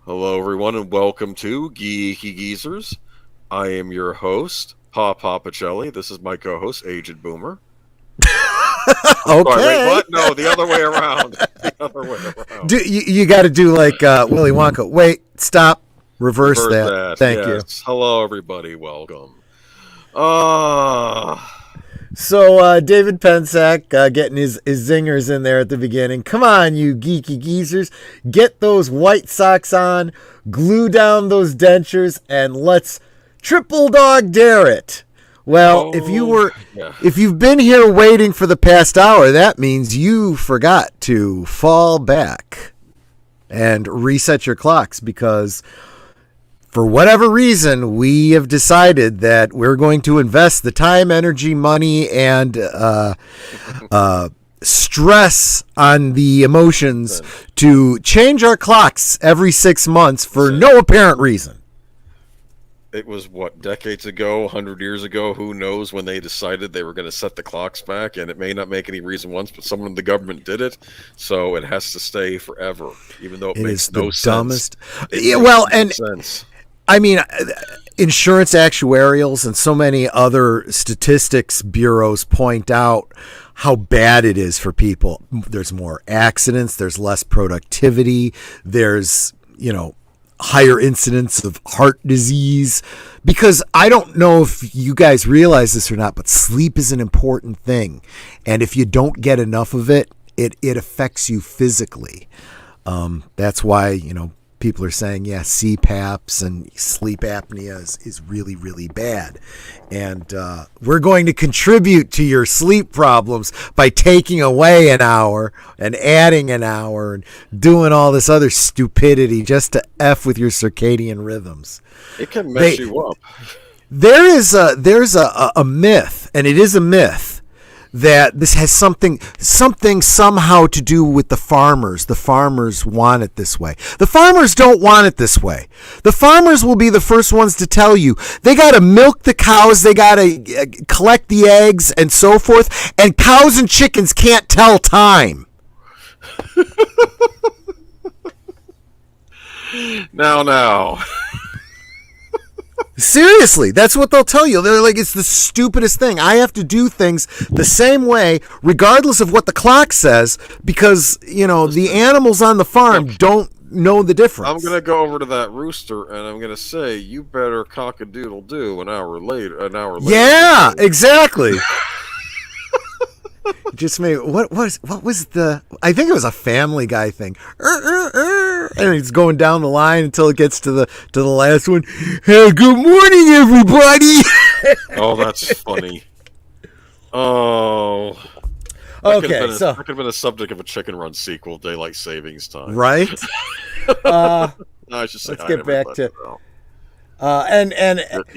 Hello, everyone, and welcome to Geeky Geezers. I am your host, PaPa Pacelli. This is my co-host, Aged Boomer. Okay. Sorry, wait, what? No, the other way around. The other way around. You got to do like Willy Wonka. Wait, stop, reverse that. Thank you. Hello, everybody. Welcome. So David Pensack getting his zingers in there at the beginning. Come on, you geeky geezers. Get those white socks on, glue down those dentures, and let's triple dog dare it. Well, if you've been here waiting for the past hour, that means you forgot to fall back and reset your clocks because for whatever reason, we have decided that we're going to invest the time, energy, money, and stress on the emotions to change our clocks every 6 months for no apparent reason. It was, decades ago, 100 years ago, who knows when they decided they were going to set the clocks back, and it may not make any reason once, but someone in the government did it, so it has to stay forever, even though it makes no sense. Dumbest. Sense. I mean, insurance actuarials and so many other statistics bureaus point out how bad it is for people. There's more accidents, there's less productivity, there's, higher incidence of heart disease. Because I don't know if you guys realize this or not, but sleep is an important thing. And if you don't get enough of it, it affects you physically. That's why, people are saying, CPAPs and sleep apnea is really, really bad. And we're going to contribute to your sleep problems by taking away an hour and adding an hour and doing all this other stupidity just to F with your circadian rhythms. It can mess you up. There's a myth, and it is a myth, that this has something somehow to do with the farmers. The farmers want it this way. The farmers don't want it this way. The farmers will be the first ones to tell you they got to milk the cows, they got to collect the eggs and so forth, and cows and chickens can't tell time. Now. Seriously, that's what they'll tell you. They're like, it's the stupidest thing. I have to do things the same way, regardless of what the clock says, because, the animals on the farm don't know the difference. I'm going to go over to that rooster, and I'm going to say, you better cock-a-doodle-doo an hour later. Yeah, exactly. Just made what was the? I think it was a Family Guy thing, and he's going down the line until it gets to the last one. Hey, good morning, everybody. Oh, that's funny. Oh, okay. That could have been a subject of a Chicken Run sequel, Daylight Savings Time. Right. No, I should say. Let's get back to.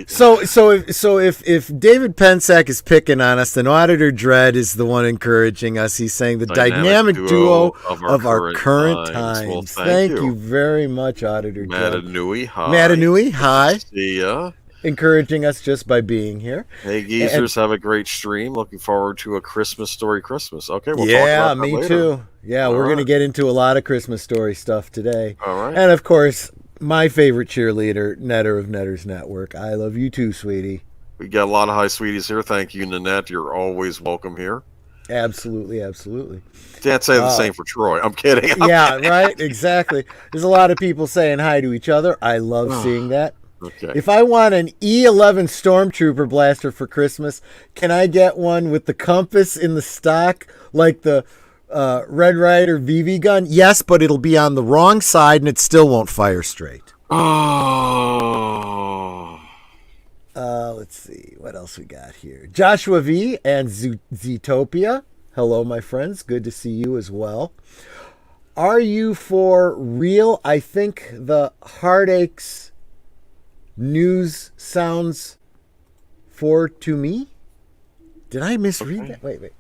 So if David Pensack is picking on us, then Auditor Dread is the one encouraging us. He's saying the dynamic duo of our current times. Well, thank you very much, Auditor Dread. Matanui, hi. See ya. Encouraging us just by being here. Hey, geezers, have a great stream. Looking forward to a Christmas story Christmas. Okay, we'll talk about that later. Me too. Yeah, we're going to get into a lot of Christmas story stuff today. All right. And, of course, my favorite cheerleader, Netter of Netter's Network. I love you too, sweetie. We got a lot of hi sweeties here. Thank you, Nanette. You're always welcome here. Absolutely. Can't say the same for Troy. I'm kidding. Right? Exactly. There's a lot of people saying hi to each other. I love seeing that. Okay. If I want an E11 Stormtrooper blaster for Christmas, can I get one with the compass in the stock like the Red Ryder BB gun? Yes, but it'll be on the wrong side and it still won't fire straight. Oh. Let's see what else we got here. Joshua V and Zootopia. Hello, my friends. Good to see you as well. Are you for real? I think the heartaches news sounds for to me. Did I misread that? Wait.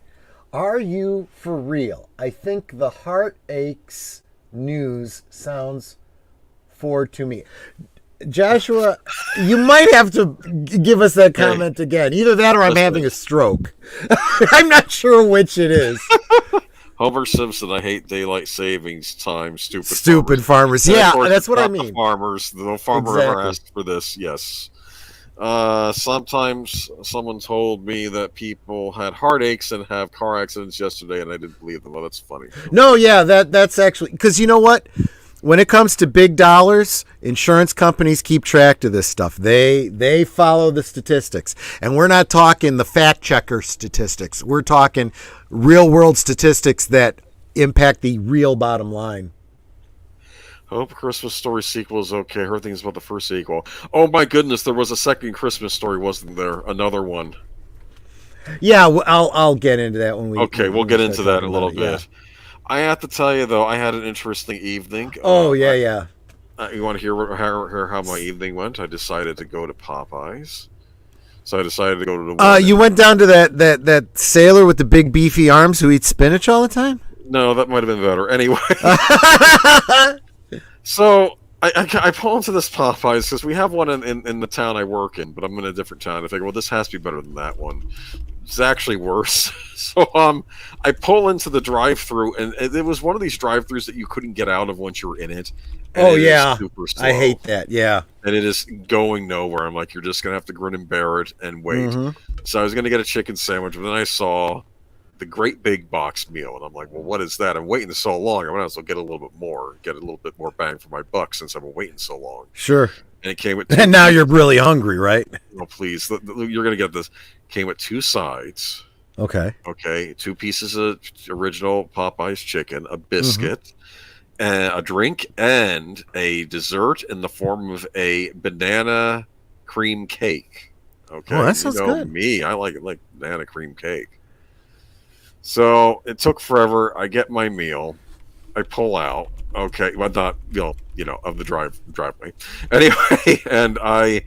Are you for real? I think the heartaches news sounds for to me. Joshua, you might have to give us that comment again. Either that or I'm having a stroke. I'm not sure which it is. Homer Simpson, I hate daylight savings time, Stupid farmers. And of Yeah, course, that's it's what I not the mean. farmers. No farmer ever Exactly. asked for this. Yes. Sometimes someone told me that people had heartaches and have car accidents yesterday, and I didn't believe them. Well, that's funny. No, yeah, that's actually because you know what? When it comes to big dollars, insurance companies keep track of this stuff. They follow the statistics, and we're not talking the fact checker statistics. We're talking real world statistics that impact the real bottom line. Hope Christmas Story sequel is okay. I heard things about the first sequel. Oh my goodness, there was a second Christmas Story, wasn't there? Another one. Yeah, I'll get into that when Okay, we'll when we get start into that in talking a about little it. Yeah. bit. I have to tell you though, I had an interesting evening. Oh yeah, yeah. You want to hear how my evening went? I decided to go to Popeyes. So I decided to go to the one. You went down to that sailor with the big beefy arms who eats spinach all the time. No, that might have been better. Anyway, so I pull into this Popeyes because we have one in the town I work in, but I'm in a different town. I figure, well, this has to be better than that one. It's actually worse. So I pull into the drive-through, and it was one of these drive-throughs that you couldn't get out of once you were in it. And Oh it is yeah, super slow. I hate that. Yeah. And it is going nowhere. I'm like, you're just gonna have to grin and bear it and wait. Mm-hmm. So I was gonna get a chicken sandwich, but then I saw the great big box meal, and I'm like, well, what is that? I'm waiting so long. I might as well get a little bit more, get a little bit more bang for my buck since I've been waiting so long. Sure. And it came with And now you're really hungry, right? oh please, you're gonna get this. Came with two sides. Okay. Okay, two pieces of original Popeyes chicken, a Mm-hmm. biscuit, and a drink, and a dessert in the form of a banana cream cake. Okay, Oh, that sounds good. me, I like banana cream cake. So it took forever. I get my meal. I pull out. Okay, well, not of the driveway. Anyway, and I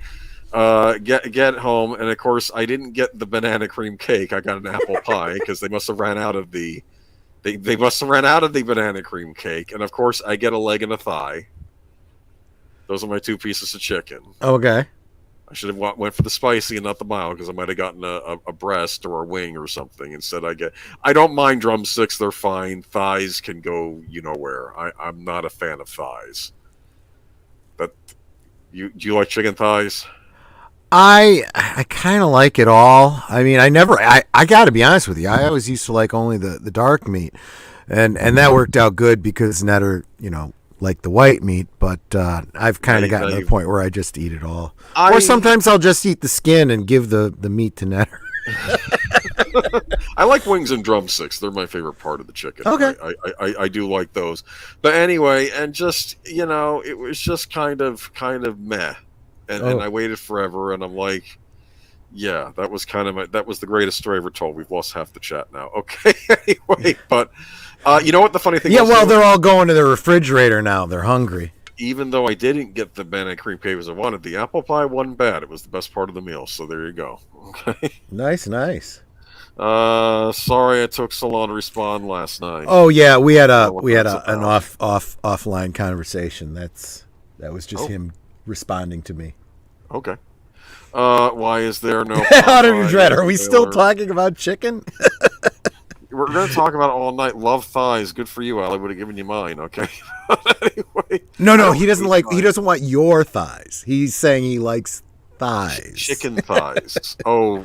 get home, and of course I didn't get the banana cream cake. I got an apple pie because they must have ran out of the they must have ran out of the banana cream cake. And of course I get a leg and a thigh. Those are my two pieces of chicken. Okay. I should have went for the spicy and not the mild because I might have gotten a breast or a wing or something. Instead, I don't mind drumsticks; they're fine. Thighs can go where. I'm not a fan of thighs. But do you like chicken thighs? I kind of like it all. I mean, I got to be honest with you. I always used to like only the dark meat, and that worked out good because Netter, like the white meat. But I've kind of gotten to the point where I just eat it all. Or sometimes I'll just eat the skin and give the meat to Netter. I like wings and drumsticks. They're my favorite part of the chicken. Okay. I do like those. But anyway, and just it was just kind of meh. And I waited forever, and I'm like, yeah, that was that was the greatest story ever told. We've lost half the chat now. Okay, anyway, but you know what the funny thing? Yeah, well, they're all going to the refrigerator now. They're hungry. Even though I didn't get the banana cream cake as I wanted, the apple pie wasn't bad. It was the best part of the meal. So there you go. Okay. Nice. Sorry it took so long to respond last night. Oh yeah, we had an offline conversation. That was just him responding to me. Okay. Why is there no Auditor Dread, are we still talking about chicken? We're going to talk about it all night. Love thighs. Good for you, Al. I would have given you mine, okay? Anyway. No, he doesn't he doesn't want your thighs. He's saying he likes thighs. Chicken thighs. Oh,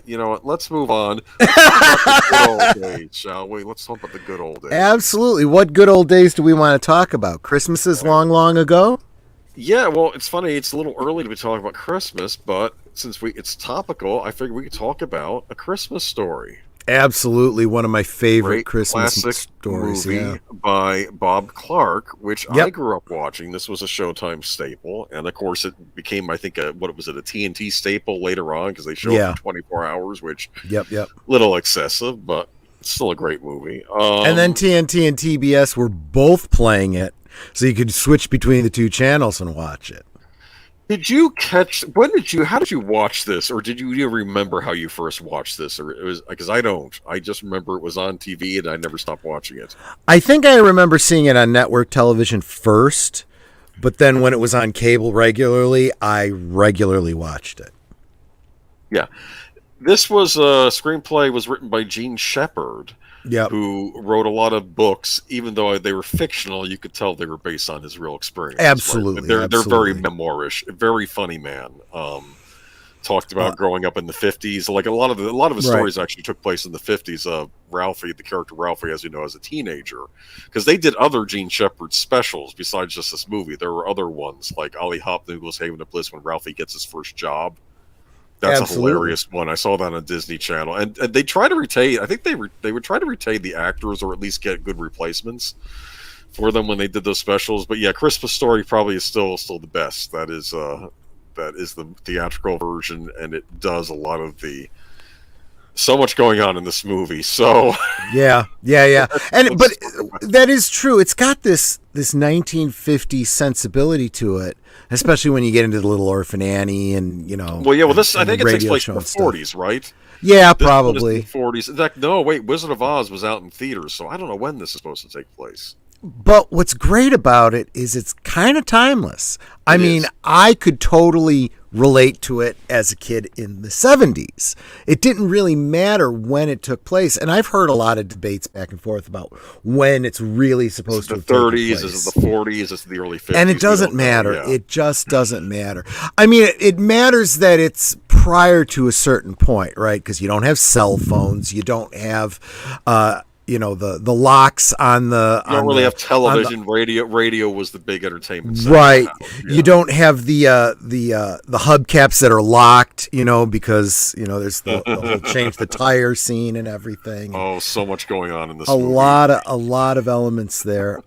you know what? Let's move on. Let's talk about the good old days, shall we? Let's talk about the good old days. Absolutely. What good old days do we want to talk about? Christmases long ago? Yeah, well, it's funny. It's a little early to be talking about Christmas, but since it's topical, I figured we could talk about A Christmas Story. Absolutely, one of my favorite Great Christmas classic stories. Movie by Bob Clark, which I grew up watching. This was a Showtime staple, and of course, it became, I think, a TNT staple later on because they showed it for 24 hours, which little excessive, but still a great movie. And then TNT and TBS were both playing it, so you could switch between the two channels and watch it. How did you watch this, or did you remember how you first watched this? Or it was because I don't. I just remember it was on TV and I never stopped watching it. I think I remember seeing it on network television first, but then when it was on cable regularly, I regularly watched it. Yeah. This was a screenplay was written by Gene Shepard. Yep. who wrote a lot of books. Even though they were fictional, you could tell they were based on his real experiences. Right? Absolutely. They're very Absolutely. memoirish, very funny man. Talked Uh, about growing up in the 50s. Like a lot of his right. stories actually took place in the 50s. Ralphie, the character Ralphie, as you know, as a teenager, because they did other Gene Shepard specials besides just this movie. There were other ones like Ali Hopniggle's Haven of Bliss when Ralphie gets his first job. That's a Absolutely. hilarious one. I saw that on Disney Channel, and they try to retain. I think they would try to retain the actors or at least get good replacements for them when they did those specials. But yeah, Christmas Story probably is still the best. That is the theatrical version, and it does a lot of the so much going on in this movie. So Yeah, yeah, yeah. And but let's talk about that is true. It's got this 1950s sensibility to it, especially when you get into the Little Orphan Annie and well, yeah. Well, this I and the think it takes radio place show in the and stuff. 40s, right? Yeah, This one is in the probably. 40s. In fact, no, wait. Wizard of Oz was out in theaters, so I don't know when this is supposed to take place. But what's great about it is it's kind of timeless. I It mean, is. I could totally relate to it as a kid in the 70s. It didn't really matter when it took place. And I've heard a lot of debates back and forth about when it's really Is it supposed to the have taken 30s? Is place. it the 40s? Is it the early 50s? And it We doesn't don't know. matter. Yeah. It just doesn't matter. I mean, it matters that it's prior to a certain point, right? Because you don't have cell phones. You don't have, the locks on the You don't on really the have on the television. Radio was the big entertainment center in the right. house. You Yeah. don't have the hubcaps that are locked, because there's the whole change the tire scene and everything. And Oh, so much going on in this a movie. lot of elements there.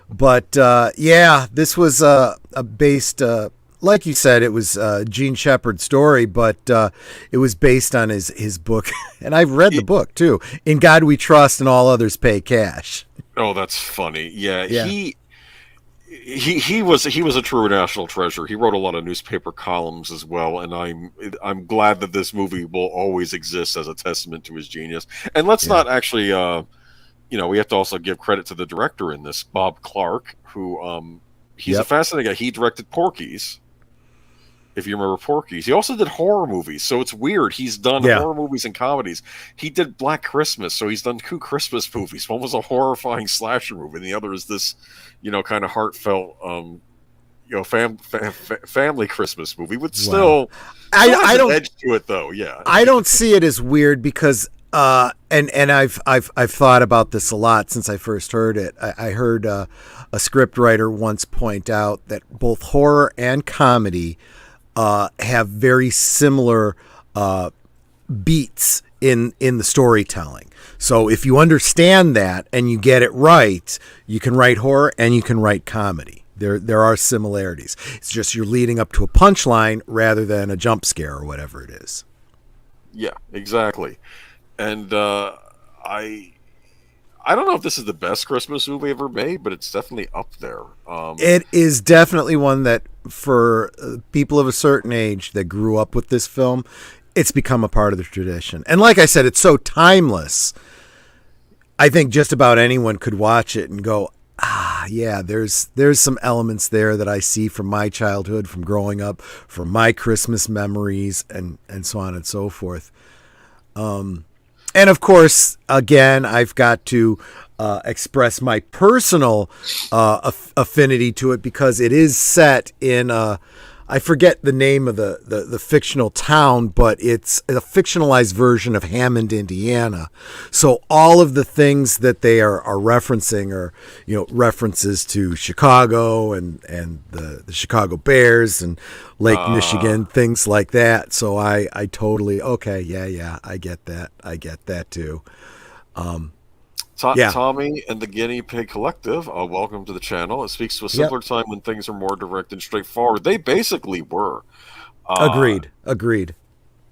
But yeah, this was a based. Like you said, it was Gene Shepard's story, but it was based on his book, and I've read the book too. In God We Trust, and All Others Pay Cash. Oh, that's funny. Yeah, Yeah, he was a true national treasure. He wrote a lot of newspaper columns as well, and I'm glad that this movie will always exist as a testament to his genius. And let's yeah, not actually, we have to also give credit to the director in this, Bob Clark, who he's a yep, fascinating guy. He directed Porky's. If you remember Porky's, he also did horror movies. So it's weird. He's done yeah. horror movies and comedies. He did Black Christmas, so he's done two Christmas movies. One was a horrifying slasher movie, and the other is this, kind of heartfelt, family Christmas movie. With Wow. still has I an don't edge to it, though. Yeah, I don't see it as weird because and I've thought about this a lot since I first heard it. I heard a script writer once point out that both horror and comedy have very similar beats in the storytelling. So if you understand that and you get it right, you can write horror and you can write comedy. There are similarities. It's just you're leading up to a punchline rather than a jump scare or whatever it is. yeah, exactly. And I don't know if this is the best Christmas movie ever made, but it's definitely up there. It is definitely one that, for people of a certain age that grew up with this film, it's become a part of the tradition. And like I said, it's so timeless. I think just about anyone could watch it and go, yeah, there's some elements there that I see from my childhood, from growing up, from my Christmas memories, and so on and so forth. And of course, again, I've got to express my personal affinity to it because it is set in I forget the name of the fictional town, but it's a fictionalized version of Hammond, Indiana. So all of the things that they are referencing are, references to Chicago and the Chicago Bears and Lake Michigan, things like that. So I totally, okay, yeah, I get that too. Yeah. Tommy and the Guinea Pig Collective, welcome to the channel. It speaks to a Yep. simpler time when things are more direct and straightforward. They basically were. Uh, Agreed.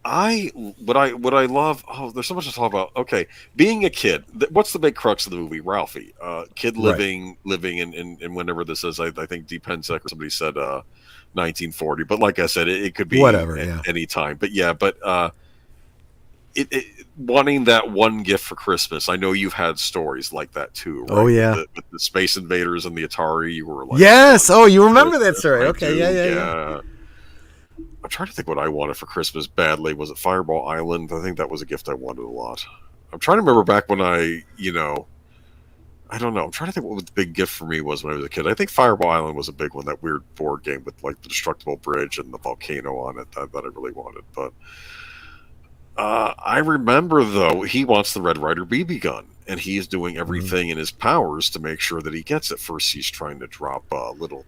what I love. Oh, there's so much to talk about. Okay, being a kid. What's the big crux of the movie? Ralphie, kid Right. living in whenever this is. I think D. Pensek or somebody said 1940, but like I said, it could be Whatever, yeah. any time. But yeah, it wanting that one gift for Christmas. I know you've had stories like that too, right? Oh, yeah. With the Space Invaders and the Atari, you were like, Yes. Oh, you remember that story. I Okay. do, Yeah. I'm trying to think what I wanted for Christmas badly. Was it Fireball Island? I think that was a gift I wanted a lot. I'm trying to remember back when I don't know. I'm trying to think what the big gift for me was when I was a kid. I think Fireball Island was a big one. That weird board game with like the destructible bridge and the volcano on it that I really wanted. But I remember though he wants the Red Ryder BB gun, and he's doing everything in his powers to make sure that he gets it. First, he's trying to drop little,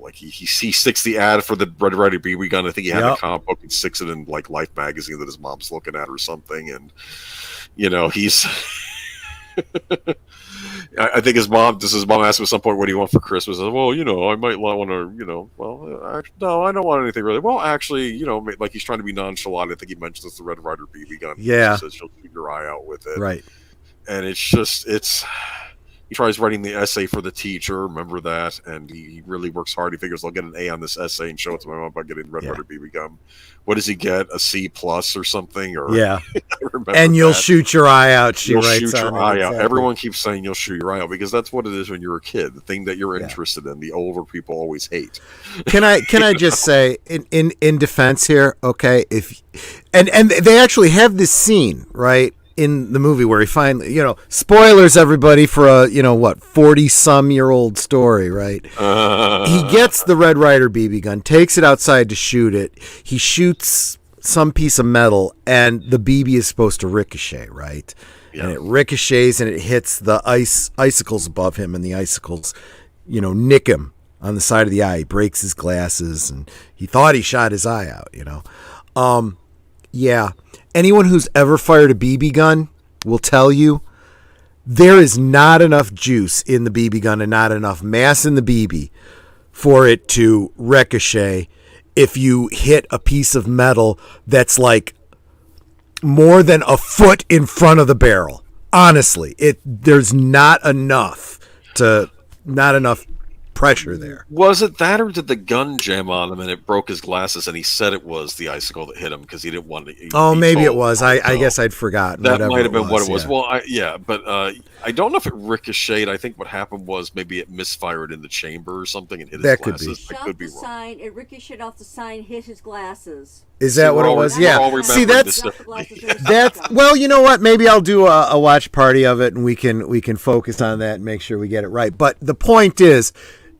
like he sticks the ad for the Red Ryder BB gun. I think he had a comic book and sticks it in like Life magazine that his mom's looking at or something, and he's. I think his mom asked him at some point, "What do you want for Christmas?" I said, well, I might want to, no, I don't want anything really. Well, actually, like he's trying to be nonchalant. I think he mentions the Red Ryder BB gun. Yeah. He says she'll keep your eye out with it. Right. And he tries writing the essay for the teacher, remember that, and he really works hard. He figures I'll get an A on this essay and show it to my mom about getting Red Ryder BB gun. What does he get? A C plus or something? Or yeah. And you'll shoot your eye out. You'll shoot your eye out. Everyone keeps saying you'll shoot your eye out because that's what it is when you're a kid. The thing that you're interested in, the older people always hate. Can I just say in defense here, okay? And they actually have this scene, right? In the movie where he finally, spoilers everybody for a 40-some-year-old story, right? He gets the Red Ryder BB gun, takes it outside to shoot it. He shoots some piece of metal, and the BB is supposed to ricochet, right? Yeah. And it ricochets and it hits the icicles above him, and the icicles, nick him on the side of the eye. He breaks his glasses, and he thought he shot his eye out, Yeah. Anyone who's ever fired a BB gun will tell you there is not enough juice in the BB gun and not enough mass in the BB for it to ricochet if you hit a piece of metal that's like more than a foot in front of the barrel. Honestly, there's not enough pressure there. Was it that, or did the gun jam on him and it broke his glasses? And he said it was the icicle that hit him because he didn't want to. Maybe it was. I guess I'd forgotten. That might have been what it was. Yeah. Well, but I don't know if it ricocheted. I think what happened was maybe it misfired in the chamber or something and hit his glasses. That could be wrong. Sign, it ricocheted off the sign, hit his glasses. Is that what it was? Yeah. See, that's well, you know what? Maybe I'll do a watch party of it, and we can focus on that and make sure we get it right. But the point is,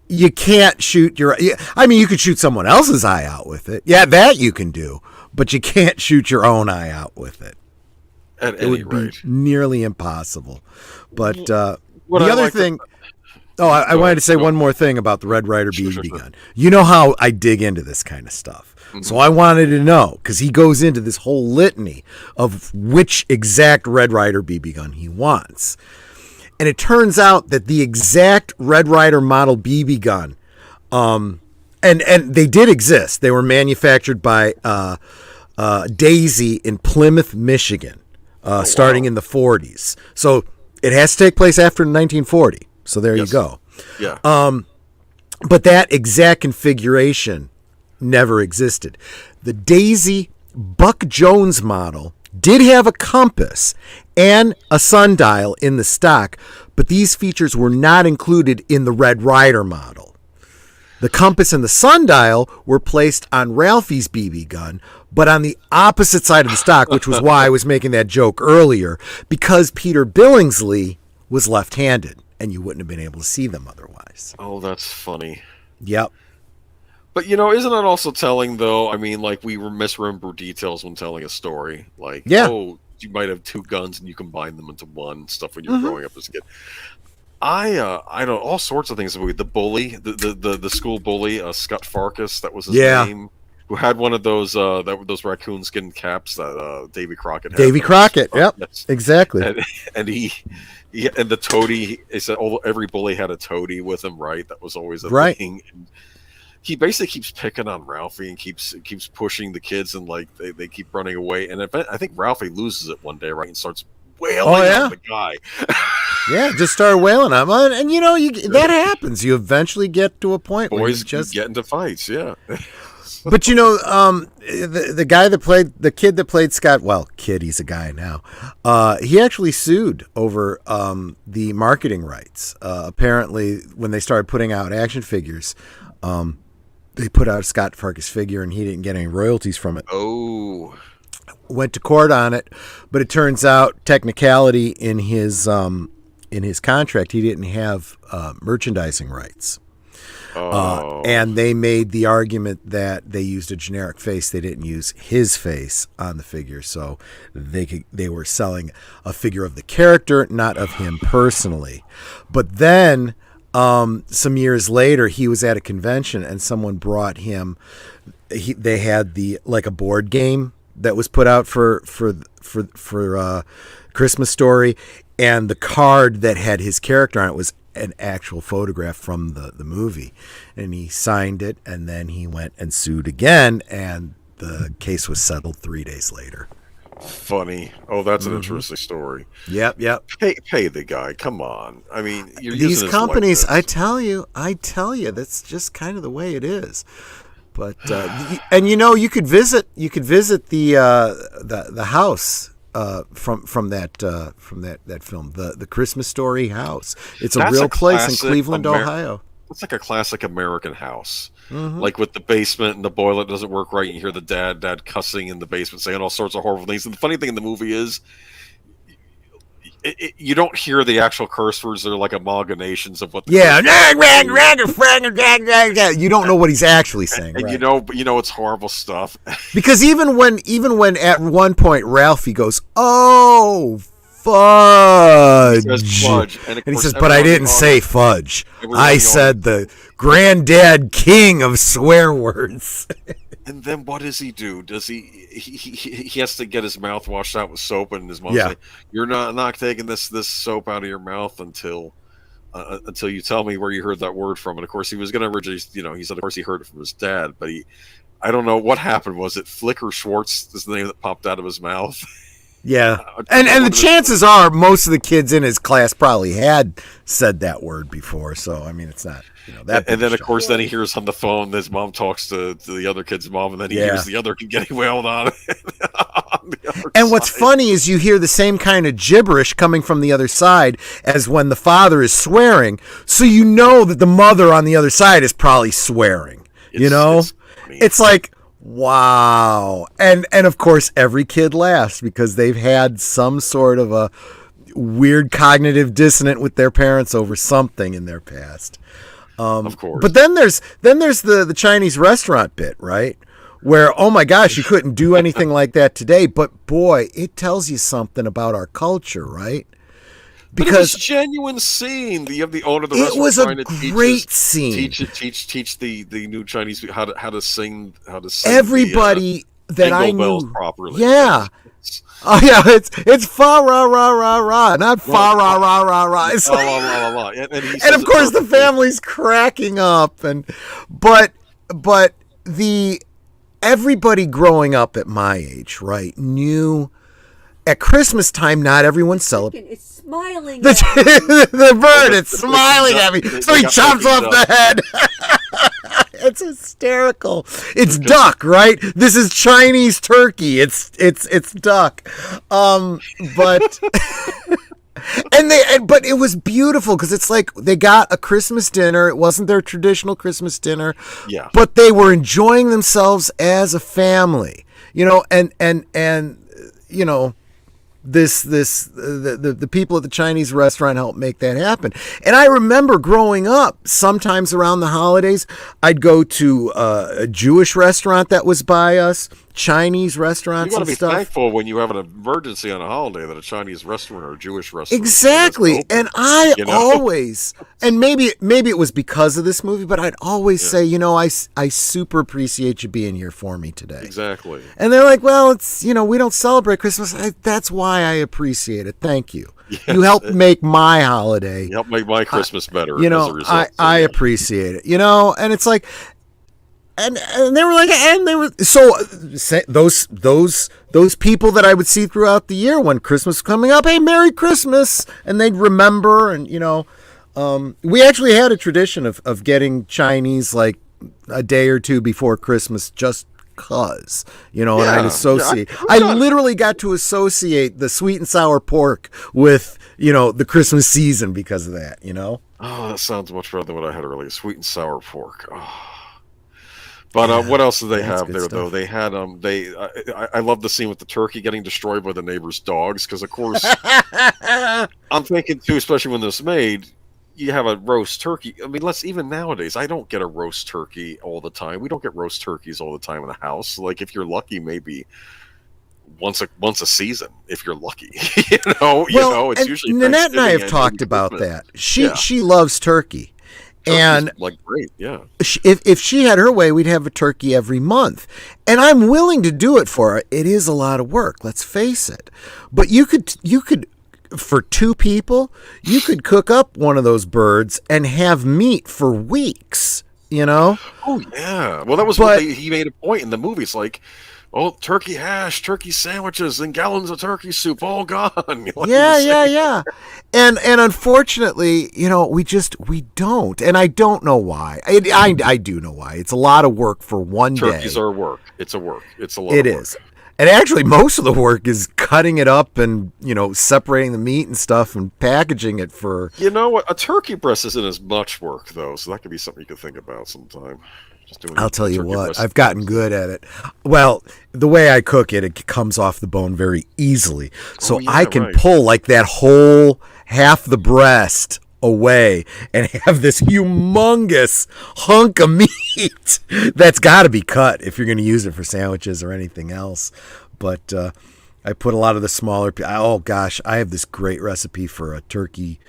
you can't shoot you could shoot someone else's eye out with it. Yeah, that you can do, but you can't shoot your own eye out with it. At any rate, be nearly impossible. But the other thing. I wanted to say one more thing about the Red Ryder BB gun. You know how I dig into this kind of stuff. Mm-hmm. So I wanted to know, because he goes into this whole litany of which exact Red Ryder BB gun he wants. And it turns out that the exact Red Ryder model BB gun, and they did exist. They were manufactured by Daisy in Plymouth, Michigan, starting in the 40s. So it has to take place after 1940. So there you go. Yeah. But that exact configuration never existed. The Daisy Buck Jones model did have a compass and a sundial in the stock, but these features were not included in the Red Ryder model. The compass and the sundial were placed on Ralphie's BB gun, but on the opposite side of the stock, which was why I was making that joke earlier, because Peter Billingsley was left-handed, and you wouldn't have been able to see them otherwise. Oh, that's funny. Yep. But, isn't that also telling, though? I mean, like, we misremember details when telling a story. Like, you might have two guns and you combine them into one, stuff when you're growing up as a kid. I don't, all sorts of things. The bully, the school bully, Scott Farkas, that was his name, who had one of those those raccoon skin caps that Davy Crockett had. Davy Crockett, yep, exactly. And he and the toady, he said every bully had a toady with him, right? That was always a thing. And he basically keeps picking on Ralphie and keeps pushing the kids, and like they keep running away. And I think Ralphie loses it one day, right, and starts wailing on the guy. Yeah, just start wailing on him, and that happens. You eventually get to a point where you just get into fights. Yeah. But the guy that played the kid that played Scott, he's a guy now. He actually sued over the marketing rights. Apparently, when they started putting out action figures, they put out a Scott Farkas figure, and he didn't get any royalties from it. Oh. went to court on it, but it turns out technicality in his contract, he didn't have merchandising rights. And they made the argument that they used a generic face. They didn't use his face on the figure, so they were selling a figure of the character, not of him personally. But then some years later, he was at a convention and someone brought him. They had a board game that was put out for Christmas Story, and the card that had his character on it was an actual photograph from the movie, and he signed it, and then he went and sued again, and the case was settled 3 days later. Funny. Oh, that's an interesting story. Yep. Pay the guy. Come on. I mean, these companies. I tell you, that's just kind of the way it is. But and you could visit the house. From that film, the Christmas Story house. It's a real place in Cleveland, Ohio. It's like a classic American house, like with the basement and the boiler doesn't work right. You hear the dad cussing in the basement, saying all sorts of horrible things. And the funny thing in the movie is, you don't hear the actual curse words. They're like amalgamations of what. You don't know what he's actually saying, and right? you know it's horrible stuff. Because even when at one point Ralphie goes, "Oh, fudge," he says fudge. And he says, "But I didn't say fudge. I said the granddad king of swear words." And then what does he do? Does he has to get his mouth washed out with soap, and his mom say, "You're not taking this soap out of your mouth until you tell me where you heard that word from." And of course, he was going to originally, he said, of course, he heard it from his dad, but I don't know what happened. Was it Flicker Schwartz is the name that popped out of his mouth? Yeah, and the chances are most of the kids in his class probably had said that word before. So I mean, it's not that. And then of course, then he hears on the phone his mom talks to the other kid's mom, and then he hears the other kid getting wailed on. And what's funny is you hear the same kind of gibberish coming from the other side as when the father is swearing. So you know that the mother on the other side is probably swearing. It's like. Wow. And of course every kid laughs because they've had some sort of a weird cognitive dissonance with their parents over something in their past. Of course. But then there's the Chinese restaurant bit, right? Where, oh my gosh, you couldn't do anything like that today, but boy, it tells you something about our culture, right? Because it was a genuine scene. You have the owner of the restaurant. It was a great scene. Teach the new Chinese how to sing everybody that I knew properly. Yeah. Oh yeah, it's fa ra ra ra ra, not fa ra ra ra ra. It's la la la la. And of course the family's cracking up, but everybody growing up at my age, right, knew at Christmas time not everyone celebrates. It's smiling. The bird, it's smiling at me. So he chops off the head. It's hysterical. It's duck, right? This is Chinese turkey. It's duck. But but it was beautiful because it's like they got a Christmas dinner. It wasn't their traditional Christmas dinner. Yeah. But they were enjoying themselves as a family. And the people at the Chinese restaurant helped make that happen. And I remember growing up, sometimes around the holidays, I'd go to a Jewish restaurant that was by us, Chinese restaurants and stuff. You got to be thankful when you have an emergency on a holiday that a Chinese restaurant or a Jewish restaurant. Exactly. And I always, and maybe it was because of this movie, but I'd always say, I super appreciate you being here for me today. Exactly. And they're like, well, it's, we don't celebrate Christmas. That's why I appreciate it. Thank you. Yes. You helped make my holiday. You helped make my Christmas better. As a result. I appreciate it. And it's like, and they were like, so those people that I would see throughout the year when Christmas was coming up, hey, Merry Christmas, and they'd remember, and we actually had a tradition of getting Chinese like a day or two before Christmas, just cause, and I'd associate. I literally got to associate the sweet and sour pork with the Christmas season because of that. Oh, that sounds much better than what I had earlier. Sweet and sour pork. Oh. But Yeah, what else do they that's have good there though? stuff. They had I love the scene with the turkey getting destroyed by the neighbor's dogs because of course I'm thinking too, especially when this was made, you have a roast turkey. I mean, let's even nowadays, I don't get a roast turkey all the time. We don't get roast turkeys all the time in the house. Like if you're lucky, maybe once a season, if you're lucky. Well, it's and usually Nanette and I Thanksgiving have and maybe talked about Christmas. that. Yeah, She loves turkey, turkey's and like great. Yeah, if she had her way, we'd have a turkey every month. And I'm willing to do it for her. It is a lot of work, let's face it. But you could for two people, you could cook up one of those birds and have meat for weeks, you know? oh yeah. Well, that was But he made a point in the movie. It's like, oh, turkey hash, turkey sandwiches, and gallons of turkey soup all gone. Like you yeah, yeah, say. yeah. And unfortunately, we don't. And I don't know why. I do know why. It's a lot of work for one Turkeys day. are work. It's a work. It's a lot It of is. work. And actually, most of the work is cutting it up and, separating the meat and stuff and packaging it for. You know what? A turkey breast isn't as much work though, so that could be something you could think about sometime. Just doing I'll tell a you turkey what, breast. I've gotten good at it. Well, the way I cook it, it comes off the bone very easily. So Oh, yeah, I can right. pull like that whole half the breast away and have this humongous hunk of meat that's got to be cut if you're going to use it for sandwiches or anything else. But I put a lot of the smaller. Oh gosh, I have this great recipe for a turkey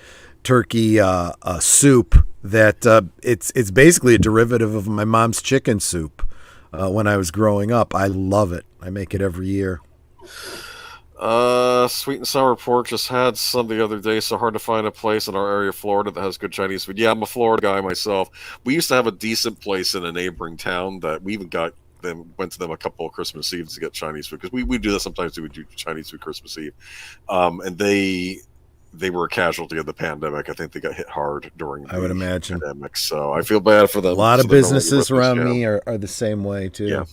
soup that it's basically a derivative of my mom's chicken soup when I was growing up. I love it. I make it every year. Sweet and sour pork. Just had some the other day. So hard to find a place in our area of Florida that has good Chinese food. Yeah, I'm a Florida guy myself. We used to have a decent place in a neighboring town that we even went to them a couple of Christmas Eves to get Chinese food because we do that sometimes. We do Chinese food Christmas Eve, and they were a casualty of the pandemic. I think they got hit hard during I would the imagine pandemic. So I feel bad for a them. lot So of they're no longer businesses with us, around yeah. me are the same way too. Yeah.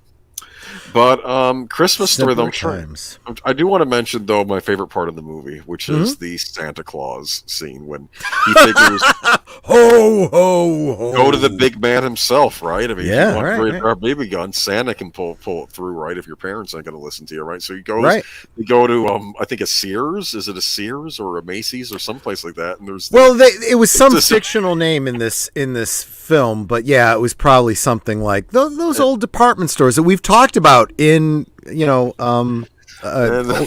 But Christmas story though, Simpler times. I do want to mention though my favorite part of the movie, which is Mm-hmm. the Santa Claus scene when he figures Ho ho ho! go to the big man himself, right? I mean, Yeah, if you want right, to our baby gun, Santa can pull it through, right? If your parents aren't going to listen to you, right? So he goes, Right. they go to I think a Sears. Is it a Sears or a Macy's or someplace like that? And there's Well, it was some just- fictional name in this film, but yeah, it was probably something like those old department stores that we've talked about in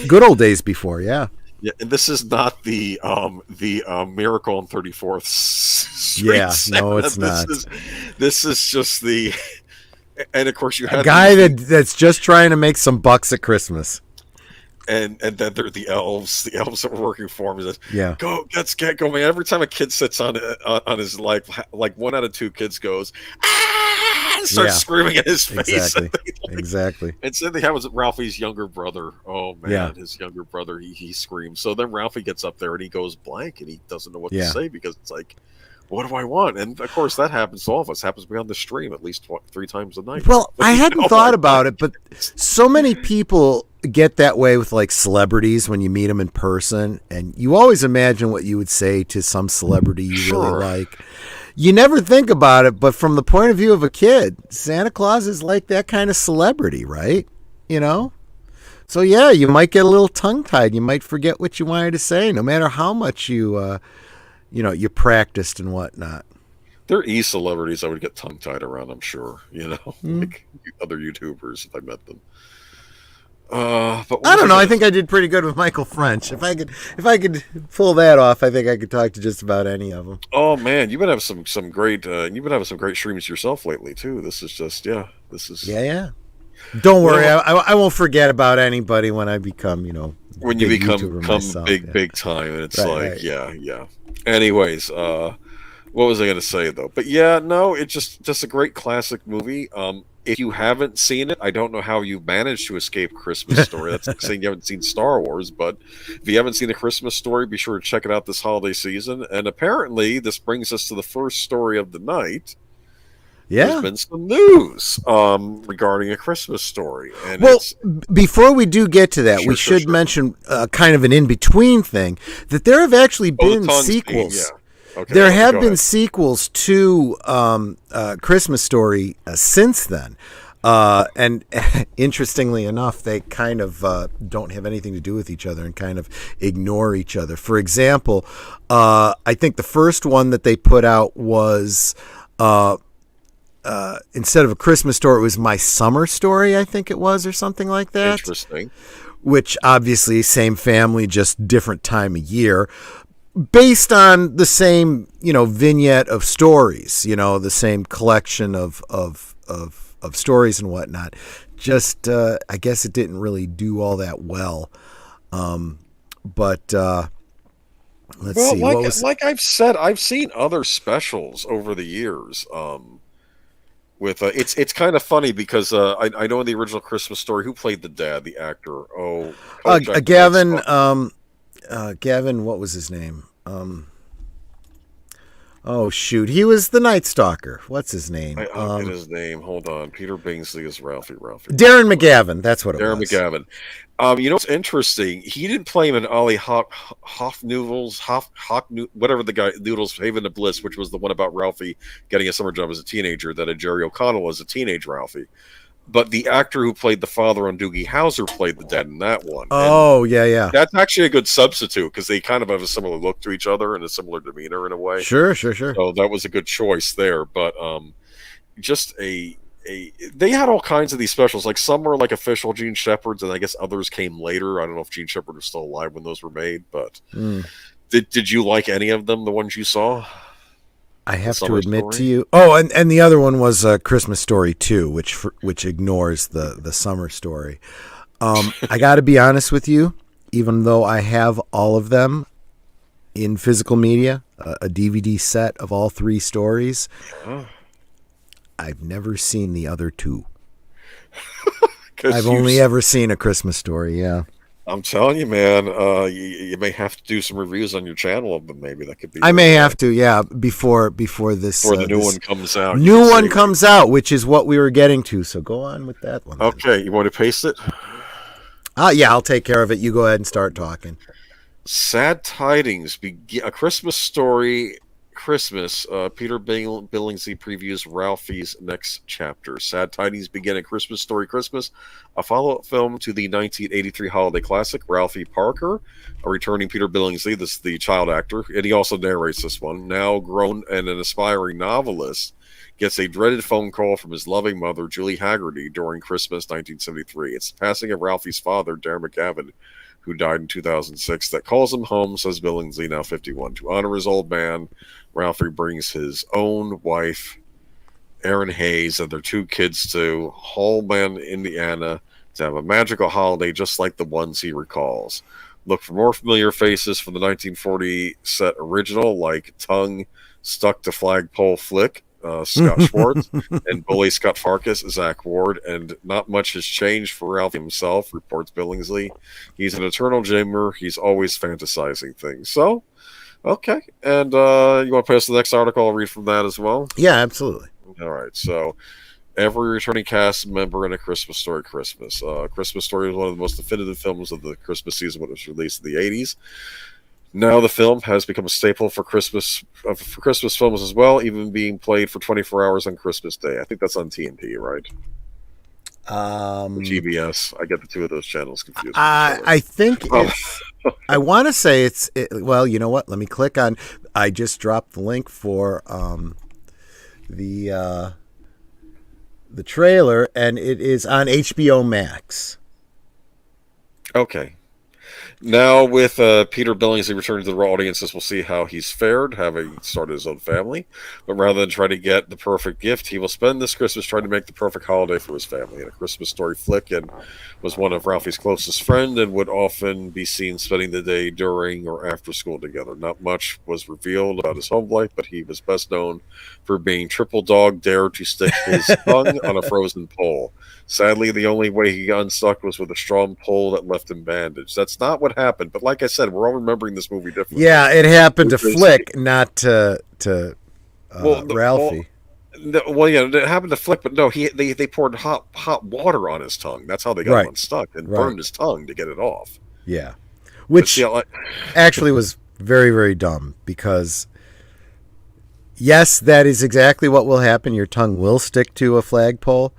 good old days before. Yeah, yeah, and this is not the Miracle on 34th Street. Yeah, no, it's This not. This is just the, and of course you a had guy that's just trying to make some bucks at Christmas. and then there are the elves that were working for him. He says, Yeah. go, get go, man. Every time a kid sits on his life, like 1 out of 2 kids goes, ah, and starts Yeah. screaming at his face. Exactly. And so they have was Ralphie's younger brother. Oh man, Yeah. his younger brother. He screams. So then Ralphie gets up there and he goes blank and he doesn't know what Yeah. to say because it's like, what do I want? And of course that happens to all of us. Happens to be on the stream at least 3 times a night. Well, I hadn't Oh, thought my about God. it, but so many people get that way with like celebrities when you meet them in person, and you always imagine what you would say to some celebrity you Sure. really like. You never think about it, but from the point of view of a kid, Santa Claus is like that kind of celebrity, right? You know? So yeah, you might get a little tongue-tied. You might forget what you wanted to say, no matter how much you practiced and whatnot. There are celebrities I would get tongue tied around. I'm sure, Mm-hmm. like other YouTubers if I met them. But what I was don't know. I gonna- think I did pretty good with Michael French. If I could pull that off, I think I could talk to just about any of them. Oh man, you've been having some great. You've been having some great streams yourself lately too. This is just This is Yeah. Don't worry, Well- I won't forget about anybody when I become, when you big become YouTuber myself, yeah. big time, and it's Right, like right. yeah. Anyways, what was I going to say though? But yeah, no, it's just a great classic movie. If you haven't seen it, I don't know how you managed to escape Christmas Story. That's like saying you haven't seen Star Wars, but if you haven't seen A Christmas Story, be sure to check it out this holiday season. And apparently, this brings us to the first story of the night. Yeah. There's been some news regarding A Christmas Story, and Well, it's before we do get to that, we Sure. should mention kind of an in-between thing, that there have actually been Tons sequels. theme, Okay, There well, have go been ahead. sequels to Christmas Story since then. And interestingly enough, they kind of don't have anything to do with each other and kind of ignore each other. For example, I think the first one that they put out was instead of A Christmas Story, it was My Summer Story, I think it was, or something like that. Interesting. Which obviously same family, just different time of year, based on the same, vignette of stories, the same collection of stories and whatnot. Just, I guess it didn't really do all that well. But let's Well, see, what was? like I've said, I've seen other specials over the years. With it's kind of funny because I know in the original Christmas Story who played the dad, the actor. Oh, Kojak Gavin. Gavin, what was his name? Oh shoot, he was the Night Stalker. What's his name? I'll get his name. Hold on. Peter Bingsley is Ralphie. Darren McGavin. That's what it Darren was. McGavin. You know what's interesting? He didn't play him in Ollie Hoff whatever the guy Noodles Haven of Bliss, which was the one about Ralphie getting a summer job as a teenager. That had Jerry O'Connell as a teenage Ralphie. But the actor who played the father on Doogie Howser played the dad in that one. Oh, yeah. That's actually a good substitute because they kind of have a similar look to each other and a similar demeanor in a way. Sure. So that was a good choice there. But just they had all kinds of these specials. Like some were like official Gene Shepard's, and I guess others came later. I don't know if Gene Shepard was still alive when those were made. But did you like any of them? The ones you saw? I have to admit to you. Oh, and the other one was Christmas Story 2, which ignores the summer story. I got to be honest with you, even though I have all of them in physical media, a DVD set of all 3 stories, I've never seen the other 2. I've only ever seen A Christmas Story, yeah. I'm telling you, man, you may have to do some reviews on your channel of them. Maybe that could be. I may have to, yeah, before this. Before the new one comes out. New one comes out, which is what we were getting to. So go on with that one. Okay, you want to paste it? Yeah, I'll take care of it. You go ahead and start talking. Sad Tidings, A Christmas Story, Christmas. Peter Billingsley previews Ralphie's next chapter. Sad Tidings begin A Christmas Story, Christmas, a follow-up film to the 1983 holiday classic. Ralphie Parker, a returning Peter Billingsley, this the child actor, and he also narrates this one. Now grown and an aspiring novelist, gets a dreaded phone call from his loving mother, Julie Haggerty, during Christmas 1973. It's the passing of Ralphie's father, Darren McGavin, who died in 2006, that calls him home, says Billingsley, now 51. To honor his old man, Ralphie brings his own wife, Erin Hayes, and their 2 kids to Holman, Indiana, to have a magical holiday just like the ones he recalls. Look for more familiar faces from the 1940 set original, like Tongue Stuck to Flagpole Flick, Scott Schwartz, and bully Scott Farkas, Zach Ward, and not much has changed for Ralphie himself, reports Billingsley. He's an eternal dreamer. He's always fantasizing things. So, okay. And you want to pass the next article? I'll read from that as well. Yeah, absolutely. All right. So, every returning cast member in A Christmas Story, Christmas. Christmas Story is one of the most definitive films of the Christmas season when it was released in the 80s. Now the film has become a staple for Christmas films as well, even being played for 24 hours on Christmas Day. I think that's on TNT, right? TBS. I get the 2 of those channels confused. I think it's. I want to say it's. Well, you know what? Let me click on. I just dropped the link for the trailer, and it is on HBO Max. Okay. Now, with Peter Billingsley returning to the raw audiences, we'll see how he's fared, having started his own family. But rather than try to get the perfect gift, he will spend this Christmas trying to make the perfect holiday for his family. And A Christmas Story flick, and was one of Ralphie's closest friends and would often be seen spending the day during or after school together. Not much was revealed about his home life, but he was best known for being triple dog dared to stick his tongue on a frozen pole. Sadly, the only way he got unstuck was with a strong pull that left him bandaged. That's not what happened, but like I said, we're all remembering this movie differently. Yeah, it happened to Flick, not to Ralphie. It happened to Flick, but no, they poured hot water on his tongue. That's how they got him unstuck and burned his tongue to get it off. Yeah, which actually was very, very dumb because Yes, that is exactly what will happen. Your tongue will stick to a flagpole,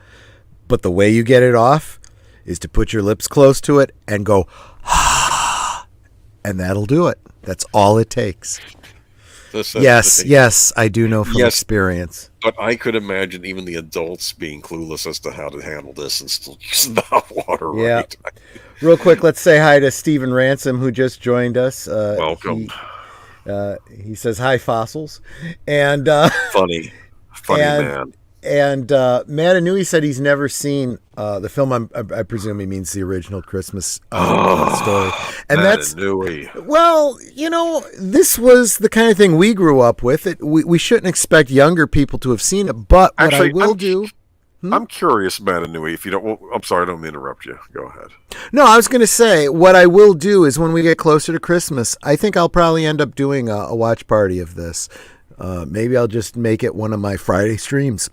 but the way you get it off is to put your lips close to it and go, and that'll do it. That's all it takes. Yes, I do know from experience. But I could imagine even the adults being clueless as to how to handle this and still using the hot water, right? Real quick, let's say hi to Stephen Ransom, who just joined us. Welcome. He says, hi, fossils. And funny man. And Matt Anui said he's never seen the film. I presume he means the original Christmas story. And Matt that's Anui. Well, this was the kind of thing we grew up with. We shouldn't expect younger people to have seen it. But what I will do. I'm curious, Matt Anui, if you don't. Well, I'm sorry, I don't mean to interrupt you. Go ahead. No, I was going to say what I will do is when we get closer to Christmas, I think I'll probably end up doing a watch party of this. Maybe I'll just make it one of my Friday streams.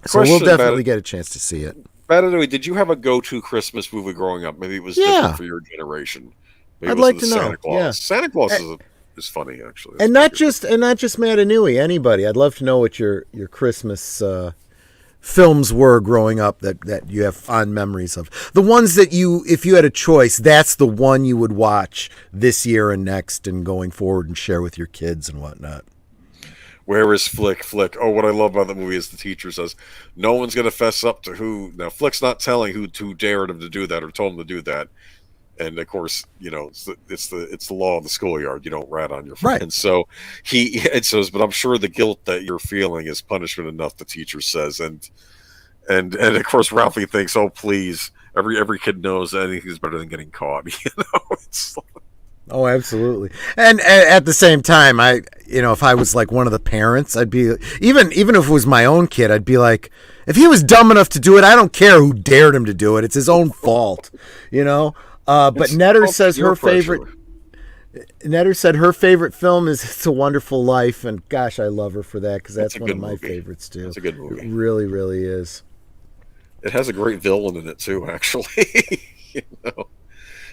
So we'll definitely get a chance to see it. Matt Anui, did you have a go-to Christmas movie growing up? Maybe it was different for your generation. Maybe I'd like to know. Santa Claus. Yeah. Santa Claus is funny, actually. And not just Matt Anui. Anybody. I'd love to know what your Christmas films were growing up that you have fond memories of. The ones that if you had a choice, that's the one you would watch this year and next and going forward and share with your kids and whatnot. Where is Flick? Oh, what I love about the movie is the teacher says, no one's going to fess up to who. Now, Flick's not telling who dared him to do that or told him to do that. And, of course, it's the law of the schoolyard. You don't rat on your friends. Right. So it says, but I'm sure the guilt that you're feeling is punishment enough, the teacher says. And of course, Ralphie thinks, oh, please, every kid knows anything's better than getting caught. It's Oh, absolutely. And at the same time, if I was like one of the parents, I'd be, even if it was my own kid, I'd be like, if he was dumb enough to do it, I don't care who dared him to do it. It's his own fault, But Netter says Netter said her favorite film is It's a Wonderful Life. And gosh, I love her for that because that's one of my favorites too. It's a good movie. It really, really is. It has a great villain in it too, actually.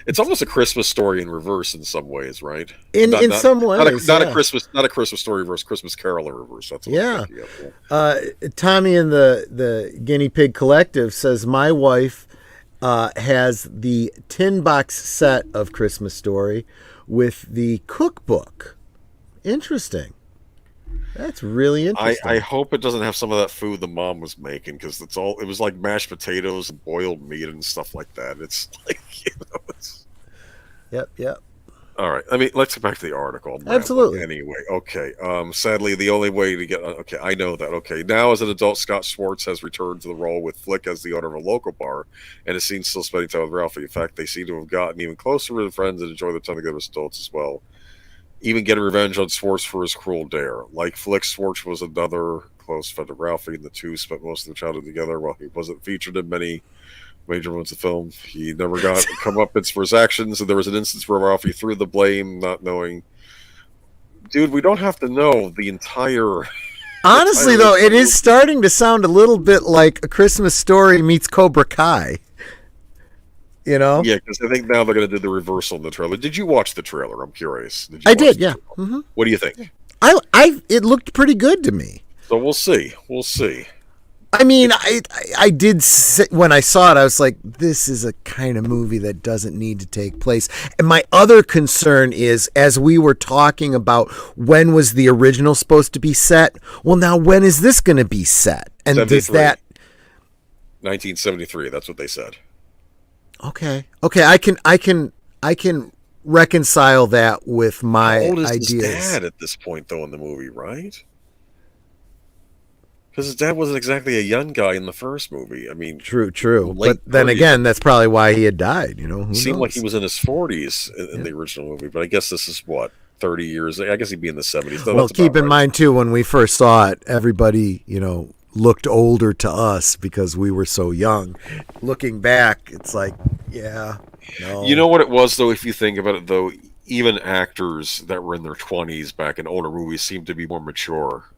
It's almost a Christmas story in reverse in some ways, right? In some ways, not a Christmas story reverse, Christmas Carol in reverse. That's what I'm thinking of. Tommy in the Guinea Pig Collective says my wife has the tin box set of Christmas Story with the cookbook. Interesting. That's really interesting. I hope it doesn't have some of that food the mom was making because it was like mashed potatoes and boiled meat and stuff like that. It's like, Yep. All right. I mean, let's get back to the article. Absolutely. Anyway, okay. Sadly, the only way to get... Okay, I know that. Okay, now as an adult, Scott Schwartz has returned to the role with Flick as the owner of a local bar and is seen still spending time with Ralphie. In fact, they seem to have gotten even closer with friends and enjoy their time together as adults as well. Even getting revenge on Schwartz for his cruel dare. Like Flick, Schwartz was another close friend of Ralphie, and the two spent most of their childhood together. While he wasn't featured in many major moments of film, he never got comeuppance for his actions, and there was an instance where Ralphie threw the blame, not knowing. Dude, we don't have to know the entire... Honestly, though, it is starting to sound a little bit like A Christmas Story meets Cobra Kai. Yeah, because I think now they're going to do the reversal in the trailer. Did you watch the trailer? I'm curious. I did, yeah. Mm-hmm. What do you think? It looked pretty good to me. So we'll see. I mean, I did when I saw it, I was like, this is a kind of movie that doesn't need to take place. And my other concern is, as we were talking about when was the original supposed to be set? Well, now when is this going to be set? And does that 1973? That's what they said. Okay. I can reconcile that with my ideas. How old is his dad at this point, though, in the movie, right? Because his dad wasn't exactly a young guy in the first movie. I mean, true. But then again, that's probably why he had died. Who seemed knows? like he was in his 40s in the original movie. But I guess this is 30 years. I guess he'd be in the 70s. Well, keep in mind too, when we first saw it, everybody looked older to us because we were so young. Looking back, it's like, yeah, no. You know what it was, though, if you think about it, though, even actors that were in their 20s back in older movies seemed to be more mature.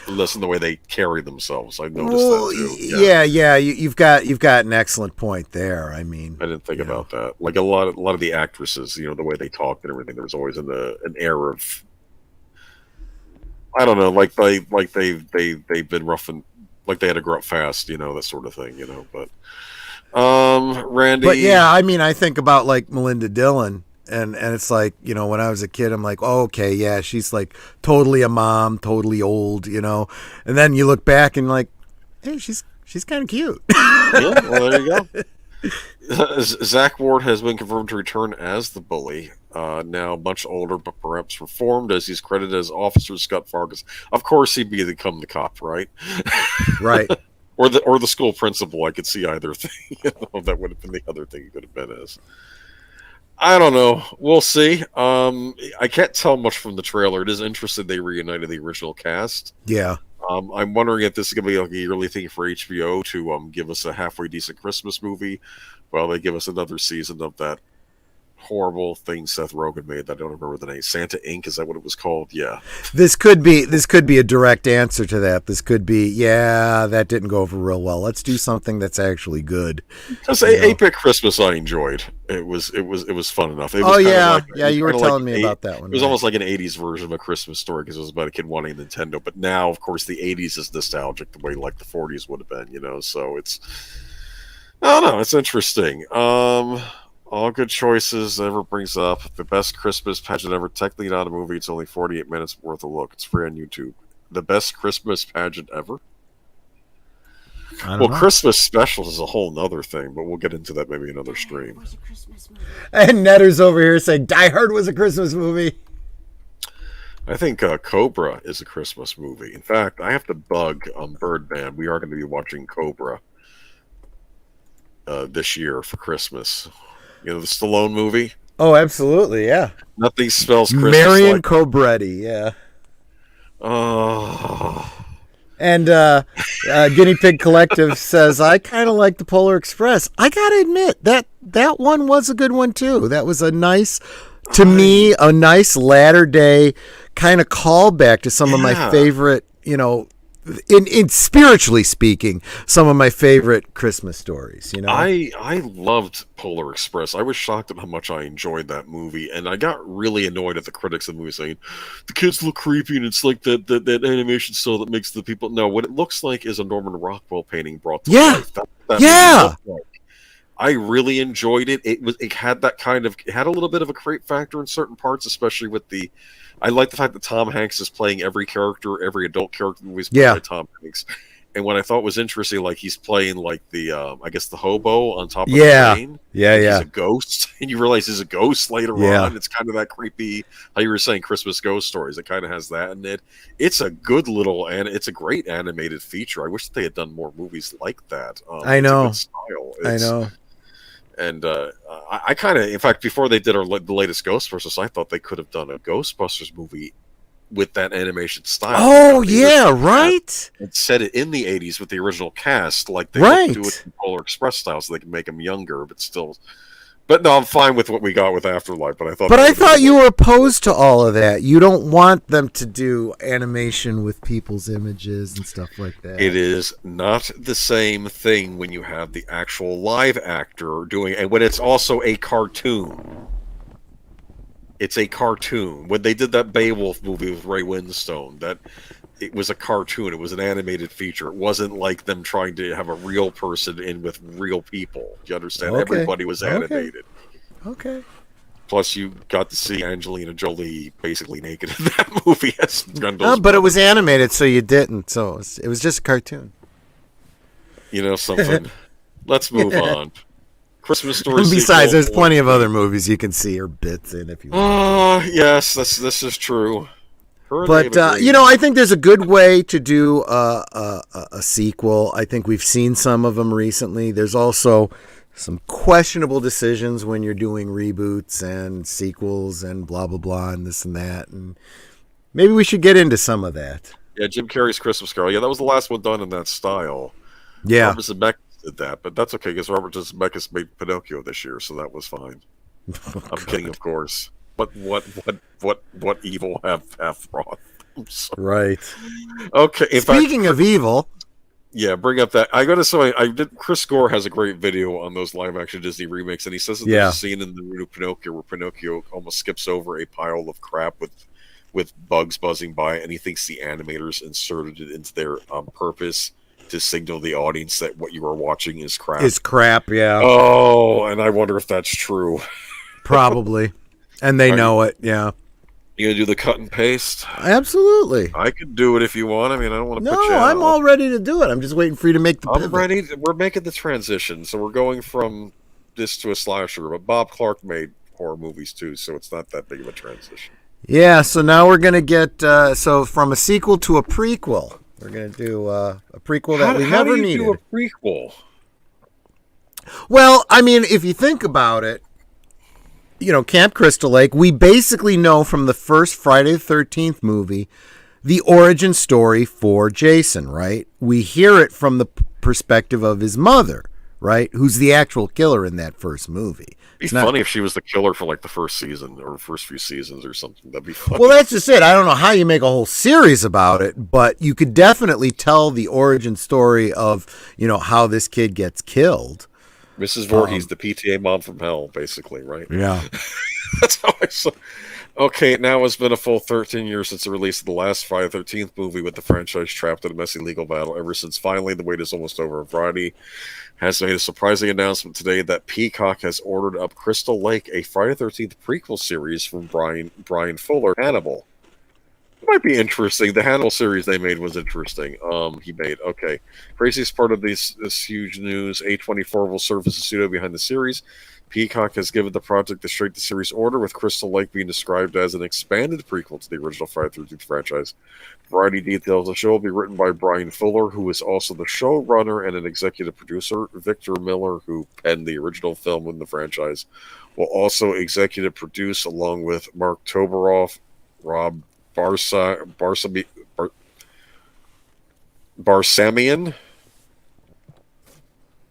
Listen, the way they carry themselves, I noticed that too. Yeah. You've got an excellent point there. I mean, I didn't think about that. Like a lot of the actresses, the way they talked and everything. There was always an air of I don't know, they've been rough and like they had to grow up fast, that sort of thing, But But Randy, yeah, I mean, I think about like Melinda Dillon, and it's like, when I was a kid, I'm like, oh, okay, yeah, she's like totally a mom, totally old, and then you look back and like, hey, she's kind of cute. yeah, well, there you go. Zach Ward has been confirmed to return as the bully. Now much older, but perhaps reformed, as he's credited as Officer Scott Fargus. Of course, he'd become the cop, right? Right. Or the school principal. I could see either thing. That would have been the other thing he could have been as. I don't know. We'll see. I can't tell much from the trailer. It is interesting they reunited the original cast. Yeah. I'm wondering if this is going to be like a yearly thing for HBO to give us a halfway decent Christmas movie, while they give us another season of that horrible thing Seth Rogen made that I don't remember the name. Santa Inc. Is that what it was called? Yeah. This could be a direct answer to that. This could be, yeah, that didn't go over real well. Let's do something that's actually good. Because Apex Christmas I enjoyed. It was fun enough. It was you were telling me about that one. It was almost like an 80s version of A Christmas Story because it was about a kid wanting a Nintendo. But now, of course, the 80s is nostalgic the way like the 40s would have been, so it's, I don't know, it's interesting. All good choices ever brings up the best Christmas pageant ever. Technically not a movie. It's only 48 minutes worth of look. It's free on YouTube. The best Christmas pageant ever. Well, Christmas specials is a whole nother thing, but we'll get into that maybe another stream. And Netter's over here saying Die Hard was a Christmas movie. I think Cobra is a Christmas movie. In fact, I have to bug Birdman. We are going to be watching Cobra this year for Christmas. The Stallone movie. Oh, absolutely, yeah. Nothing spells Christmas Marion like Cobretti, yeah. Oh. And Guinea Pig Collective says, I kind of like the Polar Express. I got to admit, that one was a good one, too. That was a nice latter day kind of callback to some of my favorite, in spiritually speaking, some of my favorite Christmas stories. I loved Polar Express. I was shocked at how much I enjoyed that movie, and I got really annoyed at the critics of the movie saying the kids look creepy and it's like that animation style that makes the people. No, what it looks like is a Norman Rockwell painting brought to life. That like. I really enjoyed it. It had that it had a little bit of a creep factor in certain parts, especially with I like the fact that Tom Hanks is playing every character, every adult character in the movie is played by Tom Hanks. And what I thought was interesting, like he's playing like the I guess the hobo on top of the plane. Yeah. He's a ghost, and you realize he's a ghost later on. It's kind of that creepy, how you were saying, Christmas ghost stories. It kind of has that in it. It's a good little, and it's a great animated feature. I wish they had done more movies like that. I know. It's a good style. I know. And I kind of, in fact, before they did the latest Ghostbusters, I thought they could have done a Ghostbusters movie with that animation style. Oh, yeah, right? And set it in the 80s with the original cast, like they do it in Polar Express style, so they can make them younger, but still. But no, I'm fine with what we got with Afterlife. But I thought you were opposed to all of that. You don't want them to do animation with people's images and stuff like that. It is not the same thing when you have the actual live actor doing, and when it's also a cartoon. It's a cartoon. When they did that Beowulf movie with Ray Winstone, it was a cartoon. It was an animated feature. It wasn't like them trying to have a real person in with real people. Do you understand? Okay. Everybody was animated. Okay. Plus, you got to see Angelina Jolie basically naked in that movie. But it was animated, so you didn't. So it was just a cartoon. You know something? Let's move on. Christmas Story. Besides, there's plenty of other movies you can see or bits in if you want. Oh, yes, this is true. But I think there's a good way to do a sequel. I think we've seen some of them recently. There's also some questionable decisions when you're doing reboots and sequels and blah blah blah and this and that. And maybe we should get into some of that. Yeah, Jim Carrey's Christmas Carol. Yeah, that was the last one done in that style. Yeah, Robert Zemeckis did that, but that's okay because Robert Zemeckis made Pinocchio this year, so that was fine. I'm kidding, of course. But what evil have wrought? Right. Okay. Speaking of evil, yeah, bring up that. I gotta say, Chris Gore has a great video on those live action Disney remakes, and he says that there's a scene in the new Pinocchio where Pinocchio almost skips over a pile of crap with with bugs buzzing by, and he thinks the animators inserted it into there on purpose to signal the audience that what you are watching is crap. Is crap, yeah. Oh, and I wonder if that's true. Probably. And they know it, yeah. You gonna do the cut and paste? Absolutely. I could do it if you want. I mean, I don't want to put you No, out. I'm all ready to do it. I'm just waiting for you to make the pivot. I'm ready. We're making the transition. So we're going from this to a slasher. But Bob Clark made horror movies too, so it's not that big of a transition. Yeah, so now we're going to get, so from a sequel to a prequel. We're going to do a prequel that we never needed. How do you do a prequel? Well, I mean, if you think about it, you know, Camp Crystal Lake, we basically know from the first Friday the 13th movie the origin story for Jason, right? We hear it from the perspective of his mother, right? Who's the actual killer in that first movie. It'd be funny if she was the killer for like the first season or first few seasons or something. That'd be funny. Well, that's just it. I don't know how you make a whole series about it, but you could definitely tell the origin story of, you know, how this kid gets killed. Mrs. Voorhees, the PTA mom from hell, basically, right? Yeah. That's how I saw. Okay, now it's been a full 13 years since the release of the last Friday the 13th movie, with the franchise trapped in a messy legal battle. Ever since finally the wait is almost over, Variety has made a surprising announcement today that Peacock has ordered up Crystal Lake, a Friday the 13th prequel series from Brian Fuller, Hannibal. It might be interesting. The Hannibal series they made was interesting. Okay. Craziest part of this huge news, A24 will serve as the studio behind the series. Peacock has given the project the straight-to-series order, with Crystal Lake being described as an expanded prequel to the original Friday the 13th franchise. Variety details the show will be written by Brian Fuller, who is also the showrunner and an executive producer. Victor Miller, who penned the original film in the franchise, will also executive produce, along with Mark Toberoff, Rob Barsamian.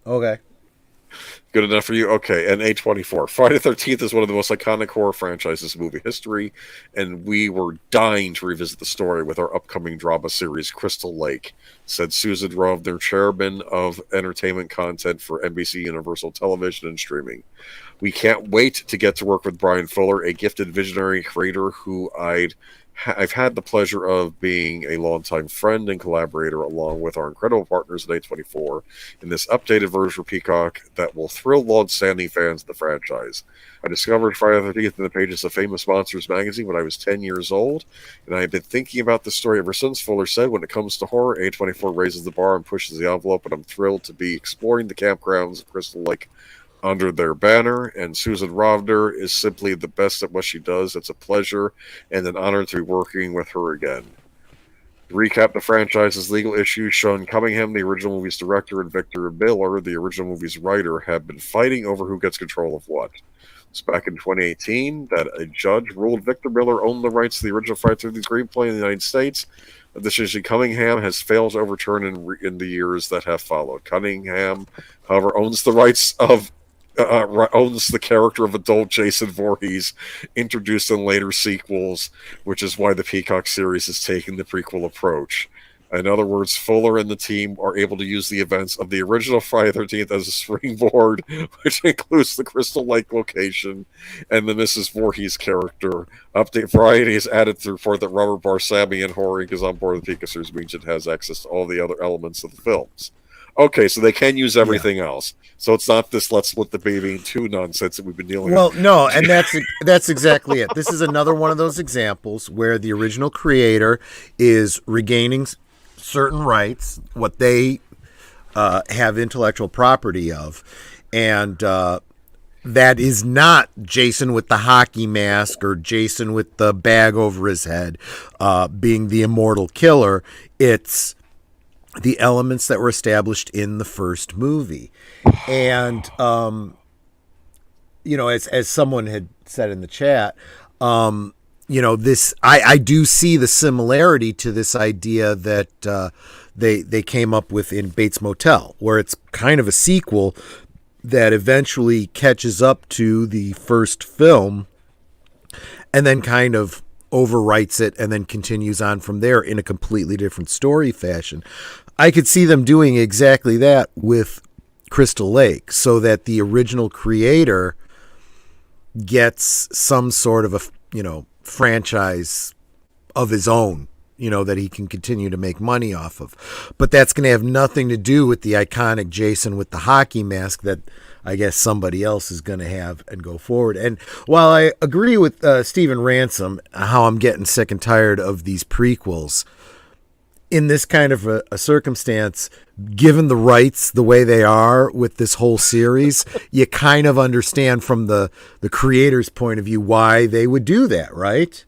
Okay. Good enough for you? Okay, and A24. Friday the 13th is one of the most iconic horror franchises in movie history, and we were dying to revisit the story with our upcoming drama series, Crystal Lake, said Susan Rovner, chairman of entertainment content for NBC Universal Television and Streaming. We can't wait to get to work with Brian Fuller, a gifted visionary creator who I've had the pleasure of being a longtime friend and collaborator, along with our incredible partners at A24, in this updated version of Peacock that will thrill long-standing fans of the franchise. I discovered Friday the 13th in the pages of Famous Monsters magazine when I was 10 years old, and I have been thinking about this story ever since. Fuller said, when it comes to horror, A24 raises the bar and pushes the envelope, and I'm thrilled to be exploring the campgrounds of Crystal Lake under their banner. And Susan Rovner is simply the best at what she does. It's a pleasure and an honor to be working with her again. To recap the franchise's legal issues, Sean Cunningham, the original movie's director, and Victor Miller, the original movie's writer, have been fighting over who gets control of what. It's back in 2018 that a judge ruled Victor Miller owned the rights to the original Friday the 13th screenplay in the United States. A decision Cunningham has failed to overturn in the years that have followed. Cunningham, however, owns the rights of owns the character of adult Jason Voorhees, introduced in later sequels, which is why the Peacock series is taking the prequel approach. In other words, Fuller and the team are able to use the events of the original Friday the 13th as a springboard, which includes the Crystal Lake location and the Mrs. Voorhees character. Update Variety has added to the report that Robert Barsamian Horrig is on board the Peacock series, means it has access to all the other elements of the films. Okay, so they can use everything else. So it's not this let's split the baby in two nonsense that we've been dealing with. Well, no, and that's exactly it. This is another one of those examples where the original creator is regaining certain rights, what they have intellectual property of, and that is not Jason with the hockey mask or Jason with the bag over his head being the immortal killer. It's the elements that were established in the first movie. And, you know, as someone had said in the chat, you know, this, I do see the similarity to this idea that they came up with in Bates Motel, where it's kind of a sequel that eventually catches up to the first film and then kind of overwrites it and then continues on from there in a completely different story fashion. I could see them doing exactly that with Crystal Lake, so that the original creator gets some sort of a, you know, franchise of his own, that he can continue to make money off of. But that's going to have nothing to do with the iconic Jason with the hockey mask that I guess somebody else is going to have and go forward. And while I agree with Stephen Ransom, how I'm getting sick and tired of these prequels, in this kind of a circumstance, given the rights the way they are with this whole series, you kind of understand from the creator's point of view why they would do that, right?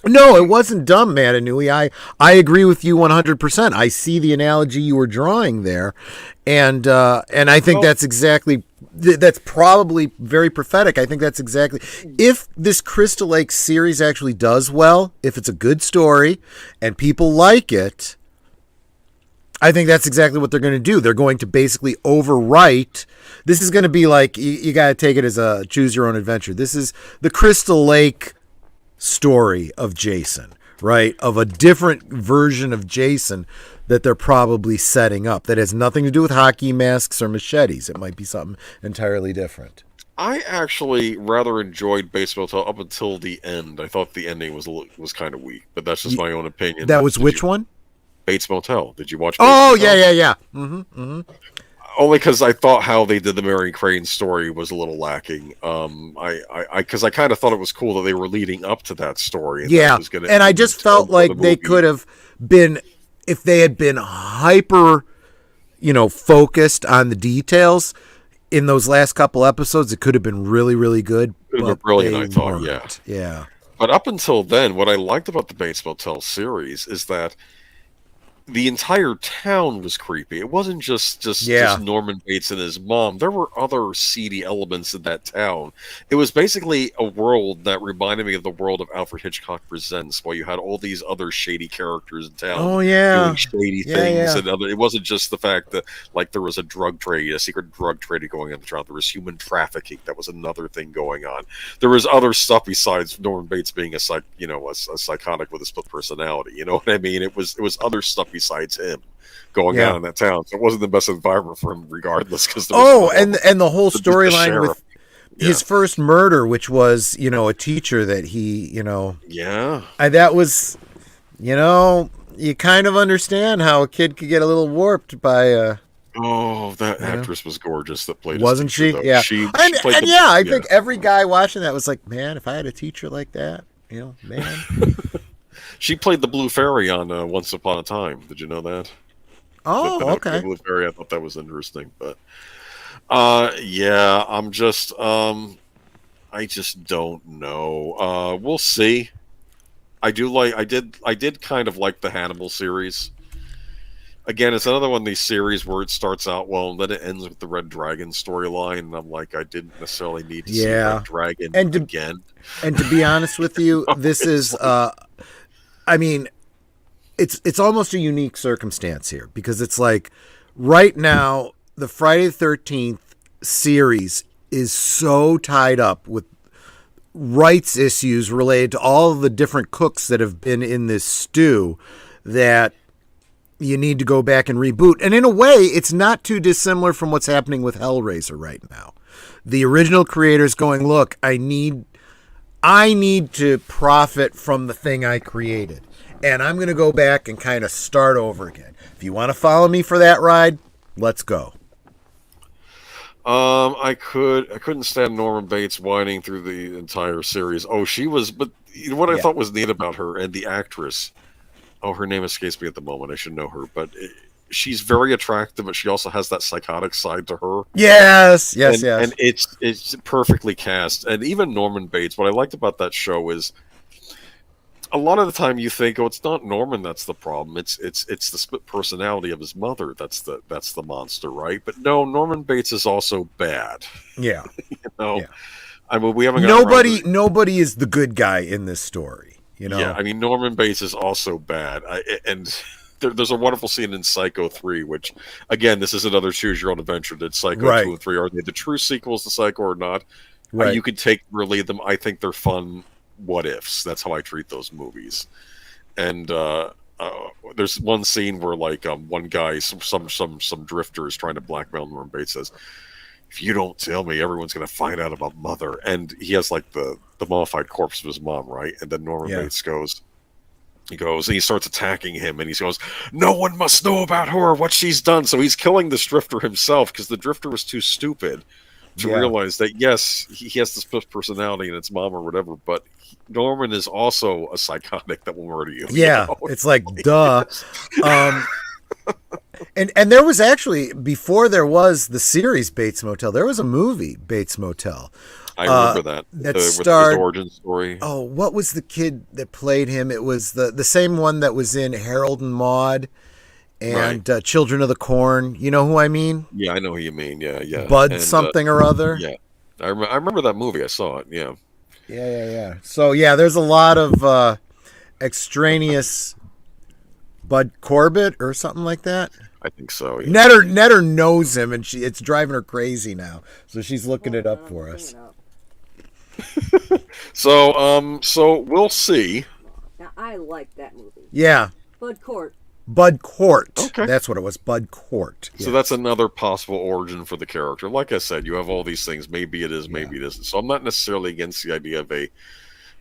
No, it wasn't dumb, Matanui. I agree with you 100%. I see the analogy you were drawing there, and I think that's probably very prophetic. I think that's exactly, if this Crystal Lake series actually does well, if it's a good story and people like it, I think that's exactly what they're going to do. They're going to basically overwrite. This is going to be like, you got to take it as a choose your own adventure. This is the Crystal Lake story of Jason, right? Of a different version of Jason that they're probably setting up that has nothing to do with hockey masks or machetes. It might be something entirely different. I actually rather enjoyed Bates Motel up until the end. I thought the ending was kind of weak, but that's just my own opinion. That was which one? Bates Motel. Did you watch? Bates Motel? Yeah. Mm-hmm, mm-hmm. Only because I thought how they did the Mary Crane story was a little lacking. Because I kind of thought it was cool that they were leading up to that story. And yeah, and I just felt like they could have been, if they had been hyper, focused on the details in those last couple episodes, it could have been really, really good. Could have been brilliant, I thought. Yeah. But up until then, what I liked about the Bates Motel series is that the entire town was creepy. It wasn't just Norman Bates and his mom. There were other seedy elements in that town. It was basically a world that reminded me of the world of Alfred Hitchcock Presents, where you had all these other shady characters in town doing shady things. And it wasn't just the fact that there was a secret drug trade going on in the town. There was human trafficking. That was another thing going on. There was other stuff besides Norman Bates being a psychotic with a split personality. You know what I mean? It was other stuff besides him going on in that town. So it wasn't the best environment for him regardless. And the whole storyline with his first murder, which was, a teacher that he, that was, you kind of understand how a kid could get a little warped by that actress was gorgeous that played wasn't his teacher, she? Yeah. She I think every guy watching that was like, man, if I had a teacher like that, man. She played the Blue Fairy on Once Upon a Time. Did you know that? Oh, okay. Blue Fairy. I thought that was interesting, but I'm just I just don't know. We'll see. I did kind of like the Hannibal series. Again, it's another one of these series where it starts out well and then it ends with the Red Dragon storyline, and I'm like, I didn't necessarily need to see Red Dragon again. And to be honest with you, this is it's almost a unique circumstance here, because it's like right now the Friday the 13th series is so tied up with rights issues related to all of the different cooks that have been in this stew that you need to go back and reboot. And in a way, it's not too dissimilar from what's happening with Hellraiser right now. The original creators going, look, I need to profit from the thing I created, and I'm going to go back and kind of start over again. If you want to follow me for that ride, let's go. I couldn't stand Norman Bates whining through the entire series. Oh, she was, but what I thought was neat about her and the actress. Oh, her name escapes me at the moment. I should know her, but she's very attractive, but she also has that psychotic side to her. Yes. And it's perfectly cast. And even Norman Bates, what I liked about that show is a lot of the time you think, oh, it's not Norman that's the problem. It's the split personality of his mother that's the monster, right? But no, Norman Bates is also bad. Yeah. Yeah. I mean, we haven't nobody is the good guy in this story. Yeah, I mean, Norman Bates is also bad. There's a wonderful scene in Psycho 3, which, again, this is another choose-your-own adventure. Did Psycho 2 and 3, are they the true sequels to Psycho or not? Right. You could relate them. I think they're fun what-ifs. That's how I treat those movies. And there's one scene where, one guy, some drifter is trying to blackmail Norman Bates, says, if you don't tell me, everyone's going to find out about Mother. And he has like the mummified corpse of his mom, right? And then Norman Yeah. Bates goes, and he starts attacking him, and he goes, no one must know about her, what she's done. So he's killing this drifter himself because the drifter was too stupid to realize that, yes, he has this split personality and it's mom or whatever, but Norman is also a psychotic that will murder you. Yeah, you know? it's like, duh. And there was actually, before there was the series Bates Motel, there was a movie, Bates Motel. I remember that. That starred, with his origin story. Oh, what was the kid that played him? It was the same one that was in Harold and Maude and Children of the Corn. You know who I mean? Yeah, I know who you mean. Yeah. Bud something or other. Yeah. I remember that movie. I saw it. Yeah. Yeah. So, yeah, there's a lot of extraneous Bud Corbett or something like that. I think so. Yeah. Netter knows him, and it's driving her crazy now. So she's looking it up for us. So we'll see. Now, I like that movie. Yeah. Bud Court. Okay. That's what it was. Bud Court. So that's another possible origin for the character. Like I said, you have all these things. Maybe it is, maybe it isn't. So I'm not necessarily against the idea of a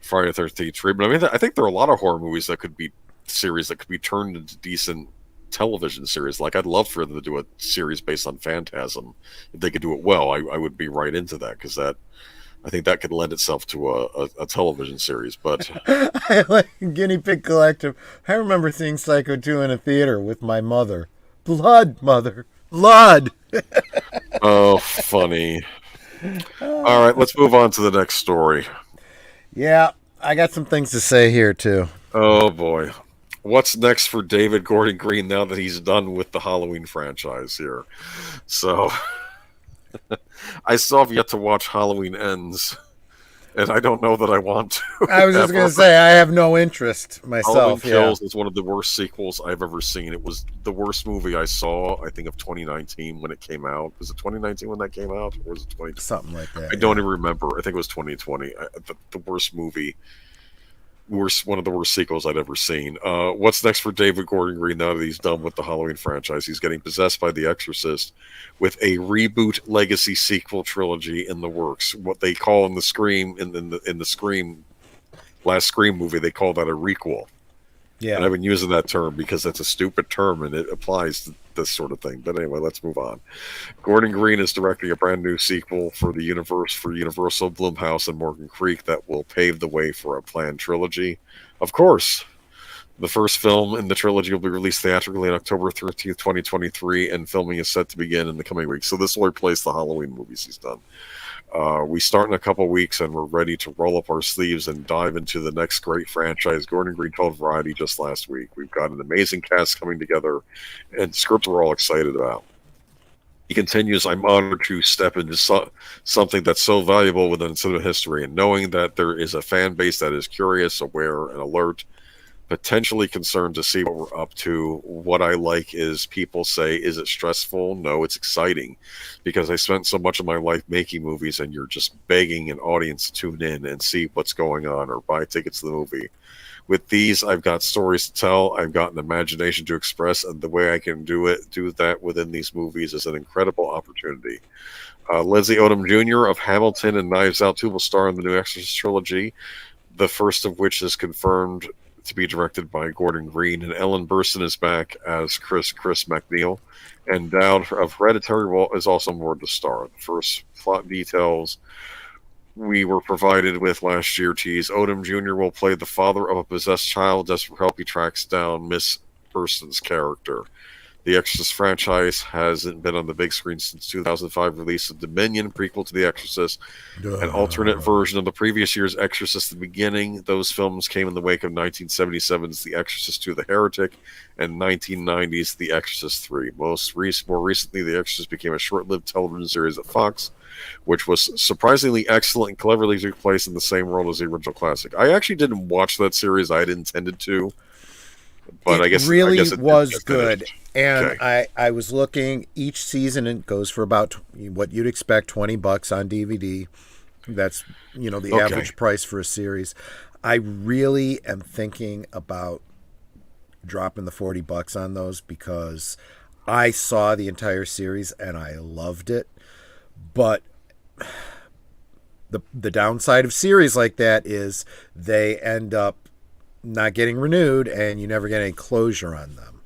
Friday the 13th treatment. I mean, I think there are a lot of horror movies that could be series that could be turned into decent television series. Like, I'd love for them to do a series based on Phantasm. If they could do it well, I would be right into that, because I think that could lend itself to a television series. But I like Guinea Pig Collective. I remember seeing Psycho 2 in a theater with my mother. Blood, mother. Blood. Oh, funny. All right, let's move on to the next story. Yeah, I got some things to say here, too. Oh, boy. What's next for David Gordon Green now that he's done with the Halloween franchise here? So, I still have yet to watch Halloween Ends, and I don't know that I want to. I was just going to say, I have no interest myself. Halloween Kills is one of the worst sequels I've ever seen. It was the worst movie I saw, I think, of 2019 when it came out. Was it 2019 when that came out? Or was it 2020? Something like that. I don't even remember. I think it was 2020. The worst movie. One of the worst sequels I'd ever seen. What's next for David Gordon Green now that he's done with the Halloween franchise? He's getting possessed by the Exorcist with a reboot legacy sequel trilogy in the works. What they call in the Scream in the Scream last Scream movie, they call that a requel. Yeah, and I've been using that term because it's a stupid term and it applies to this sort of thing. But anyway, let's move on. Gordon Green is directing a brand new sequel for the Universal, Blumhouse, and Morgan Creek that will pave the way for a planned trilogy. Of course, the first film in the trilogy will be released theatrically on October 13th, 2023, and filming is set to begin in the coming weeks. So this will replace the Halloween movies he's done. We start in a couple weeks, and we're ready to roll up our sleeves and dive into the next great franchise. Gordon Green told Variety just last week. We've got an amazing cast coming together, and scripts we're all excited about. He continues, I'm honored to step into something that's so valuable within cinema history, and knowing that there is a fan base that is curious, aware, and alert, potentially concerned to see what we're up to. What I like is people say, is it stressful? No, it's exciting, because I spent so much of my life making movies, and you're just begging an audience to tune in and see what's going on or buy tickets to the movie. With these, I've got stories to tell, I've got an imagination to express, and the way I can do that within these movies is an incredible opportunity. Leslie Odom Jr. of Hamilton and Knives Out 2 will star in the new Exorcist trilogy, the first of which is confirmed to be directed by Gordon Green, and Ellen Burstyn is back as Chris McNeil, and Dowd of Hereditary is also on board to star. The first plot details we were provided with last year tease Odom Jr. will play the father of a possessed child. Desperate for help, he tracks down Miss Burstyn's character. The Exorcist franchise hasn't been on the big screen since 2005 release of Dominion, prequel to The Exorcist, an alternate version of the previous year's Exorcist at the beginning. Those films came in the wake of 1977's The Exorcist II: The Heretic and 1990's The Exorcist III. More recently, The Exorcist became a short-lived television series at Fox, which was surprisingly excellent and cleverly took place in the same world as the original classic. I actually didn't watch that series. I had intended to. But I guess it was good. And okay. I was looking, each season it goes for about what you'd expect, $20 on DVD. That's, the average price for a series. I really am thinking about dropping the $40 on those, because I saw the entire series and I loved it. But the downside of series like that is they end up not getting renewed, and you never get any closure on them.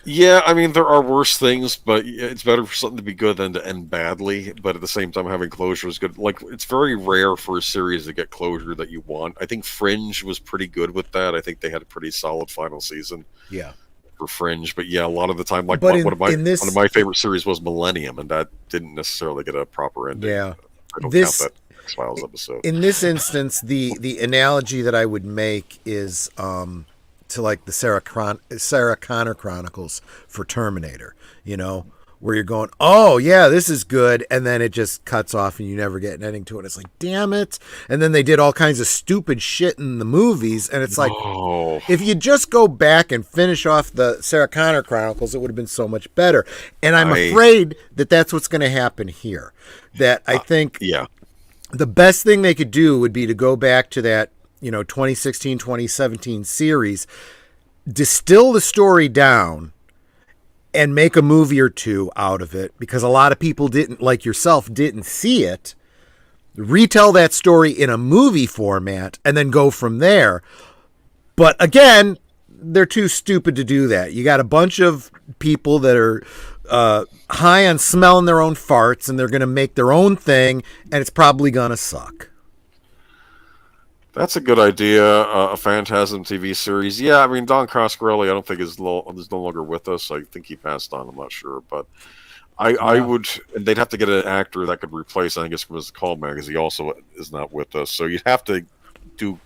Yeah, I mean there are worse things, but it's better for something to be good than to end badly. But at the same time, having closure is good. Like it's very rare for a series to get closure that you want. I think Fringe was pretty good with that. I think they had a pretty solid final season Yeah. for Fringe. But yeah, a lot of the time, like But one of my favorite series was Millennium, and that didn't necessarily get a proper ending. Yeah. I don't count This that X-Files episode. in this instance, the analogy that I would make is to like the Sarah Connor Chronicles for Terminator. You know, where you're going, oh yeah, this is good, and then it just cuts off, and you never get an ending to it. It's like, damn it! And then they did all kinds of stupid shit in the movies, and it's like, if you just go back and finish off the Sarah Connor Chronicles, it would have been so much better. And I'm afraid that that's what's going to happen here. That I think, yeah. The best thing they could do would be to go back to that, 2016, 2017 series, distill the story down, and make a movie or two out of it, because a lot of people didn't, like yourself, didn't see it. Retell that story in a movie format, and then go from there. But again, they're too stupid to do that. You got a bunch of people that are high on smelling their own farts, and they're going to make their own thing, and it's probably going to suck. That's a good idea. A Phantasm TV series. Yeah, I mean Don Coscarelli, I don't think is no longer with us. I think he passed on. I'm not sure, but I would. And they'd have to get an actor that could replace. I think it was Coleman, because he also is not with us. So you'd have to do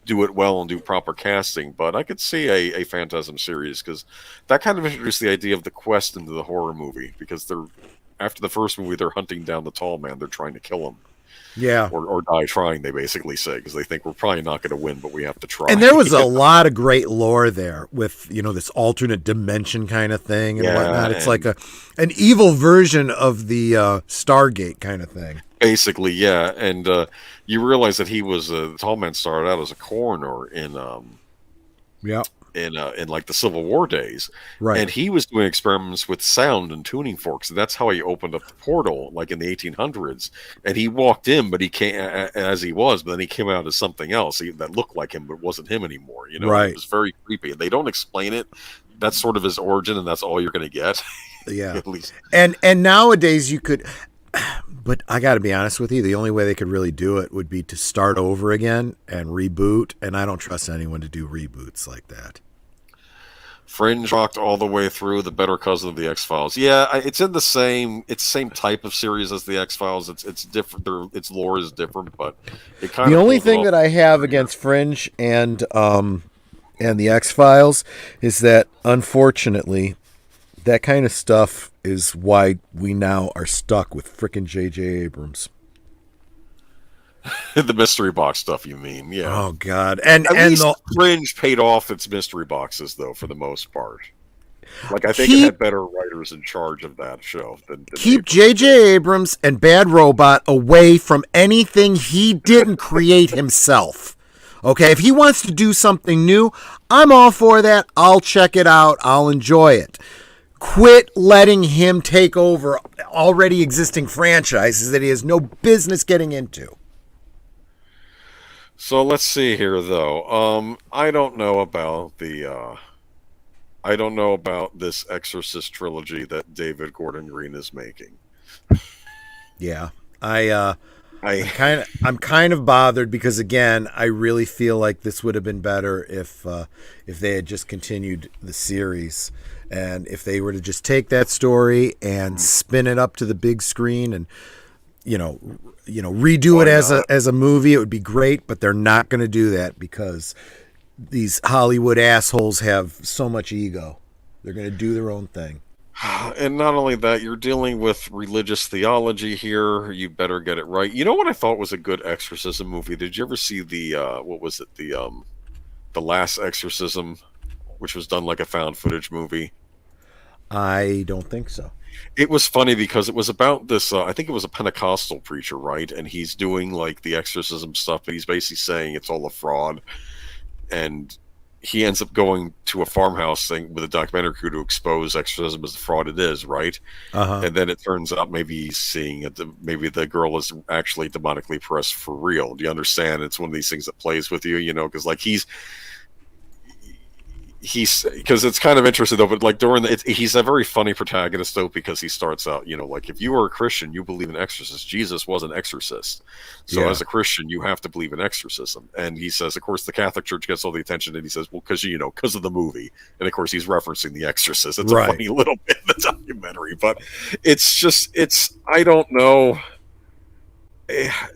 it well and do proper casting. But I could see a Phantasm series, because that kind of introduced the idea of the quest into the horror movie. Because they're after the first movie, they're hunting down the tall man. They're trying to kill him. Yeah. Or die trying, they basically say, because they think we're probably not going to win, but we have to try. And there was a lot of great lore there with, this alternate dimension kind of thing and whatnot. It's like an evil version of the Stargate kind of thing. Basically, yeah. And you realize that he was, the tall man started out as a coroner in like the Civil War days, right? And he was doing experiments with sound and tuning forks, and that's how he opened up the portal, like in the 1800s. And he walked in, but he came as he was, but then he came out as something else that looked like him, but wasn't him anymore. Right? It was very creepy. They don't explain it. That's sort of his origin, and that's all you're going to get. Yeah, at least. And nowadays you could. But I got to be honest with you, the only way they could really do it would be to start over again and reboot. And I don't trust anyone to do reboots like that. Fringe rocked all the way through, the better cousin of the X-Files. Yeah, it's in the same type of series as the X-Files. It's different. Its lore is different, but it kind of. The only thing that I have against Fringe and the X-Files is that, unfortunately, that kind of stuff is why we now are stuck with frickin' J.J. Abrams. The mystery box stuff, you mean? Yeah. Oh God! And Fringe paid off its mystery boxes, though, for the most part. Like I think it had better writers in charge of that show than keep J.J. Abrams and Bad Robot away from anything he didn't create himself. Okay, if he wants to do something new, I'm all for that. I'll check it out. I'll enjoy it. Quit letting him take over already existing franchises that he has no business getting into. So let's see here, though. I don't know about this Exorcist trilogy that David Gordon Green is making. Yeah, I'm kind of bothered, because again, I really feel like this would have been better if they had just continued the series, and if they were to just take that story and spin it up to the big screen and redo it as a movie, it would be great. But they're not going to do that, because these Hollywood assholes have so much ego. They're going to do their own thing. And not only that, you're dealing with religious theology here. You better get it right. You know what I thought was a good exorcism movie? Did you ever see the Last Exorcism, which was done like a found footage movie? I don't think so. It was funny because it was about this, I think it was a Pentecostal preacher, right? And he's doing like the exorcism stuff, and he's basically saying it's all a fraud. And he ends up going to a farmhouse thing with a documentary crew to expose exorcism as the fraud it is, right? Uh-huh. And then it turns out maybe he's seeing it. Maybe the girl is actually demonically oppressed for real. Do you understand? It's one of these things that plays with you, because like he's because it's kind of interesting though, but like he's a very funny protagonist though, because he starts out, like if you were a Christian, you believe in exorcist. Jesus was an exorcist, so as a Christian, you have to believe in exorcism. And he says, of course, the Catholic Church gets all the attention, and he says, well, because of the movie, and of course he's referencing the Exorcist. It's a funny little bit in the documentary, but it's I don't know,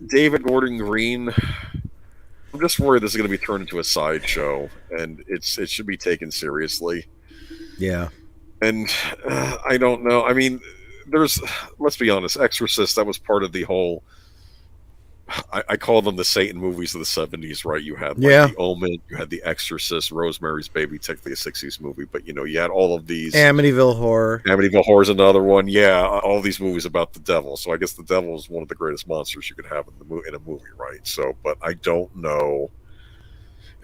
David Gordon Green. I'm just worried this is going to be turned into a sideshow, and it should be taken seriously. Yeah. And I don't know. I mean, let's be honest, Exorcist, that was part of the whole, I call them the Satan movies of the 70s, right? You had The Omen, you had The Exorcist, Rosemary's Baby, technically a 60s movie, but you had all of these. Amityville Horror. Amityville Horror is another one. Yeah, all these movies about the devil. So I guess the devil is one of the greatest monsters you could have in a movie, right? So, but I don't know.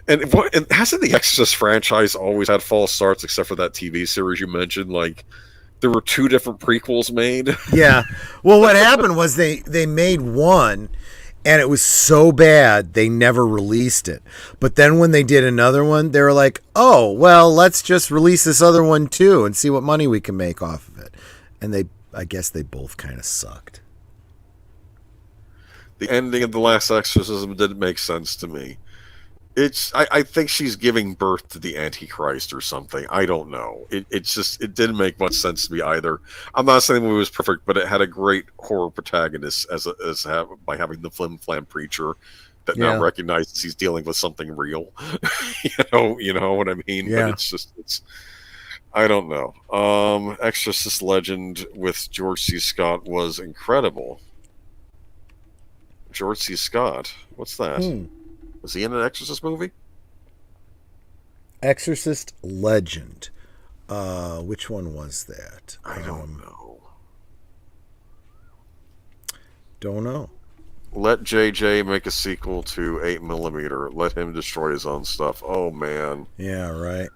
And hasn't the Exorcist franchise always had false starts, except for that TV series you mentioned? Like, there were 2 different prequels made. Yeah. Well, what happened was they made one, and it was so bad they never released it. But then when they did another one, they were like, oh, well, let's just release this other one too and see what money we can make off of it. And I guess they both kind of sucked. The ending of The Last Exorcism didn't make sense to me. I think she's giving birth to the Antichrist or something. I don't know. It didn't make much sense to me either. I'm not saying the movie was perfect, but it had a great horror protagonist by having the flim flam preacher that now recognizes he's dealing with something real. you know what I mean? Yeah. But it's I don't know. Exorcist Legend with George C. Scott was incredible. George C. Scott, what's that? Was he in an Exorcist movie? Exorcist Legend. Which one was that? I don't know. Don't know. Let JJ make a sequel to 8mm. Let him destroy his own stuff. Oh, man. Yeah, right.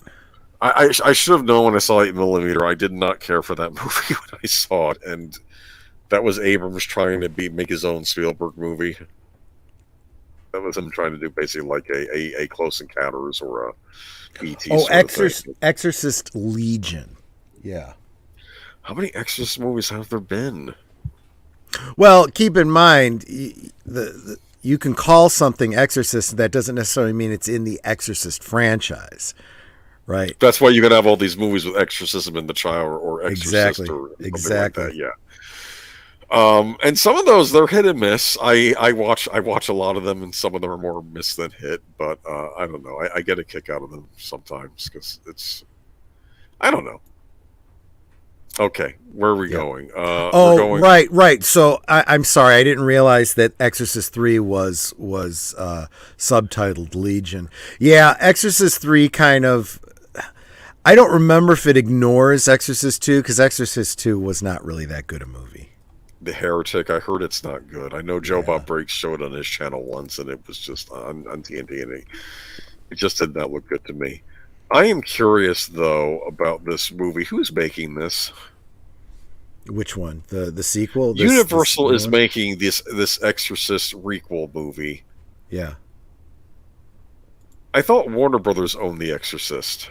I should have known when I saw 8mm. I did not care for that movie when I saw it. And that was Abrams trying to make his own Spielberg movie. That was him trying to do basically like a Close Encounters or a E.T. Exorcist Legion. Yeah. How many Exorcist movies have there been? Well, keep in mind, you can call something Exorcist. That doesn't necessarily mean it's in the Exorcist franchise, right? That's why you're going to have all these movies with exorcism in the child or Exorcist or something like that. Yeah. And some of those, they're hit and miss. I watch a lot of them, and some of them are more miss than hit. But I don't know. I get a kick out of them sometimes because I don't know. Okay, where are we going? We're going... right. So I'm sorry, I didn't realize that Exorcist 3 was subtitled Legion. Yeah, Exorcist 3 kind of. I don't remember if it ignores Exorcist 2 because Exorcist 2 was not really that good a movie. The Heretic, I heard it's not good. I know Joe Bob Briggs showed it on his channel once, and it was just on TNT, and it just did not look good to me. I am curious, though, about this movie. Who's making this? Which one? The sequel? Universal is making this Exorcist requel movie. Yeah. I thought Warner Brothers owned The Exorcist.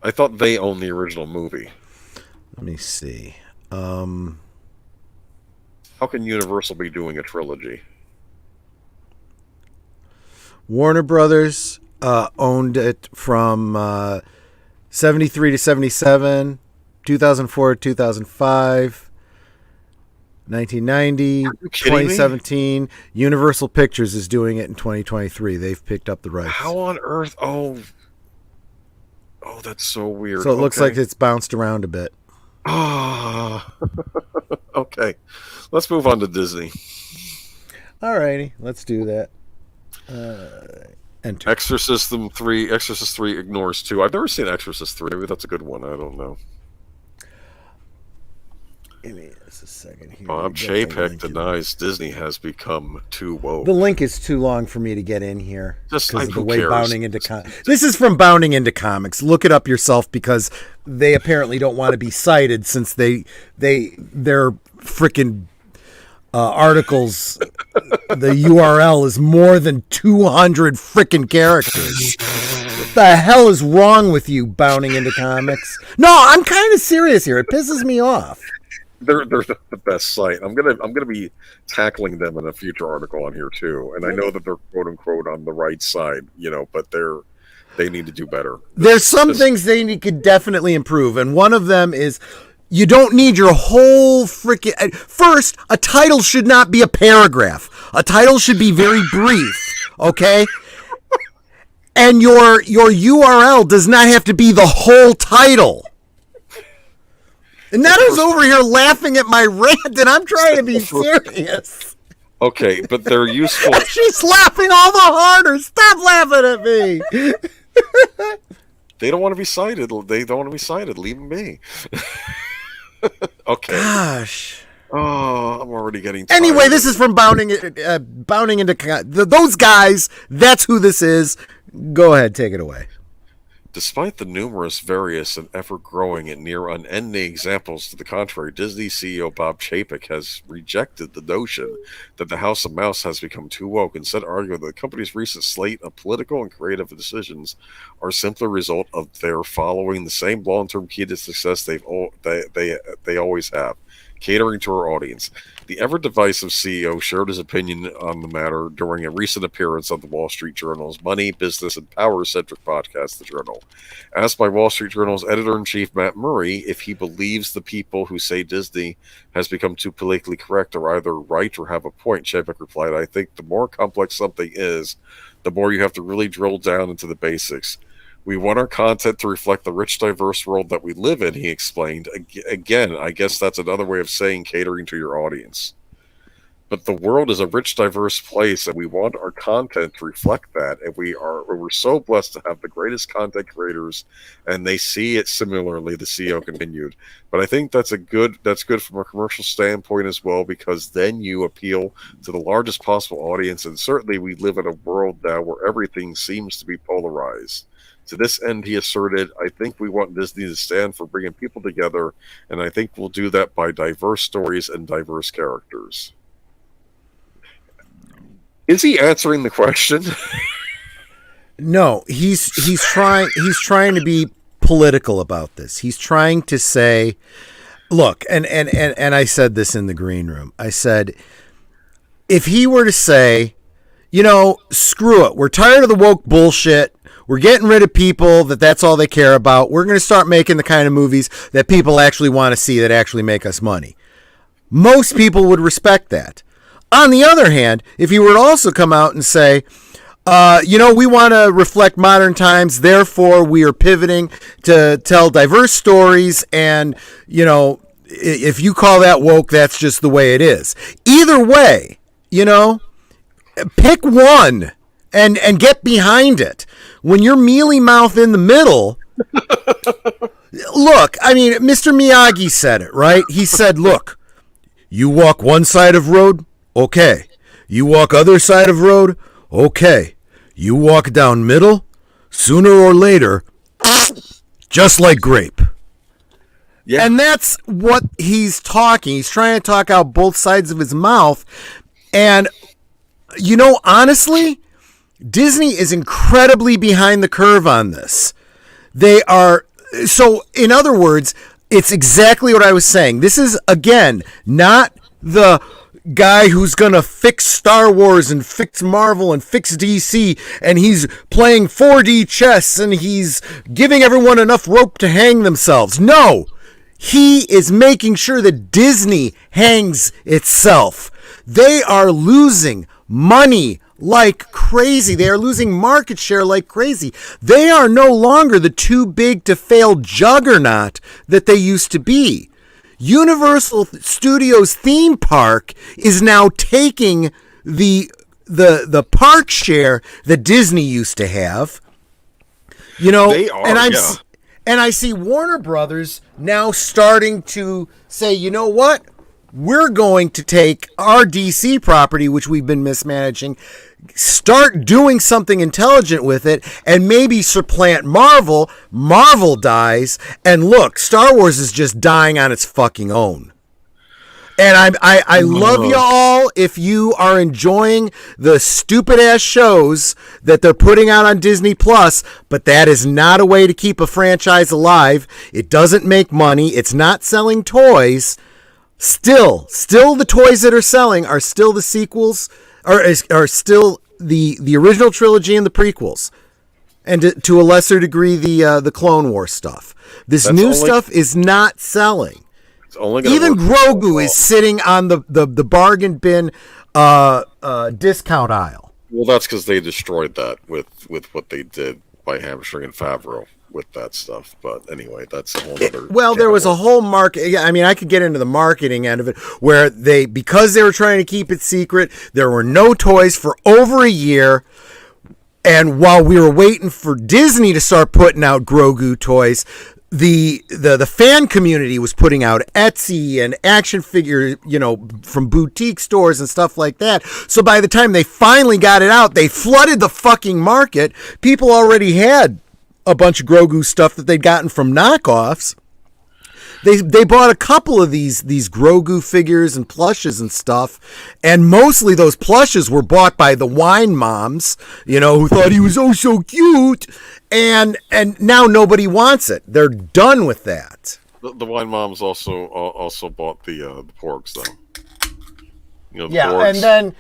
I thought they owned the original movie. Let me see. How can Universal be doing a trilogy? Warner Brothers owned it from 73 to 77, 2004 to 2005, 1990, 2017. Universal Pictures is doing it in 2023. They've picked up the rights. How on earth? Oh, that's so weird. So it looks like it's bounced around a bit. Ah, okay. Let's move on to Disney. Alrighty, let's do that. Enter. Exorcist 3 ignores 2. I've never seen Exorcist 3. Maybe that's a good one. I don't know. Give me just a second here. Bob Chapek denies Disney has become too woke. The link is too long for me to get in here Just because like, of the who way cares? Bounding into this is from Bounding into Comics. Look it up yourself because they apparently don't want to be cited since their freaking articles. The URL is more than 200 freaking characters. What the hell is wrong with you, Bounding into Comics? No, I'm kind of serious here. It pisses me off. They're the best site. I'm gonna be tackling them in a future article on here too. And I know that they're quote unquote on the right side, but they need to do better. There's some things they could definitely improve, and one of them is you don't need your whole freaking. First, a title should not be a paragraph. A title should be very brief, okay? And your URL does not have to be the whole title. And Netta's over here laughing at my rant, and I'm trying to be serious. Okay, but they're useful. She's laughing all the harder. Stop laughing at me. They don't want to be cited. They don't want to be cited. Leave them be. Okay. Gosh. Oh, I'm already getting tired. Anyway, this is from Bounding into those guys. That's who this is. Go ahead, take it away. Despite the numerous, various, and ever-growing and near unending examples to the contrary, Disney CEO Bob Chapek has rejected the notion that the House of Mouse has become too woke, instead arguing that the company's recent slate of political and creative decisions are simply a result of their following the same long-term key to success they always have: catering to our audience. The ever-divisive CEO shared his opinion on the matter during a recent appearance on the Wall Street Journal's Money, Business, and Power-centric podcast, The Journal. Asked by Wall Street Journal's editor-in-chief Matt Murray if he believes the people who say Disney has become too politically correct are either right or have a point, Chapek replied, "I think the more complex something is, the more you have to really drill down into the basics. We want our content to reflect the rich, diverse world that we live in," he explained. Again, I guess that's another way of saying catering to your audience. But the world is a rich, diverse place, and we want our content to reflect that. And we're so blessed to have the greatest content creators, and they see it similarly, the CEO continued. But I think that's good from a commercial standpoint as well, because then you appeal to the largest possible audience. And certainly we live in a world now where everything seems to be polarized. To this end, he asserted, "I think we want Disney to stand for bringing people together, and I think we'll do that by diverse stories and diverse characters." Is he answering the question? No, he's trying to be political about this. He's trying to say, look, and I said this in the green room. I said, if he were to say, screw it, we're tired of the woke bullshit. We're getting rid of people that's all they care about. We're going to start making the kind of movies that people actually want to see, that actually make us money. Most people would respect that. On the other hand, if you were to also come out and say, we want to reflect modern times, therefore we are pivoting to tell diverse stories, and, if you call that woke, that's just the way it is. Either way, pick one and get behind it. When you're mealy-mouthed in the middle, look, Mr. Miyagi said it, right? He said, look, you walk one side of road, okay. You walk other side of road, okay. You walk down middle, sooner or later, just like grape. Yeah. And that's what he's talking. He's trying to talk out both sides of his mouth. And, honestly, Disney is incredibly behind the curve on this. They are. So, in other words, it's exactly what I was saying. This is, again, not the guy who's going to fix Star Wars and fix Marvel and fix DC, and he's playing 4D chess and he's giving everyone enough rope to hang themselves. No, he is making sure that Disney hangs itself. They are losing money like crazy. They are losing market share like crazy. They are no longer the too big to fail juggernaut that they used to be. Universal Studios theme park is now taking the park share that Disney used to have. They are, And I see Warner Brothers now starting to say, you know what? We're going to take our DC property, which we've been mismanaging, start doing something intelligent with it, and maybe supplant Marvel. Marvel dies, and look, Star Wars is just dying on its fucking own. And I love you all if you are enjoying the stupid ass shows that they're putting out on Disney Plus, but that is not a way to keep a franchise alive. It doesn't make money. It's not selling toys. Still the toys that are selling are still the sequels, are still the original trilogy and the prequels, and to a lesser degree the Clone War stuff. This new stuff is not selling. Even Grogu is sitting on the bargain bin discount aisle. Well, that's because they destroyed that with what they did by hamstringing Favreau with that stuff. But anyway, that's a whole other. Well, there was a whole market. I mean, I could get into the marketing end of it, where because they were trying to keep it secret, there were no toys for over a year. And while we were waiting for Disney to start putting out Grogu toys, the fan community was putting out Etsy and action figure, from boutique stores and stuff like that. So by the time they finally got it out, they flooded the fucking market. People already had a bunch of Grogu stuff that they'd gotten from knockoffs. They bought a couple of these Grogu figures and plushes and stuff, and mostly those plushes were bought by the wine moms, who thought he was oh so cute, and now nobody wants it. They're done with that. The wine moms also bought the porgs though. Porgs.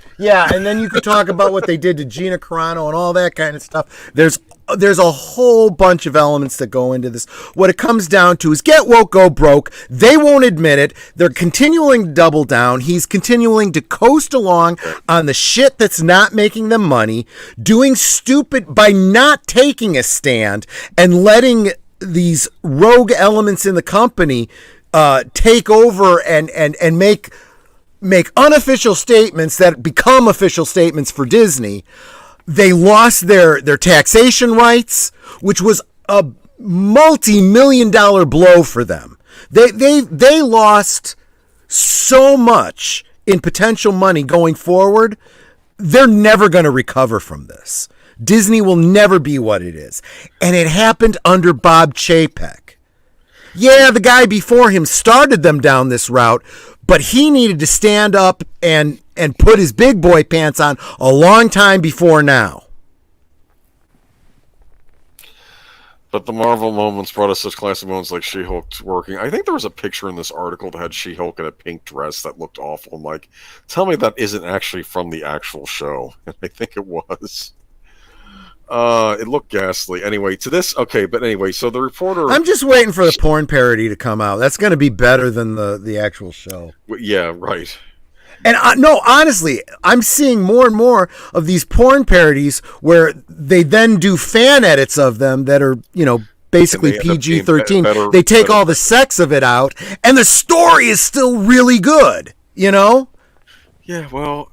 And then you could talk about what they did to Gina Carano and all that kind of stuff. There's a whole bunch of elements that go into this. What it comes down to is get woke, go broke. They won't admit it. They're continuing to double down. He's continuing to coast along on the shit that's not making them money, doing stupid by not taking a stand and letting these rogue elements in the company take over and make unofficial statements that become official statements for Disney. They lost their taxation rights, which was a multi-million-dollar blow for them. They lost so much in potential money going forward. They're never going to recover from this. Disney will never be what it is. And it happened under Bob Chapek. Yeah, the guy before him started them down this route, but he needed to stand up and put his big boy pants on a long time before now. But the Marvel moments brought us such classic moments like She-Hulk working. I think there was a picture in this article that had She-Hulk in a pink dress that looked awful. I'm like, tell me that isn't actually from the actual show. And I think it was. It looked ghastly. Anyway, so the reporter... I'm just waiting for the porn parody to come out. That's going to be better than the actual show. Yeah, right. And no, honestly, I'm seeing more and more of these porn parodies where they then do fan edits of them that are, basically PG-13. They take all the sex of it out, and the story is still really good, Yeah, well,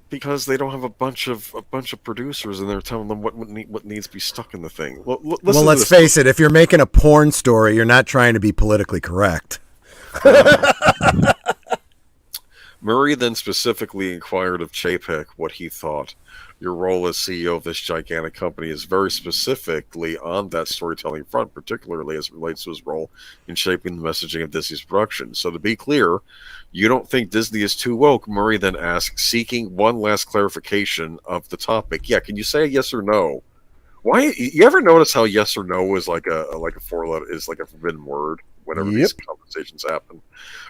because they don't have a bunch of producers, and they're telling them what needs to be stuck in the thing. Well, let's face it. If you're making a porn story, you're not trying to be politically correct. Murray then specifically inquired of Chapek what he thought. Your role as CEO of this gigantic company is very specifically on that storytelling front, particularly as it relates to his role in shaping the messaging of Disney's production. So to be clear, you don't think Disney is too woke? Murray then asked, seeking one last clarification of the topic. Yeah, can you say a yes or no? Why? You ever notice how yes or no is like a four-letter, is like a forbidden word whenever these conversations happen?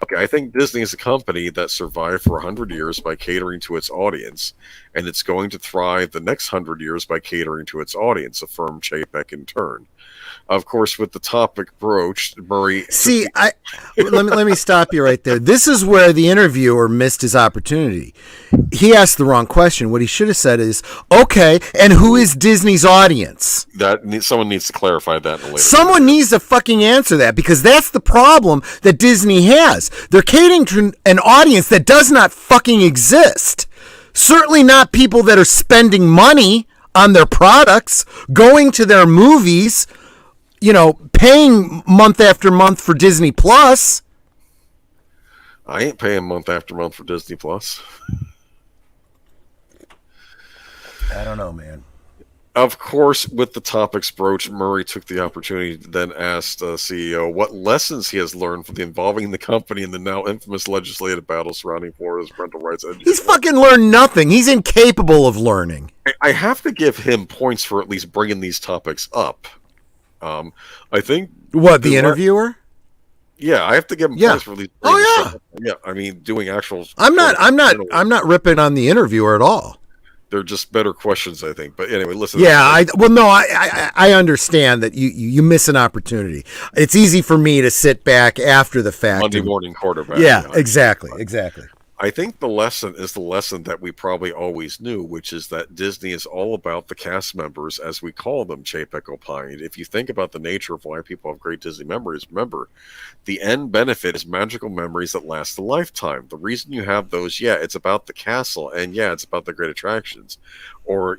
Okay, I think Disney is a company that survived for 100 years by catering to its audience, and it's going to thrive the next 100 years by catering to its audience, affirmed Chapek in turn. Of course, with the topic broached, Murray... See, let me stop you right there. This is where the interviewer missed his opportunity. He asked the wrong question. What he should have said is, okay, and who is Disney's audience? Someone needs to clarify that in a later Someone needs to fucking answer that, because that's the problem that Disney has. They're catering to an audience that does not fucking exist. Certainly not people that are spending money on their products, going to their movies, paying month after month for Disney Plus. I ain't paying month after month for Disney Plus. I don't know, man. Of course, with the topics broached, Murray took the opportunity to then ask the CEO what lessons he has learned from involving the company in the now infamous legislative battle surrounding Florida's parental rights. He's fucking learned nothing. He's incapable of learning. I have to give him points for at least bringing these topics up. I think the interviewer. Yeah, I have to give him points for at least. Yeah. I mean, doing actual. I'm not ripping on the interviewer at all. They're just better questions, I think. But anyway, listen. Yeah, I understand that you miss an opportunity. It's easy for me to sit back after the fact. Monday morning quarterback. Yeah, exactly. I think the lesson is the lesson that we probably always knew, which is that Disney is all about the cast members, as we call them, Chapek opined. If you think about the nature of why people have great Disney memories, remember, the end benefit is magical memories that last a lifetime. The reason you have those, it's about the castle, and it's about the great attractions. Or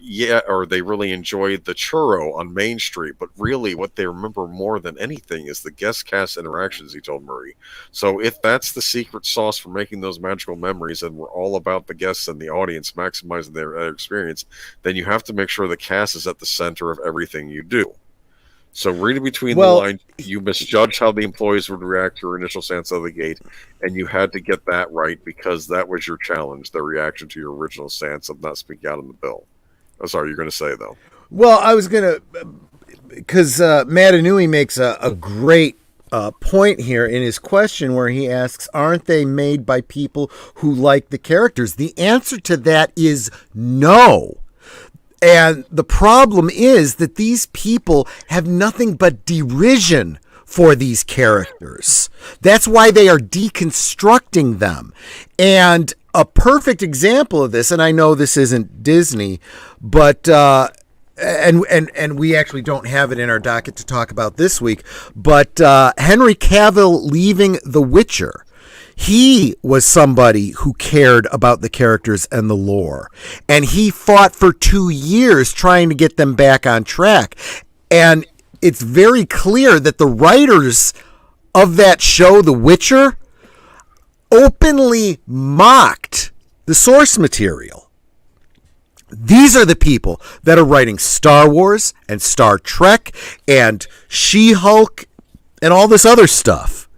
they really enjoyed the churro on Main Street, but really what they remember more than anything is the guest cast interactions, he told Murray. So if that's the secret sauce for making those magical memories, and we're all about the guests and the audience maximizing their experience, then you have to make sure the cast is at the center of everything you do. So reading between the lines, you misjudged how the employees would react to your initial stance out of the gate, and you had to get that right because that was your challenge, the reaction to your original stance of not speaking out on the bill. I'm sorry, you're going to say, though. Well, I was going to, because Matt Inouye makes a great point here in his question where he asks, aren't they made by people who like the characters? The answer to that is no. And the problem is that these people have nothing but derision for these characters. That's why they are deconstructing them. And a perfect example of this, and I know this isn't Disney, but and we actually don't have it in our docket to talk about this week, but Henry Cavill leaving The Witcher. He was somebody who cared about the characters and the lore, and he fought for 2 years trying to get them back on track. And it's very clear that the writers of that show, The Witcher, openly mocked the source material. These are the people that are writing Star Wars and Star Trek and She-Hulk and all this other stuff.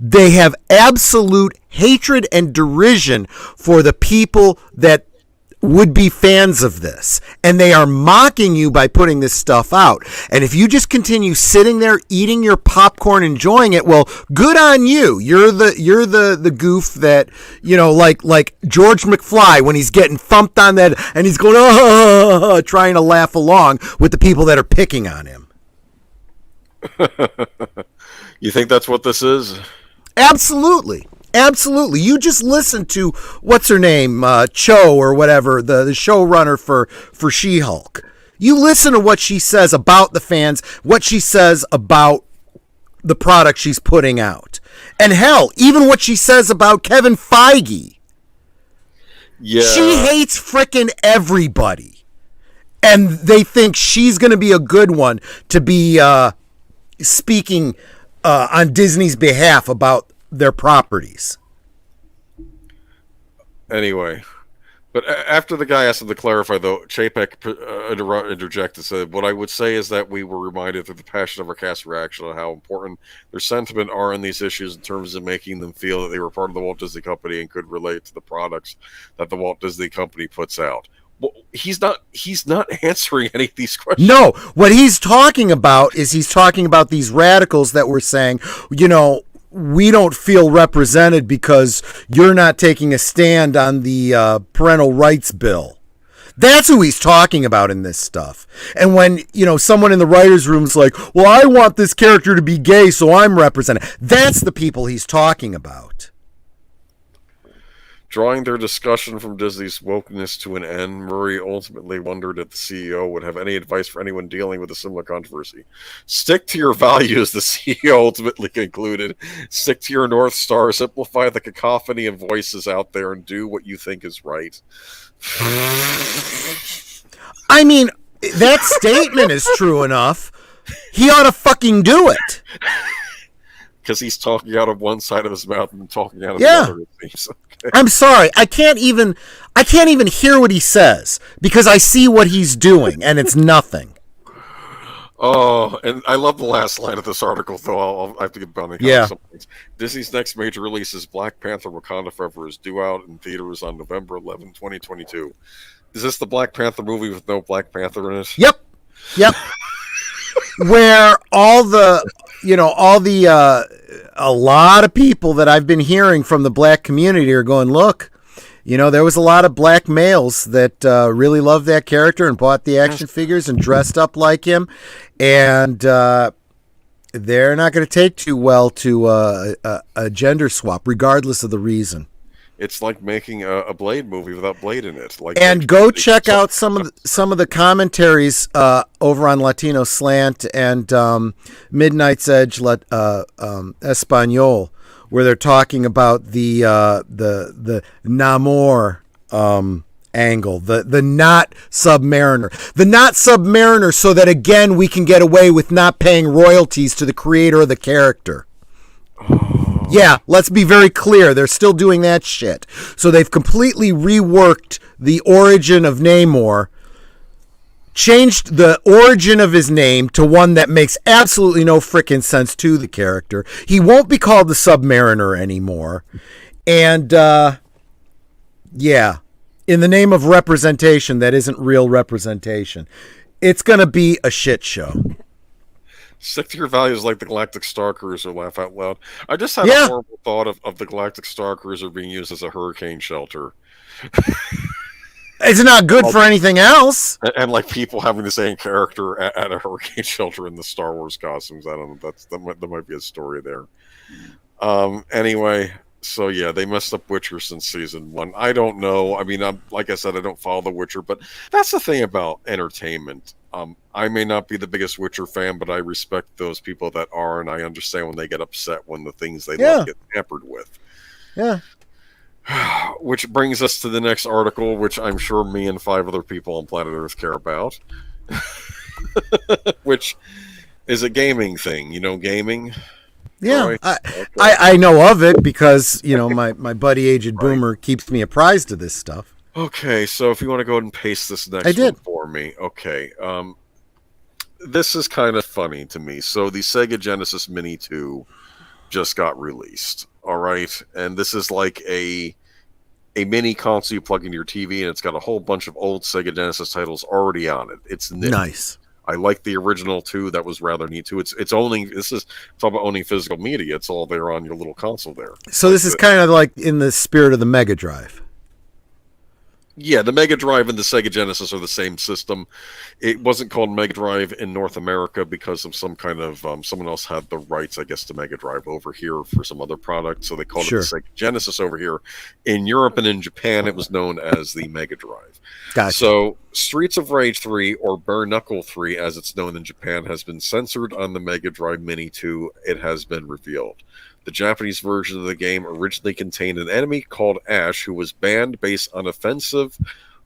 They have absolute hatred and derision for the people that would be fans of this. And they are mocking you by putting this stuff out. And if you just continue sitting there eating your popcorn, enjoying it, well, good on you. You're the goof that, like George McFly when he's getting thumped on that and he's going, trying to laugh along with the people that are picking on him. You think that's what this is? Absolutely. You just listen to what's her name, Cho or whatever, the showrunner for She-Hulk. You listen to what she says about the fans, what she says about the product she's putting out, and hell, even what she says about Kevin Feige. Yeah, she hates frickin' everybody, and they think she's going to be a good one to be speaking on Disney's behalf about their properties. Anyway, but after the guy asked him to clarify, though, Chapek interjected and said, what I would say is that we were reminded through the passion of our cast reaction on how important their sentiment are in these issues in terms of making them feel that they were part of the Walt Disney Company and could relate to the products that the Walt Disney Company puts out. Well, he's not answering any of these questions. No, what he's talking about is these radicals that were saying, we don't feel represented because you're not taking a stand on the parental rights bill. That's who he's talking about in this stuff. And when, someone in the writer's room's like, well, I want this character to be gay, so I'm represented. That's the people he's talking about. Drawing their discussion from Disney's wokeness to an end, Murray ultimately wondered if the CEO would have any advice for anyone dealing with a similar controversy. Stick to your values, the CEO ultimately concluded. Stick to your North Star, simplify the cacophony of voices out there, and do what you think is right. I mean, that statement is true enough, He ought to fucking do it. Because he's talking out of one side of his mouth and talking out of Yeah. the other. It seems. Okay. I'm sorry. I can't even hear what he says because I see what he's doing and it's nothing. Oh, and I love the last line of this article, though. I'll have to get Bonnie. Yeah. Disney's next major release is Black Panther Wakanda Forever is due out in theaters on November 11, 2022. Is this the Black Panther movie with no Black Panther in it? Yep. Where a lot of people that I've been hearing from the black community are going, look, there was a lot of black males that really loved that character and bought the action figures and dressed up like him. And they're not going to take too well to a gender swap, regardless of the reason. It's like making a Blade movie without Blade in it. And go check out some of the commentaries over on Latino Slant and Midnight's Edge Espanol, where they're talking about the Namor angle, the not Submariner, so that again we can get away with not paying royalties to the creator of the character. Yeah, let's be very clear. They're still doing that shit. So they've completely reworked the origin of Namor, changed the origin of his name to one that makes absolutely no frickin' sense to the character. He won't be called the Submariner anymore. And, yeah, in the name of representation, that isn't real representation. It's going to be a shit show. Stick to your values like the Galactic Star Cruiser, laugh out loud. I just had a horrible thought of the Galactic Star Cruiser being used as a hurricane shelter. It's not good for anything else. And like people having the same character at a hurricane shelter in the Star Wars costumes. I don't know. That might be a story there. Anyway, so yeah, they messed up Witcher since season 1. I don't know. I mean, like I said, I don't follow The Witcher, but that's the thing about entertainment. I may not be the biggest Witcher fan, but I respect those people that are, and I understand when they get upset when the things they love get tampered with. Yeah. Which brings us to the next article, which I'm sure me and 5 other people on planet Earth care about. Which is a gaming thing. You know gaming? Yeah, I know of it because, my buddy Aged Boomer keeps me apprised of this stuff. Okay, so if you want to go ahead and paste this next one for me. Okay, this is kind of funny to me. So the Sega Genesis Mini 2 just got released, all right? And this is like a mini console you plug into your TV, and it's got a whole bunch of old Sega Genesis titles already on it. It's nifty. Nice. I like the original too. This is talk about owning physical media. It's all there on your little console there. So this is kind of like in the spirit of the Mega Drive. Yeah, the Mega Drive and the Sega Genesis are the same system. It wasn't called Mega Drive in North America because of some kind of someone else had the rights, I guess, to Mega Drive over here for some other product, so they called it the Sega Genesis over here. In Europe and in Japan, it was known as the Mega Drive. Gotcha. So Streets of Rage 3, or Bare Knuckle 3, as it's known in Japan, has been censored on the Mega Drive Mini 2. It has been revealed. The Japanese version of the game originally contained an enemy called Ash, who was banned based on offensive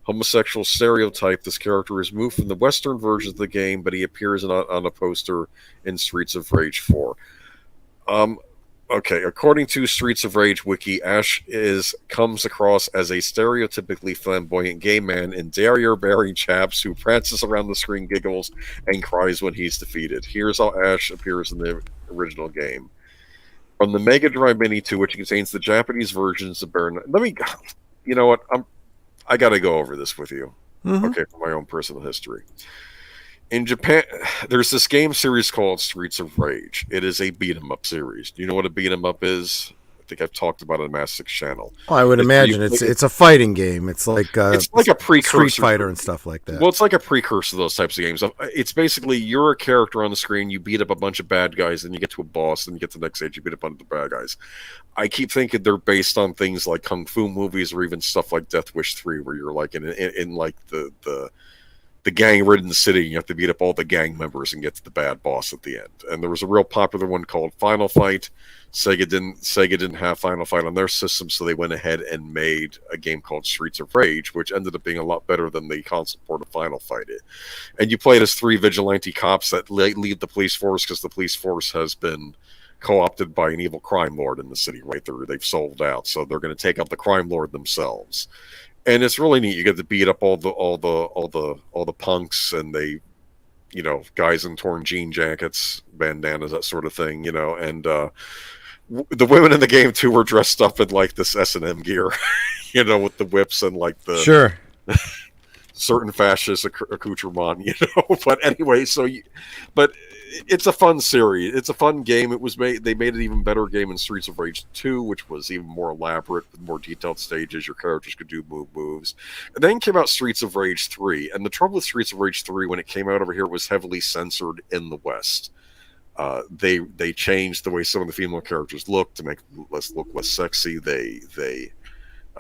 homosexual stereotype. This character is moved from the Western version of the game, but he appears on a poster in Streets of Rage 4. Okay, according to Streets of Rage Wiki, Ash comes across as a stereotypically flamboyant gay man in derriere-bearing chaps who prances around the screen, giggles, and cries when he's defeated. Here's how Ash appears in the original game. From the Mega Drive Mini 2, which contains the Japanese versions of you know what? I got to go over this with you. Mm-hmm. Okay, for my own personal history. In Japan, there's this game series called Streets of Rage. It is a beat-em-up series. Do you know what a beat-em-up is? I think I've talked about it on Mass 6 channel. Oh, I would imagine it's a fighting game. It's like a precursor, Street Fighter and stuff like that. Well, it's like a precursor to those types of games. It's basically you're a character on the screen, you beat up a bunch of bad guys, then you get to a boss, then you get to the next stage, you beat up a bunch of bad guys. I keep thinking they're based on things like kung fu movies or even stuff like Death Wish 3, where you're like in like the the gang-ridden city. You have to beat up all the gang members and get to the bad boss at the end. And there was a real popular one called Final Fight. Sega didn't have Final Fight on their system, so they went ahead and made a game called Streets of Rage, which ended up being a lot better than the console port of Final Fight. And you played as 3 vigilante cops that leave the police force because the police force has been co-opted by an evil crime lord in the city. Right, they've sold out, so they're going to take out the crime lord themselves. And it's really neat. You get to beat up all the punks, and they, guys in torn jean jackets, bandanas, that sort of thing. And the women in the game too were dressed up in like this S&M gear, with the whips and like the Sure. certain fascist accoutrement, But anyway, but it's a fun series. It's a fun game. They made an even better game in Streets of Rage 2, which was even more elaborate with more detailed stages. Your characters could do moves. And then came out Streets of Rage 3. And the trouble with Streets of Rage 3 when it came out over here was heavily censored in the West. They changed the way some of the female characters looked to make them look less sexy. They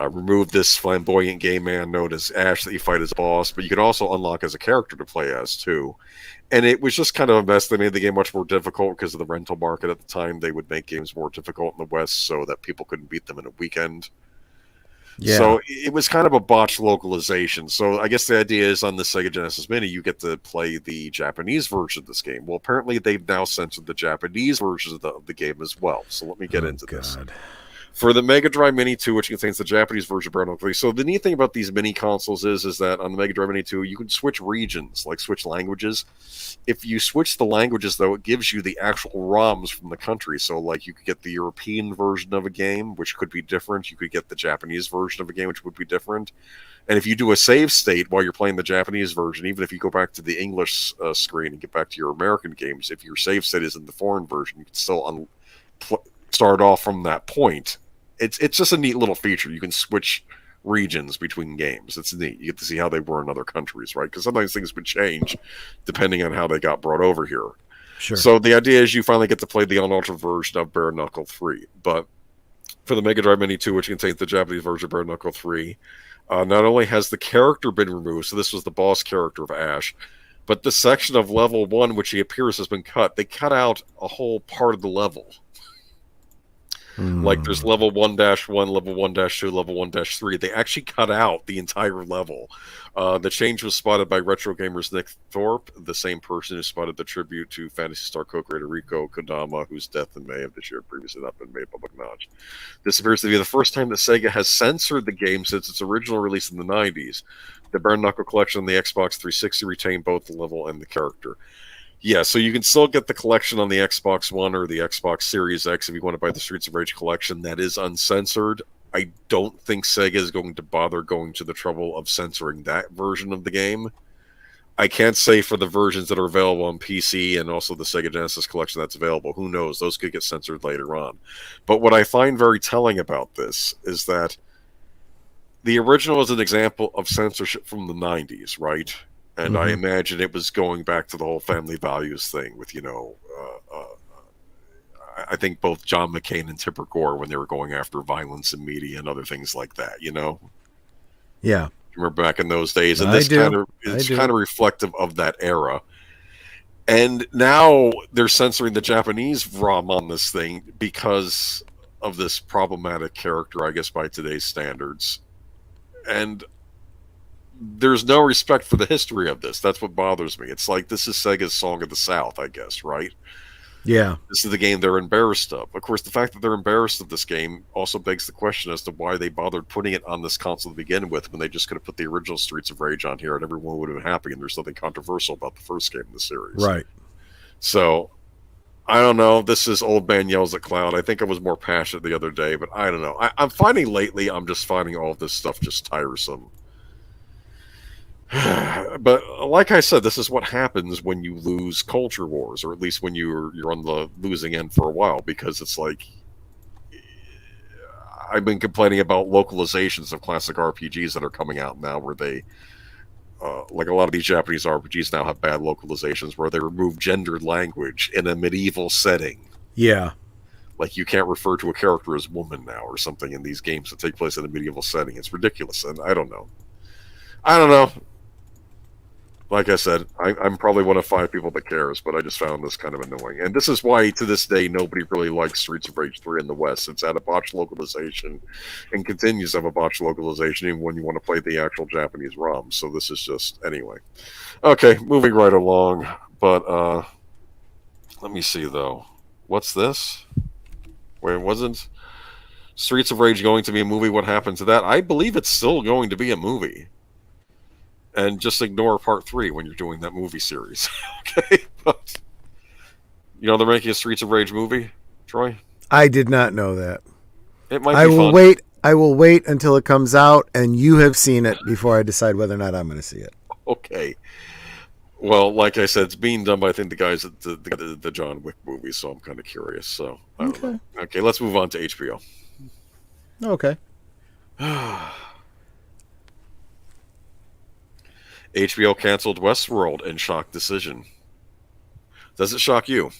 removed this flamboyant gay man known as Ash that you fight as boss, but you could also unlock as a character to play as too. And it was just kind of a mess. They made the game much more difficult because of the rental market at the time. They would make games more difficult in the West so that people couldn't beat them in a weekend. Yeah. So it was kind of a botched localization. So I guess the idea is on the Sega Genesis Mini, you get to play the Japanese version of this game. Well, apparently they've now censored the Japanese version of the game as well. So let me get into this. For the Mega Drive Mini 2, which contains the Japanese version of Bare Knuckle 3. So the neat thing about these mini consoles is that on the Mega Drive Mini 2, you can switch regions, like switch languages. If you switch the languages, though, it gives you the actual ROMs from the country. So, like, you could get the European version of a game, which could be different. You could get the Japanese version of a game, which would be different. And if you do a save state while you're playing the Japanese version, even if you go back to the English screen and get back to your American games, if your save state is in the foreign version, you can still start off from that point. It's just a neat little feature. You can switch regions between games. It's neat. You get to see how they were in other countries, right? Because sometimes things would change depending on how they got brought over here. Sure. So the idea is you finally get to play the unaltered version of Bare Knuckle 3. But for the Mega Drive Mini 2, which contains the Japanese version of Bare Knuckle 3, not only has the character been removed, so this was the boss character of Ash, but the section of level 1, which he appears, has been cut. They cut out a whole part of the level. Like there's level 1-1, level 1-2, level 1-3. They actually cut out the entire level. The change was spotted by Retro Gamer's Nick Thorpe, the same person who spotted the tribute to Phantasy Star co-creator Riko Kodama, whose death in May of this year previously not been made public knowledge. This appears to be the first time that Sega has censored the game since its original release in the 90s. The Bare Knuckle collection on the Xbox 360 retained both the level and the character. Yeah, so you can still get the collection on the Xbox One or the Xbox Series X if you want to buy the Streets of Rage collection. That is uncensored. I don't think Sega is going to bother going to the trouble of censoring that version of the game. I can't say for the versions that are available on PC and also the Sega Genesis collection that's available. Who knows? Those could get censored later on. But what I find very telling about this is that the original is an example of censorship from the 90s, right? And I imagine it was going back to the whole family values thing with, I think both John McCain and Tipper Gore when they were going after violence in media and other things like that, Yeah. Remember back in those days? And this kind of reflective of that era. And now they're censoring the Japanese ROM on this thing because of this problematic character, I guess, by today's standards. And there's no respect for the history of this. That's what bothers me. It's like this is Sega's Song of the South, I guess, right? Yeah. This is the game they're embarrassed of. Of course, the fact that they're embarrassed of this game also begs the question as to why they bothered putting it on this console to begin with when they just could have put the original Streets of Rage on here and everyone would have been happy and there's nothing controversial about the first game in the series. Right. So, I don't know. This is Old Man Yells at Cloud. I think I was more passionate the other day, but I don't know. I'm finding lately, I'm just finding all of this stuff just tiresome. But like I said, this is what happens when you lose culture wars, or at least when you're on the losing end for a while, because it's like I've been complaining about localizations of classic RPGs that are coming out now where they like a lot of these Japanese RPGs now have bad localizations where they remove gendered language in a medieval setting. Yeah. Like you can't refer to a character as woman now or something in these games that take place in a medieval setting. It's ridiculous, and I don't know. like I said, I'm probably one of 5 people that cares, but I just found this kind of annoying. And this is why, to this day, nobody really likes Streets of Rage 3 in the West. It's had a botched localization and continues to have a botched localization even when you want to play the actual Japanese ROM. So this is just, anyway. Okay, moving right along. But let me see, though. What's this? Wait, wasn't Streets of Rage going to be a movie? What happened to that? I believe it's still going to be a movie. And just ignore part 3 when you're doing that movie series. Okay? But, they're making a Streets of Rage movie, Troy? I did not know that. It might I be will fun. wait. I will wait until it comes out and you have seen it before I decide whether or not I'm going to see it. Okay. Well, like I said, it's being done by, I think, the guys at the John Wick movies, so I'm kind of curious. So, I don't know. Okay, let's move on to HBO. Okay. HBO canceled Westworld in shock decision. Does it shock you?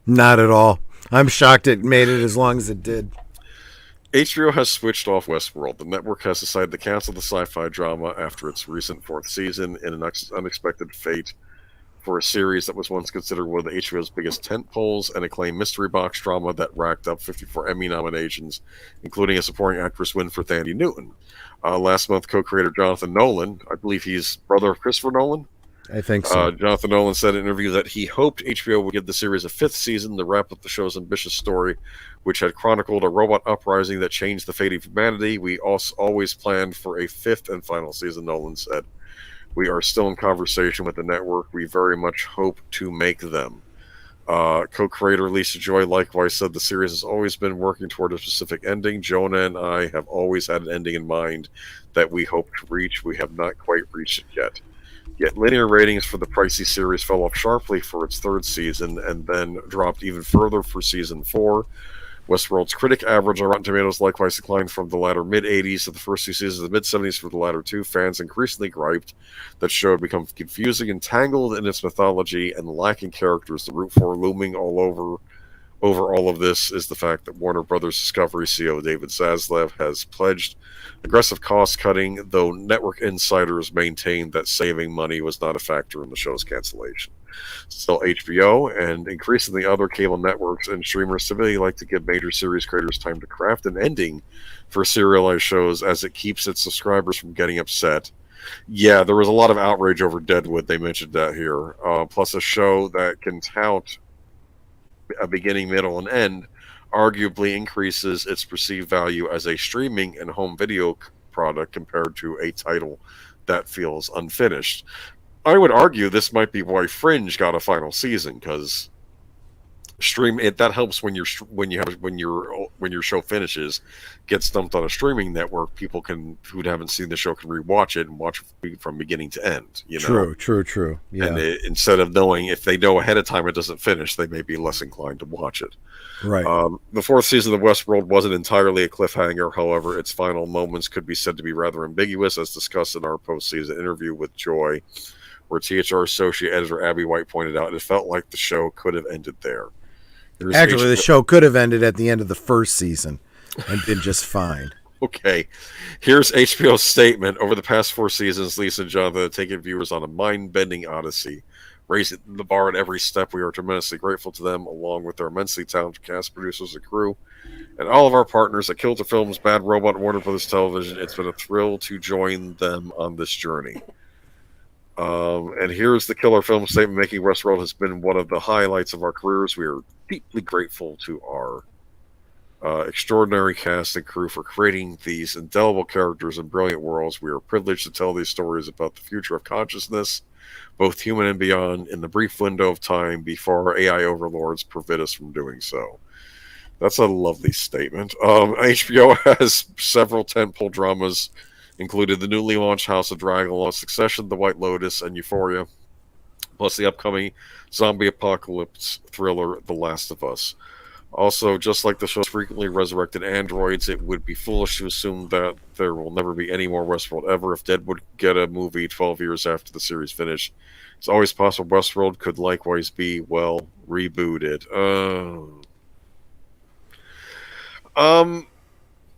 Not at all. I'm shocked it made it as long as it did. HBO has switched off Westworld. The network has decided to cancel the sci-fi drama after its recent 4th season in an unexpected fate for a series that was once considered one of the HBO's biggest tentpoles and acclaimed mystery box drama that racked up 54 Emmy nominations, including a supporting actress win for Thandie Newton. Last month, co-creator Jonathan Nolan, I believe he's brother of Christopher Nolan, I think so. Jonathan Nolan said in an interview that he hoped HBO would give the series a 5th season to wrap up the show's ambitious story, which had chronicled a robot uprising that changed the fate of humanity. We also always planned for a 5th and final season, Nolan said. We are still in conversation with the network. We very much hope to make them. Co-creator Lisa Joy likewise said the series has always been working toward a specific ending. Jonah and I have always had an ending in mind that we hope to reach. We have not quite reached it yet. Yet linear ratings for the pricey series fell off sharply for its 3rd season and then dropped even further for season 4. Westworld's critic average on Rotten Tomatoes likewise declined from the latter mid-80s to the first 2 seasons of the mid-70s for the latter 2. Fans increasingly griped that show had become confusing and tangled in its mythology and lacking characters to root for. Looming over all of this is the fact that Warner Brothers Discovery CEO David Zaslav has pledged aggressive cost-cutting, though network insiders maintained that saving money was not a factor in the show's cancellation. Still, HBO and increasingly other cable networks and streamers typically like to give major series creators time to craft an ending for serialized shows as it keeps its subscribers from getting upset. Yeah, there was a lot of outrage over Deadwood. They mentioned that here. Plus, a show that can tout a beginning, middle, and end arguably increases its perceived value as a streaming and home video product compared to a title that feels unfinished. I would argue this might be why Fringe got a final season, because that helps when your show finishes, gets dumped on a streaming network. People who haven't seen the show can rewatch it and watch it from beginning to end. True. Yeah. And instead of knowing, if they know ahead of time it doesn't finish, they may be less inclined to watch it. Right. The 4th season of Westworld wasn't entirely a cliffhanger. However, its final moments could be said to be rather ambiguous, as discussed in our post-season interview with Joy, where THR associate editor Abby White pointed out it felt like the show could have ended there. Actually, the show could have ended at the end of the 1st season and been just fine. Okay, here's HBO's statement. Over the past 4 seasons, Lisa and Jonathan have taken viewers on a mind-bending odyssey, raising the bar at every step. We are tremendously grateful to them, along with their immensely talented cast, producers, and crew, and all of our partners at Kilter Films, Bad Robot, and Warner Brothers Television. It's been a thrill to join them on this journey. And here's the killer film statement. Making Westworld has been one of the highlights of our careers. We are deeply grateful to our extraordinary cast and crew for creating these indelible characters and brilliant worlds. We are privileged to tell these stories about the future of consciousness, both human and beyond, in the brief window of time before our AI overlords prevent us from doing so. That's a lovely statement. HBO has several tentpole dramas, included the newly launched House of Dragon, Succession, The White Lotus, and Euphoria, plus the upcoming zombie apocalypse thriller, The Last of Us. Also, just like the show's frequently resurrected androids, it would be foolish to assume that there will never be any more Westworld ever. If Deadwood get a movie 12 years after the series finished, it's always possible Westworld could likewise be, well, rebooted.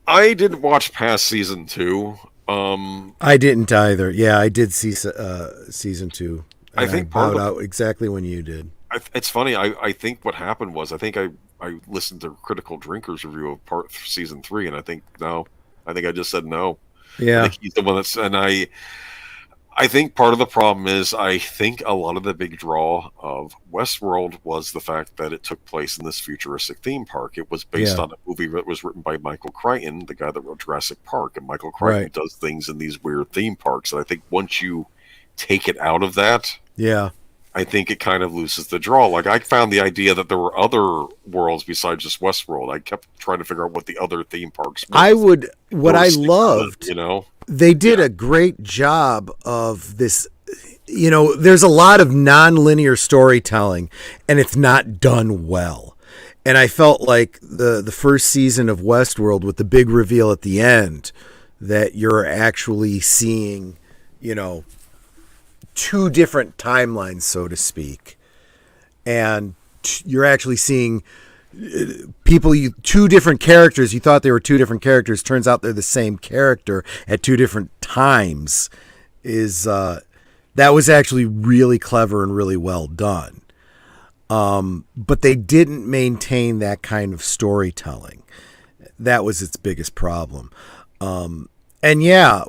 I didn't watch past season 2. I didn't either. Yeah, I did see season 2, I and I think part bowed of out exactly when you did. it's funny. I think what happened was I listened to Critical Drinkers review of season 3, and I think no. I think I just said no. I Yeah, think he's the one that's, and I think part of the problem is I think a lot of the big draw of Westworld was the fact that it took place in this futuristic theme park. It was based yeah, on a movie that was written by Michael Crichton, the guy that wrote Jurassic Park, and Michael Crichton right. does things in these weird theme parks. And I think once you take it out of that, Yeah. I think it kind of loses the draw. Like I found the idea that there were other worlds besides just Westworld. I kept trying to figure out what the other theme parks were. What I loved, You know, they did a great job of this. There's a lot of non-linear storytelling, and it's not done well. And I felt like the first season of Westworld, with the big reveal at the end, that you're actually seeing, two different timelines, so to speak, and you're actually seeing two different characters. You thought they were two different characters. Turns out they're the same character at two different times. That was actually really clever and really well done. But they didn't maintain that kind of storytelling. That was its biggest problem. And yeah,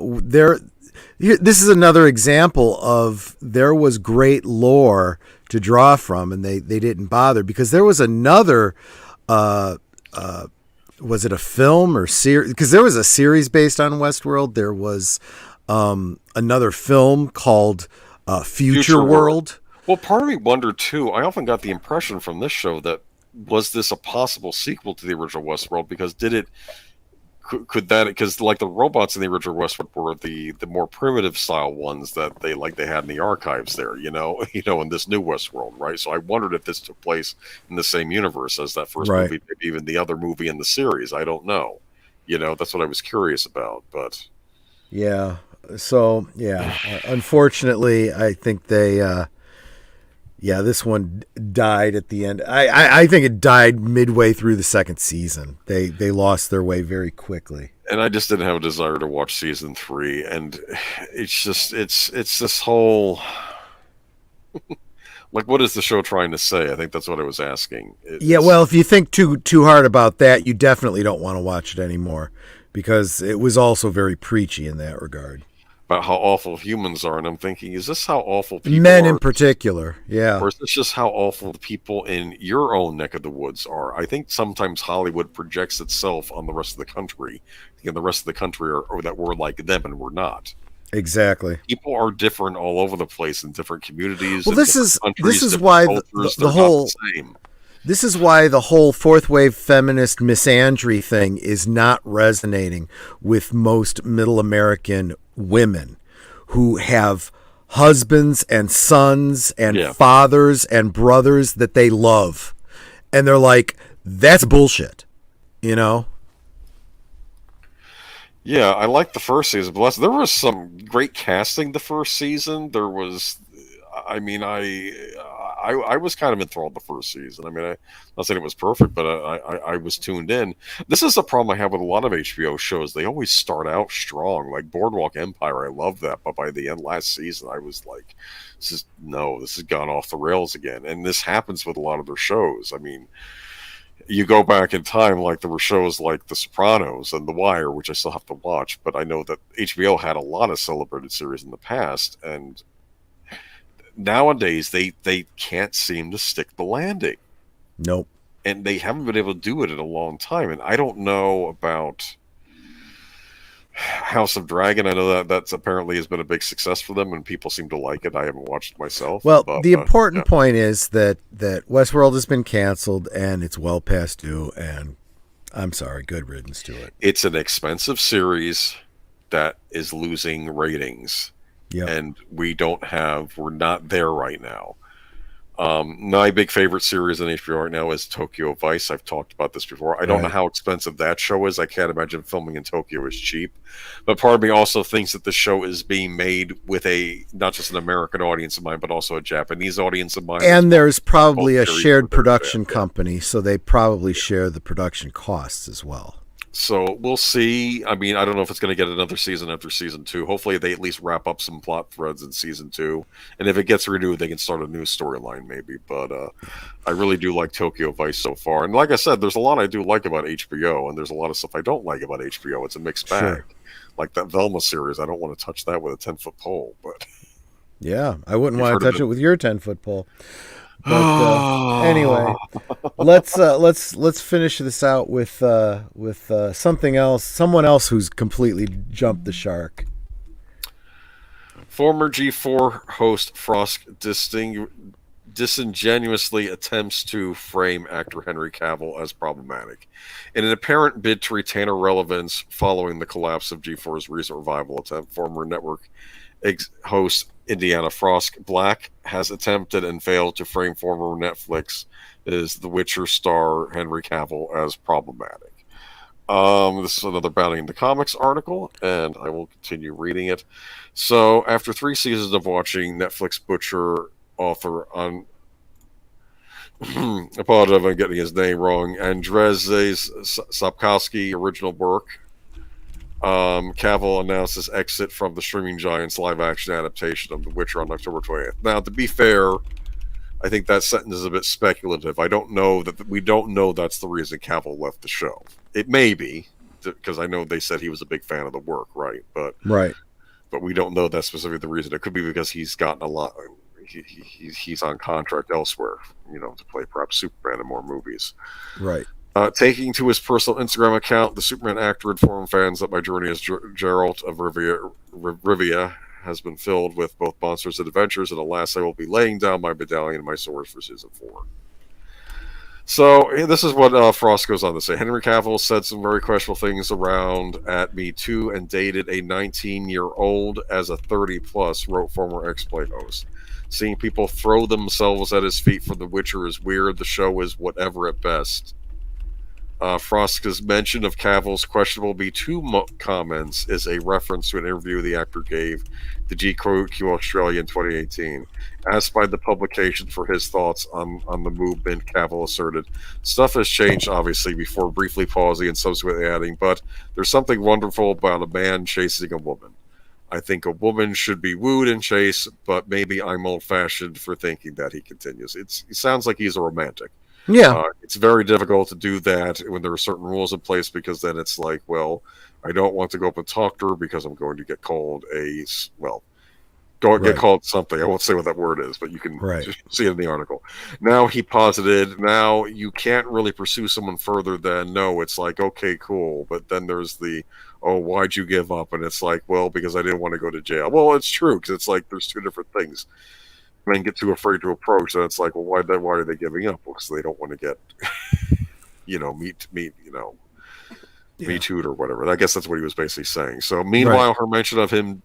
this is another example of there was great lore to draw from, and they didn't bother, because there was another, was it a film or series? Because there was a series based on Westworld. There was another film called Future World. Well, part of me wondered too. I often got the impression from this show that was this a possible sequel to the original Westworld? Because could that, because like the robots in the original Westworld were the more primitive style ones that they had in the archives there, in this new Westworld, right? So I wondered if this took place in the same universe as that first movie, maybe even the other movie in the series. I don't know. That's what I was curious about, but yeah. So yeah, unfortunately, I think this one died at the end. I think it died midway through the second season. They lost their way very quickly. And I just didn't have a desire to watch season 3. And it's just, it's this whole, like, what is the show trying to say? I think that's what I was asking. Well, if you think too hard about that, you definitely don't want to watch it anymore, because it was also very preachy in that regard. About how awful humans are, and I'm thinking, is this how awful people men are? In particular, yeah, or is this just how awful the people in your own neck of the woods are? I think sometimes Hollywood projects itself on the rest of the country, the rest of the country or that we're like them, and we're not. Exactly. People are different all over the place in different communities. Well, this is why the whole same. This is why the whole fourth wave feminist misandry thing is not resonating with most middle American women who have husbands and sons and fathers and brothers that they love. And they're like, that's bullshit, Yeah, I liked the first season. But there was some great casting the first season. There was, I was kind of enthralled the first season. I'm not saying it was perfect, but I was tuned in. This is a problem I have with a lot of HBO shows. They always start out strong, like Boardwalk Empire. I love that, but by the end last season, I was like, this has gone off the rails again. And this happens with a lot of their shows. You go back in time, like there were shows like The Sopranos and The Wire, which I still have to watch, but I know that HBO had a lot of celebrated series in the past, and nowadays they can't seem to stick the landing. Nope. And they haven't been able to do it in a long time. And I don't know about House of Dragon. I know that's apparently has been a big success for them, and people seem to like it. I haven't watched it myself. Well, the important point is that Westworld has been canceled, and it's well past due, and I'm sorry, good riddance to it. It's an expensive series that is losing ratings. Yep. And we're not there right now. My big favorite series on HBO right now is Tokyo Vice. I've talked about this before. I don't know how expensive that show is. I can't imagine filming in Tokyo is cheap. But part of me also thinks that the show is being made with not just an American audience in mind, but also a Japanese audience in mind. And there's probably a shared production company, so they probably share the production costs as well. So we'll see. I mean, I don't know if it's going to get another season after season 2. Hopefully, they at least wrap up some plot threads in season 2, and if it gets renewed, they can start a new storyline maybe. But I really do like Tokyo Vice so far, and like I said, there's a lot I do like about HBO, and there's a lot of stuff I don't like about HBO. It's a mixed bag. Sure. Like that Velma series, I don't want to touch that with a 10-foot pole. But Yeah, I wouldn't You've want heard to of touch it. it with your 10-foot pole. But anyway, let's finish this out with something else, someone else who's completely jumped the shark. Former G4 host Frosk disingenuously attempts to frame actor Henry Cavill as problematic. In an apparent bid to retain her relevance following the collapse of G4's recent revival attempt, former network host Indiana Frosk Black has attempted and failed to frame former Netflix is The Witcher star Henry Cavill as problematic. This is another Bounding in the Comics article, and I will continue reading it. So, after 3 seasons of watching Netflix butcher author on apologize if I'm getting his name wrong, Andrzej Sapkowski original work, Cavill announced his exit from the streaming giant's live-action adaptation of The Witcher on October 20th. Now, to be fair, I think that sentence is a bit speculative. We don't know that's the reason Cavill left the show. It may be, because I know they said he was a big fan of the work, right? But we don't know that's specifically the reason. It could be because he's gotten a lot. He's on contract elsewhere, to play perhaps Superman in more movies. Right. Taking to his personal Instagram account, the Superman actor informed fans that my journey as Geralt of Rivia has been filled with both monsters and adventures, and alas, I will be laying down my medallion and my swords for season 4. So this is what Frost goes on to say. Henry Cavill said some very questionable things around at Me Too and dated a 19-year-old as a 30-plus, wrote former X-Play host. Seeing people throw themselves at his feet for The Witcher is weird. The show is whatever at best. Frosk's mention of Cavill's questionable Me Too comments is a reference to an interview the actor gave to GQ Australia in 2018. Asked by the publication for his thoughts on the movement, Cavill asserted, "Stuff has changed, obviously," before briefly pausing and subsequently adding, "But there's something wonderful about a man chasing a woman. I think a woman should be wooed and chased, but maybe I'm old-fashioned for thinking that," he continues. It sounds like he's a romantic. Yeah. It's very difficult to do that when there are certain rules in place, because then it's like, well, I don't want to go up and talk to her because I'm going to get called get called something. I won't say what that word is, but you can see it in the article. Now he posited, now you can't really pursue someone further than, no, it's like, okay, cool. But then there's the, oh, why'd you give up? And it's like, well, because I didn't want to go to jail. Well, it's true, because it's like there's two different things. Men get too afraid to approach, and it's like, well, why are they giving up? Well, because they don't want to get, Me Too'd or whatever. I guess that's what he was basically saying. So, meanwhile, her mention of him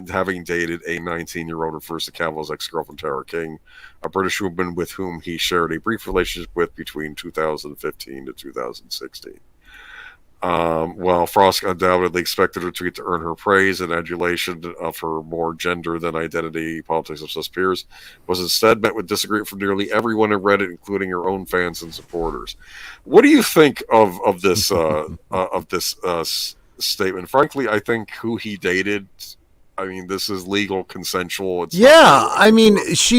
having dated a 19-year-old refers to Cavill's ex-girlfriend Tara King, a British woman with whom he shared a brief relationship with between 2015 to 2016. While Frost undoubtedly expected her tweet to earn her praise and adulation of her more gender than identity politics of such peers, was instead met with disagreement from nearly everyone in Reddit, including her own fans and supporters. What do you think of this statement? Frankly, I think who he dated, I mean, this is legal, consensual. It's she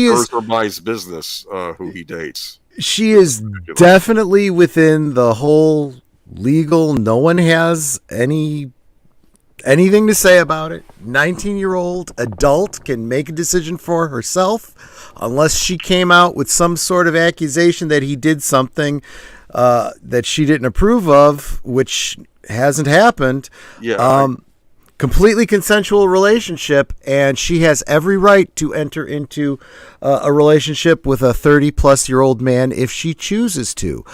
is hers or my's business who he dates. She is definitely within the whole legal. No one has anything to say about it. 19-year-old adult can make a decision for herself, unless she came out with some sort of accusation that he did something that she didn't approve of, which hasn't happened. Completely consensual relationship, and she has every right to enter into a relationship with a 30-plus-year-old man if she chooses to.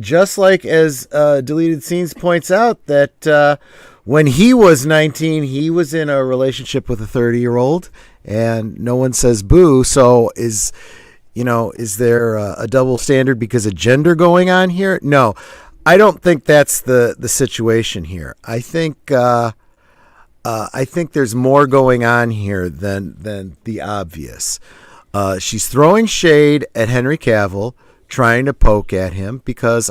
Just like as Deleted Scenes points out that when he was 19, he was in a relationship with a 30-year-old, and no one says boo. So is there a double standard because of gender going on here? No, I don't think that's the situation here. I think there's more going on here than the obvious. She's throwing shade at Henry Cavill, trying to poke at him because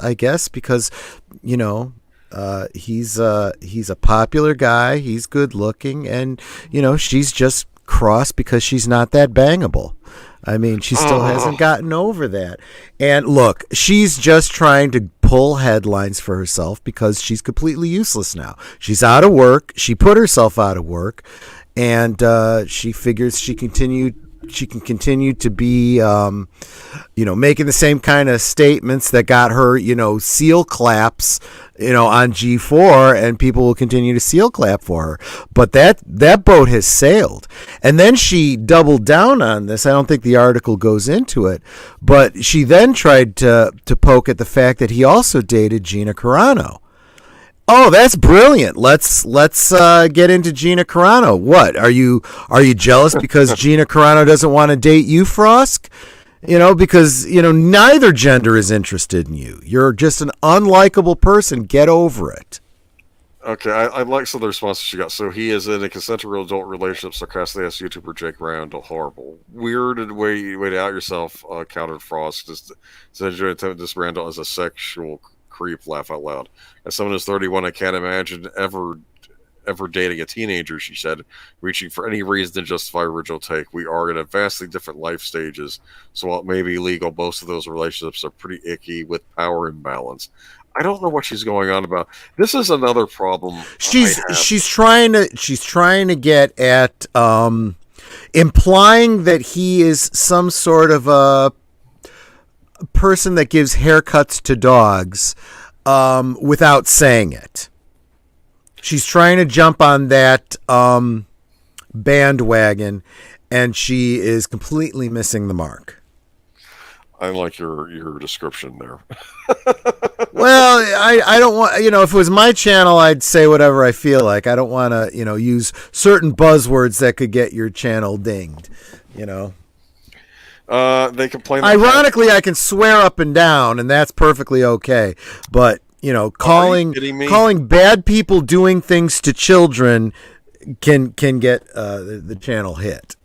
He's a popular guy. He's good looking, and she's just cross because she's not that bangable. I mean, she still hasn't gotten over that. And look, she's just trying to pull headlines for herself because she's completely useless now. She's out of work. She put herself out of work, and she figures she can continue to be, making the same kind of statements that got her, seal claps, on G4, and people will continue to seal clap for her. But that boat has sailed. And then she doubled down on this. I don't think the article goes into it, but she then tried to poke at the fact that he also dated Gina Carano. Oh, that's brilliant. Let's get into Gina Carano. What? Are you jealous because Gina Carano doesn't want to date you, Frosk? Because neither gender is interested in you. You're just an unlikable person. Get over it. Okay, I like some of the responses she got. So he is in a consensual adult relationship, sarcastically asked YouTuber Jake Randall. Horrible. Weird way to out yourself, countered Frost. Just this Randall as a sexual creep, laugh out loud. As someone who's 31, I can't imagine ever dating a teenager, she said, reaching for any reason to justify original take. We are in a vastly different life stages, so while it may be legal, most of those relationships are pretty icky with power imbalance. I don't know what she's going on about. This is another problem. She's trying to get at implying that he is some sort of a person that gives haircuts to dogs without saying it. She's trying to jump on that bandwagon, and she is completely missing the mark. I like your description there. Well, I don't want, if it was my channel, I'd say whatever I feel like. I don't want to, use certain buzzwords that could get your channel dinged, They complain. Ironically, I can swear up and down, and that's perfectly okay. But calling bad people doing things to children can get the channel hit.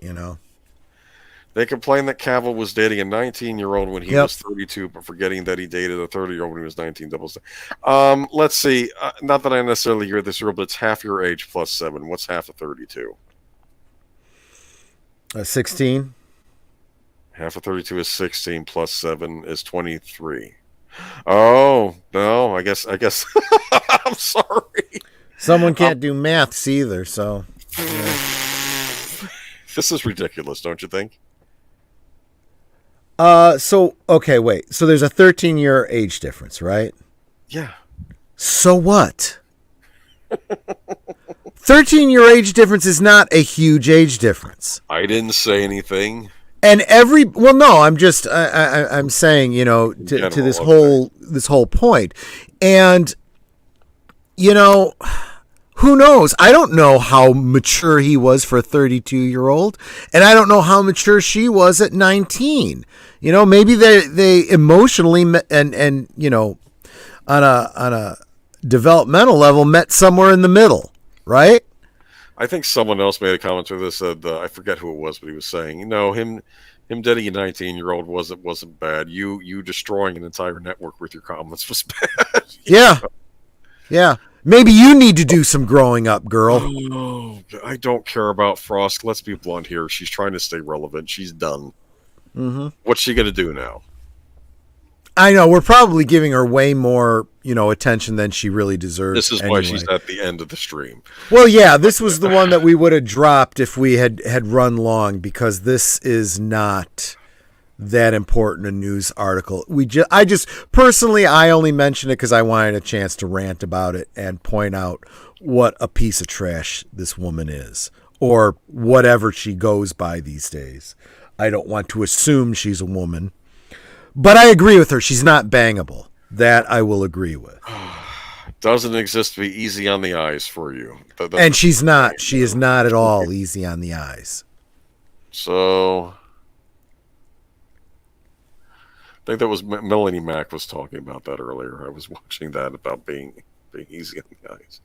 They complained that Cavill was dating a 19-year-old when he was 32, but forgetting that he dated a 30-year-old when he was 19. Let's see. Not that I necessarily hear this rule, but it's half your age plus 7. What's half of 32? 16. Half of 32 is 16 plus 7 is 23. Oh, no, I guess I'm sorry. Someone can't do maths either, so. This is ridiculous, don't you think? Okay, wait. So there's a 13-year age difference, right? Yeah. So what? 13-year age difference is not a huge age difference. I didn't say anything. And I'm just I'm saying, to this whole point. And who knows? I don't know how mature he was for a 32-year-old, and I don't know how mature she was at 19. Maybe they emotionally met and on a developmental level met somewhere in the middle, right? I think someone else made a comment to this. I forget who it was, but he was saying, him dating a 19-year-old wasn't bad. You destroying an entire network with your comments was bad. Yeah. Maybe you need to do some growing up, girl. Oh, I don't care about Frost. Let's be blunt here. She's trying to stay relevant. She's done. Mm-hmm. What's she going to do now? I know. We're probably giving her way more, attention than she really deserves. This is why she's at the end of the stream. Well, yeah, this was the one that we would have dropped if we had run long, because this is not that important a news article. I only mentioned it because I wanted a chance to rant about it and point out what a piece of trash this woman is, or whatever she goes by these days. I don't want to assume she's a woman, but I agree with her. She's not bangable. That I will agree with. Doesn't exist to be easy on the eyes for you. And she's not. She is not at all easy on the eyes. So I think that was Melanie Mack was talking about that earlier. I was watching that about being easy on the eyes.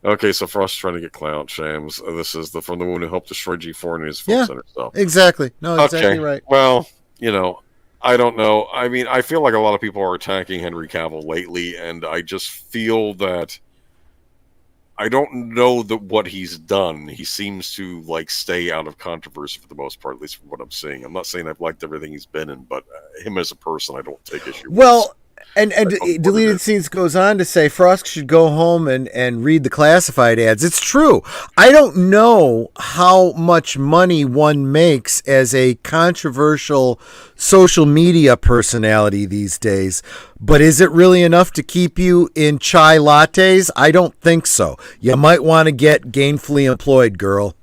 Okay, so Frost trying to get clout, Shams. This is from the woman who helped destroy G4 and his folks and herself. Exactly. No, exactly right. Well, I don't know. I mean, I feel like a lot of people are attacking Henry Cavill lately, and I just feel that I don't know that what he's done. He seems to like stay out of controversy for the most part, at least from what I'm seeing. I'm not saying I've liked everything he's been in, but him as a person, I don't take issue with. Well, and deleted scenes goes on to say Frosk should go home and read the classified ads. It's true. I don't know how much money one makes as a controversial social media personality these days, but is it really enough to keep you in chai lattes? I don't think so. You might want to get gainfully employed, girl.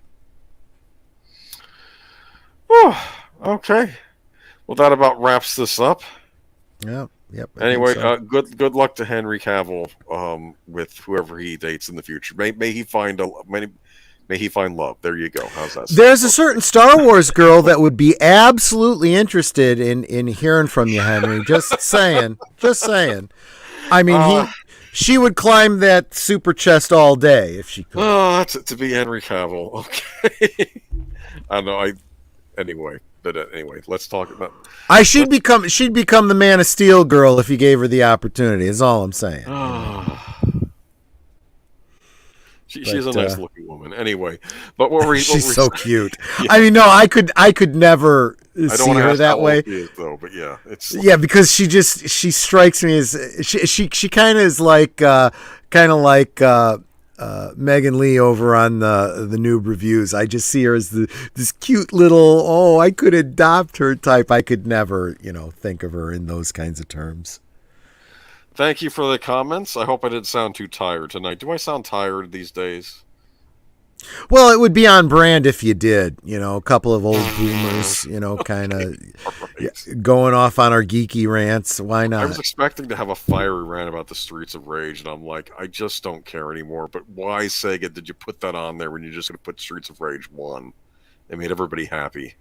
Okay. Well, that about wraps this up. Yeah. Yep. Anyway, So. good luck to Henry Cavill with whoever he dates in the future. May he find may he find love. There you go. How's that? There's a certain Star Wars girl that would be absolutely interested in hearing from you, Henry. Just saying. Just saying. I mean, she would climb that super chest all day if she could. Oh, to be Henry Cavill. Okay. I know. Anyway. But anyway, let's talk about. She'd become the Man of Steel girl if you gave her the opportunity. Is all I'm saying. She's a nice looking woman. Anyway, but what were she's so cute. Yeah. I mean, no, I could never see her that way. Though, but yeah, it's because she strikes me as she kind of is like Megan Lee over on the Noob Reviews. I just see her as this cute little, I could adopt her type. I could never, think of her in those kinds of terms. Thank you for the comments. I hope I didn't sound too tired tonight. Do I sound tired these days? Well, it would be on brand if you did. A couple of old boomers, kind of going off on our geeky rants. Why not? I was expecting to have a fiery rant about the Streets of Rage, and I'm like, I just don't care anymore. But why, Sega, did you put that on there when you're just going to put Streets of Rage 1? It made everybody happy.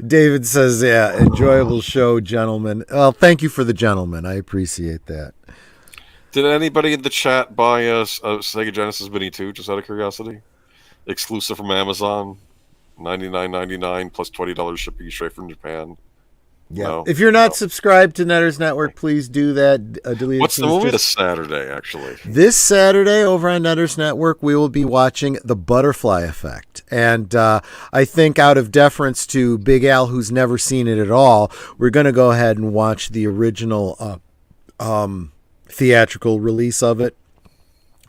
David says, yeah, enjoyable show, gentlemen. Well, thank you for the gentlemen. I appreciate that. Did anybody in the chat buy a Sega Genesis Mini 2, just out of curiosity? Exclusive from Amazon, $99.99 plus $20 shipping straight from Japan. Yeah. No, if you're not subscribed to Netters Network, please do that. What's the movie this Saturday, actually? This Saturday over on Netters Network, we will be watching The Butterfly Effect. And I think out of deference to Big Al, who's never seen it at all, we're going to go ahead and watch the original theatrical release of it.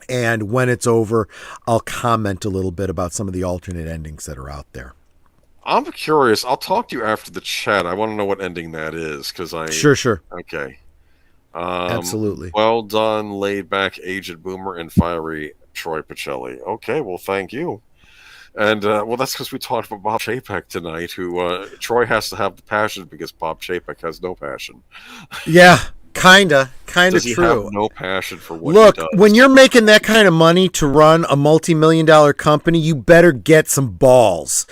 And when it's over, I'll comment a little bit about some of the alternate endings that are out there. I'm curious. I'll talk to you after the chat. I want to know what ending that is, because Sure. Okay. Absolutely. Well done, laid back, aged boomer, and fiery Troy Pacelli. Okay, well, thank you. And that's because we talked about Bob Chapek tonight. Who Troy has to have the passion because Bob Chapek has no passion. Yeah. Kinda Does he true. Have no passion for what Look, he does? when you're making that kind of money to run a multi-million-dollar company, you better get some balls.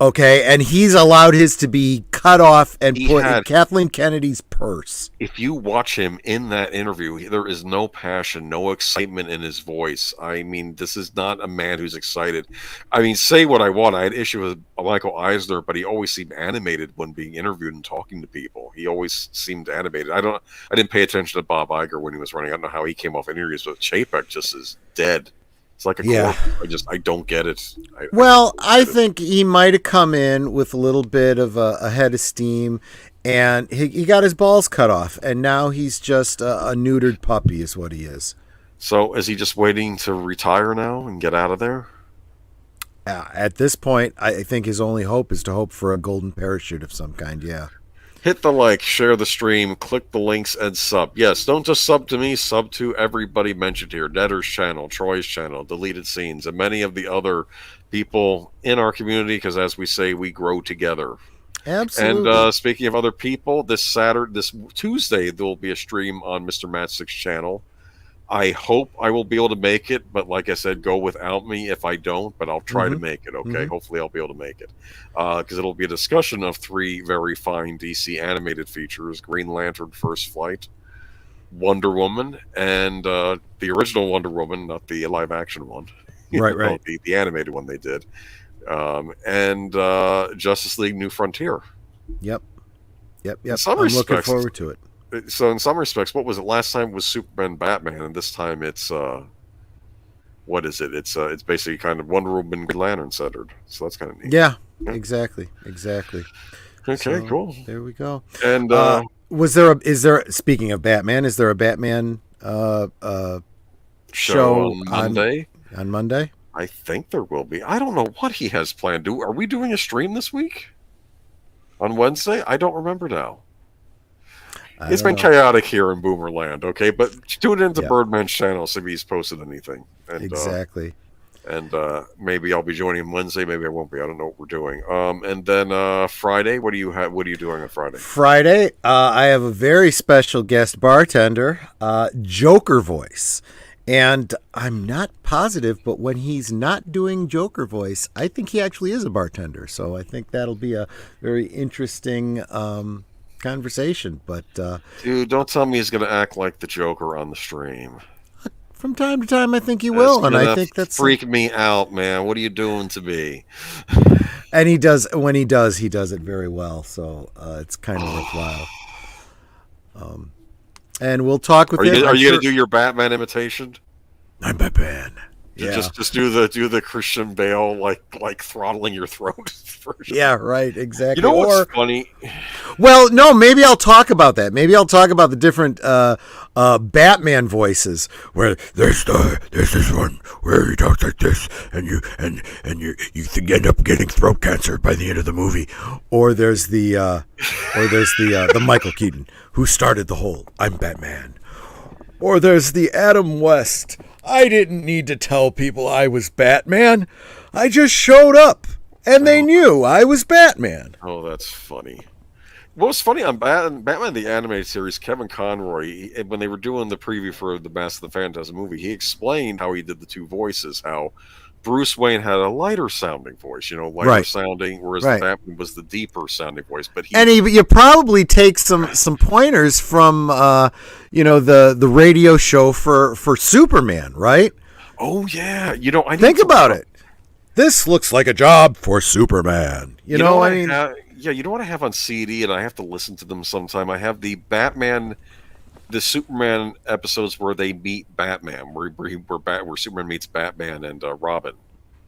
Okay, and he's allowed his to be cut off and put in Kathleen Kennedy's purse. If you watch him in that interview, there is no passion, no excitement in his voice. I mean, this is not a man who's excited. I mean, say what I want. I had issue with Michael Eisner, but he always seemed animated when being interviewed and talking to people. He always seemed animated. I didn't pay attention to Bob Iger when he was running. I don't know how he came off interviews, but Chapek just is dead. It's like a corpse. I don't get it. I think he might have come in with a little bit of a head of steam, and he got his balls cut off, and now he's just a neutered puppy is what he is. So is he just waiting to retire now and get out of there? At this point, I think his only hope is to hope for a golden parachute of some kind, yeah. Hit the like, share the stream, click the links, and sub. Yes, don't just sub to me, sub to everybody mentioned here. Netter's channel, Troy's channel, Deleted Scenes, and many of the other people in our community, because as we say, we grow together. Absolutely. And speaking of other people, this Tuesday, there will be a stream on Mr. Matstick's channel. I hope I will be able to make it, but like I said, go without me if I don't, but I'll try to make it, okay? Mm-hmm. Hopefully I'll be able to make it. Because it'll be a discussion of 3 very fine DC animated features, Green Lantern First Flight, Wonder Woman, and the original Wonder Woman, not the live-action one. Right. The animated one they did. And Justice League New Frontier. Yep. Yep. In some I'm looking respects, forward to it. so in some respects, what was it? Last time was Superman, Batman, and this time it's what is it? It's basically kind of Wonder Woman, Green Lantern centered. So that's kind of neat. Yeah, Yeah. exactly. Okay, So cool. there we go. And Is there speaking of Batman, is there a Batman show show on Monday. on Monday? I think there will be. I don't know what he has planned. Are we doing a stream this week? On Wednesday? I don't remember now. It's been chaotic here in Boomerland, okay? But tune into Birdman's channel, see if he's posted anything. And, exactly. And maybe I'll be joining him Wednesday. Maybe I won't be. I don't know what we're doing. And then Friday, what do you have? What are you doing on Friday? Friday, I have a very special guest bartender, Joker voice. And I'm not positive, but when he's not doing Joker voice, I think he actually is a bartender. So I think that'll be a very interesting conversation. But dude, don't tell me he's going to act like the Joker on the stream. From time to time, I think he will, and I think that's freak me out, man. What are you doing to me? And he does. When he does it very well. So it's kind of worthwhile. And we'll talk with him. Are you going to do your Batman imitation? I'm Batman. Yeah. Just do the Christian Bale like throttling your throat version. Yeah, right, exactly. You know what's funny? Well, no, maybe I'll talk about that. Maybe I'll talk about the different Batman voices. Where there's this one where he talks like this, and you end up getting throat cancer by the end of the movie. Or there's the Michael Keaton who started the whole I'm Batman. Or there's the Adam West. I didn't need to tell people I was Batman. I just showed up, and they knew I was Batman. Oh, that's funny. What was funny on Batman the Animated Series, Kevin Conroy, when they were doing the preview for the Mask of the Phantasm movie, he explained how he did the two voices, how Bruce Wayne had a lighter sounding voice, sounding, whereas Batman was the deeper sounding voice. But you probably take some pointers from the radio show for Superman, right? Oh yeah, I think about it. This looks like a job for Superman. You know what I mean? You know what I have on CD, and I have to listen to them sometime. I have the Superman episodes where they meet Batman, where Superman meets Batman and Robin.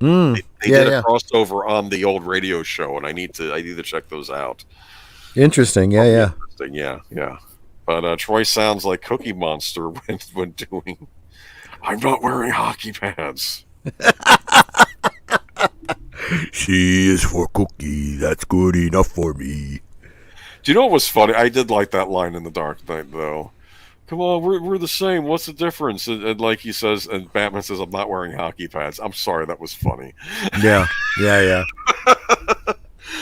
They did a crossover on the old radio show, and I need to check those out. Interesting, yeah. But Troy sounds like Cookie Monster when doing. I'm not wearing hockey pads. She is for Cookie. That's good enough for me. Do you know what was funny? I did like that line in The Dark Knight, though. Come on, we're the same. What's the difference? And like he says, and Batman says, I'm not wearing hockey pads. I'm sorry, that was funny. Yeah.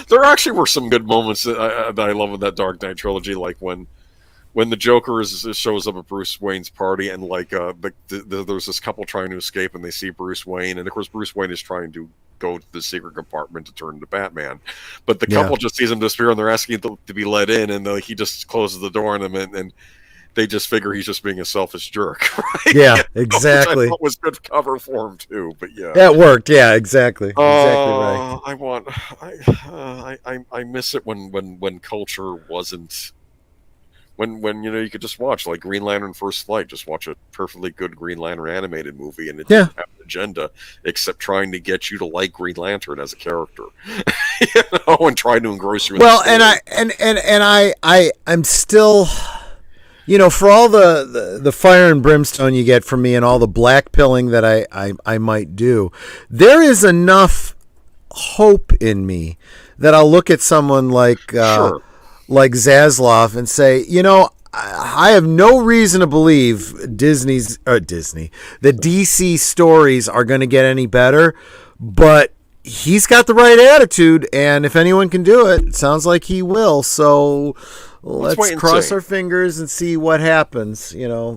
There actually were some good moments that I love in that Dark Knight trilogy, like when the Joker shows up at Bruce Wayne's party, and there's this couple trying to escape, and they see Bruce Wayne, and of course Bruce Wayne is trying to go to the secret compartment to turn into Batman, but the couple just sees him disappear, and they're asking to be let in, and he just closes the door on them, and they just figure he's just being a selfish jerk, right? Yeah, exactly. Which I thought was good cover for him too, but yeah, that worked. Yeah, exactly. Right. I miss it when culture wasn't. When you could just watch like Green Lantern First Flight, just watch a perfectly good Green Lantern animated movie, and it didn't have an agenda except trying to get you to like Green Lantern as a character, and trying to engross you. Well, and I'm still, for all the fire and brimstone you get from me and all the black pilling that I might do, there is enough hope in me that I'll look at someone like Zaslav and say, I have no reason to believe the DC stories are going to get any better, but he's got the right attitude, and if anyone can do it, it sounds like he will. So let's cross our fingers and see what happens,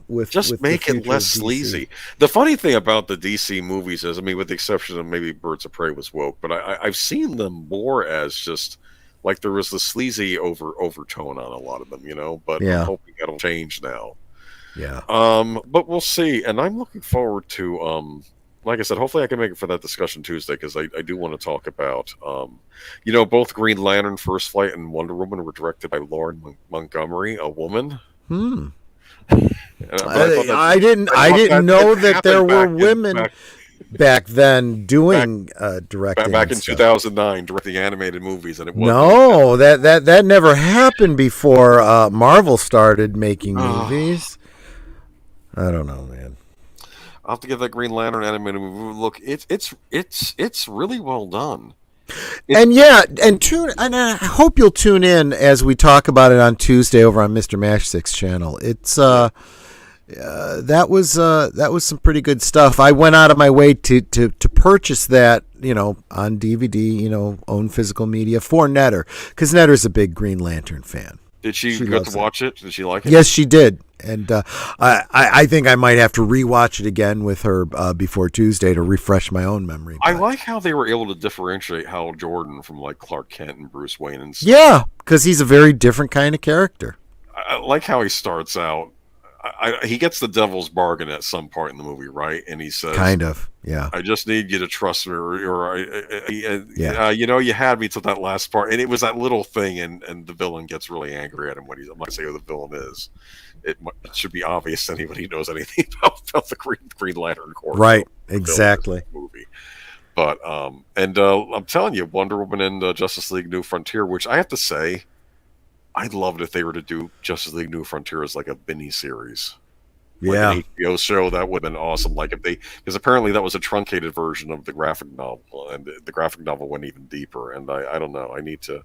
with make it less sleazy. The funny thing about the DC movies is, with the exception of maybe Birds of Prey was woke, but I've seen them more as just like there was the sleazy overtone on a lot of them, but I'm hoping that'll change now. Yeah. But we'll see. And I'm looking forward to like I said, hopefully I can make it for that discussion Tuesday, because I do want to talk about, both Green Lantern First Flight and Wonder Woman were directed by Lauren Montgomery, a woman. I didn't know that there were women back then doing directing. Back in 2009, directing animated movies, and it wasn't. No, that never happened before Marvel started making movies. I don't know, man. I'll have to give that Green Lantern animated movie. Look, it's really well done. And I hope you'll tune in as we talk about it on Tuesday over on Mr. Mashstick's channel. It's that was some pretty good stuff. I went out of my way to purchase that, on DVD, own physical media for Netter, because Netter's a big Green Lantern fan. Did she get to watch it? Did she like it? Yes, she did. And I think I might have to rewatch it again with her before Tuesday to refresh my own memory. I like how they were able to differentiate Hal Jordan from like Clark Kent and Bruce Wayne and stuff. Yeah, because he's a very different kind of character. I like how he starts out. He gets the devil's bargain at some part in the movie, right? And he says, "Kind of, yeah. I just need you to trust me, you had me to that last part." And it was that little thing, and the villain gets really angry at him when I'm not going to say who the villain is. It should be obvious to anybody who knows anything about the Green Lantern Corps. Right, exactly. Movie. But I'm telling you, Wonder Woman and Justice League New Frontier, which I have to say, I'd love it if they were to do Justice League New Frontier as like a mini series. Yeah. Like an HBO show, that would have been awesome. Like because apparently that was a truncated version of the graphic novel, and the graphic novel went even deeper. And I don't know. I need to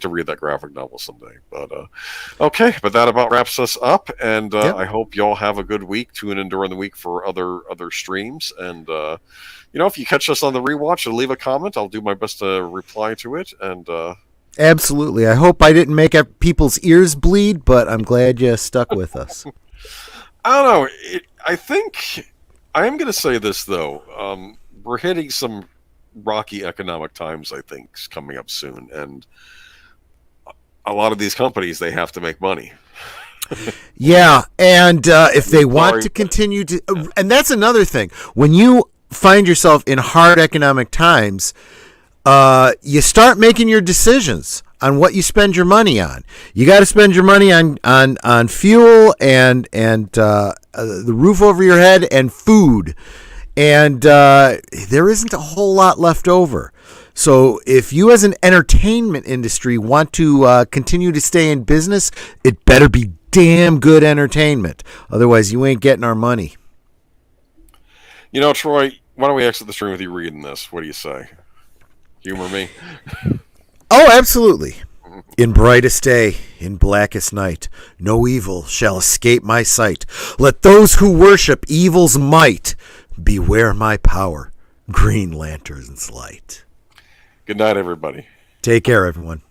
read that graphic novel someday. But okay, but that about wraps us up. And I hope y'all have a good week. Tune in during the week for other streams. And if you catch us on the rewatch, leave a comment. I'll do my best to reply to it. And absolutely. I hope I didn't make people's ears bleed, but I'm glad you stuck with us. I don't know. I think I am going to say this, though. We're hitting some rocky economic times, I think, coming up soon. And a lot of these companies, they have to make money. Yeah. And if they want to continue to... and that's another thing. When you find yourself in hard economic times, you start making your decisions on what you spend your money on. You got to spend your money on fuel and the roof over your head and food. And there isn't a whole lot left over. So if you as an entertainment industry want to continue to stay in business, it better be damn good entertainment. Otherwise, you ain't getting our money. Troy, why don't we exit the stream with you reading this? What do you say? Humor me? Oh, absolutely. In brightest day, in blackest night, no evil shall escape my sight. Let those who worship evil's might beware my power, Green Lantern's light. Good night, everybody. Take care, everyone.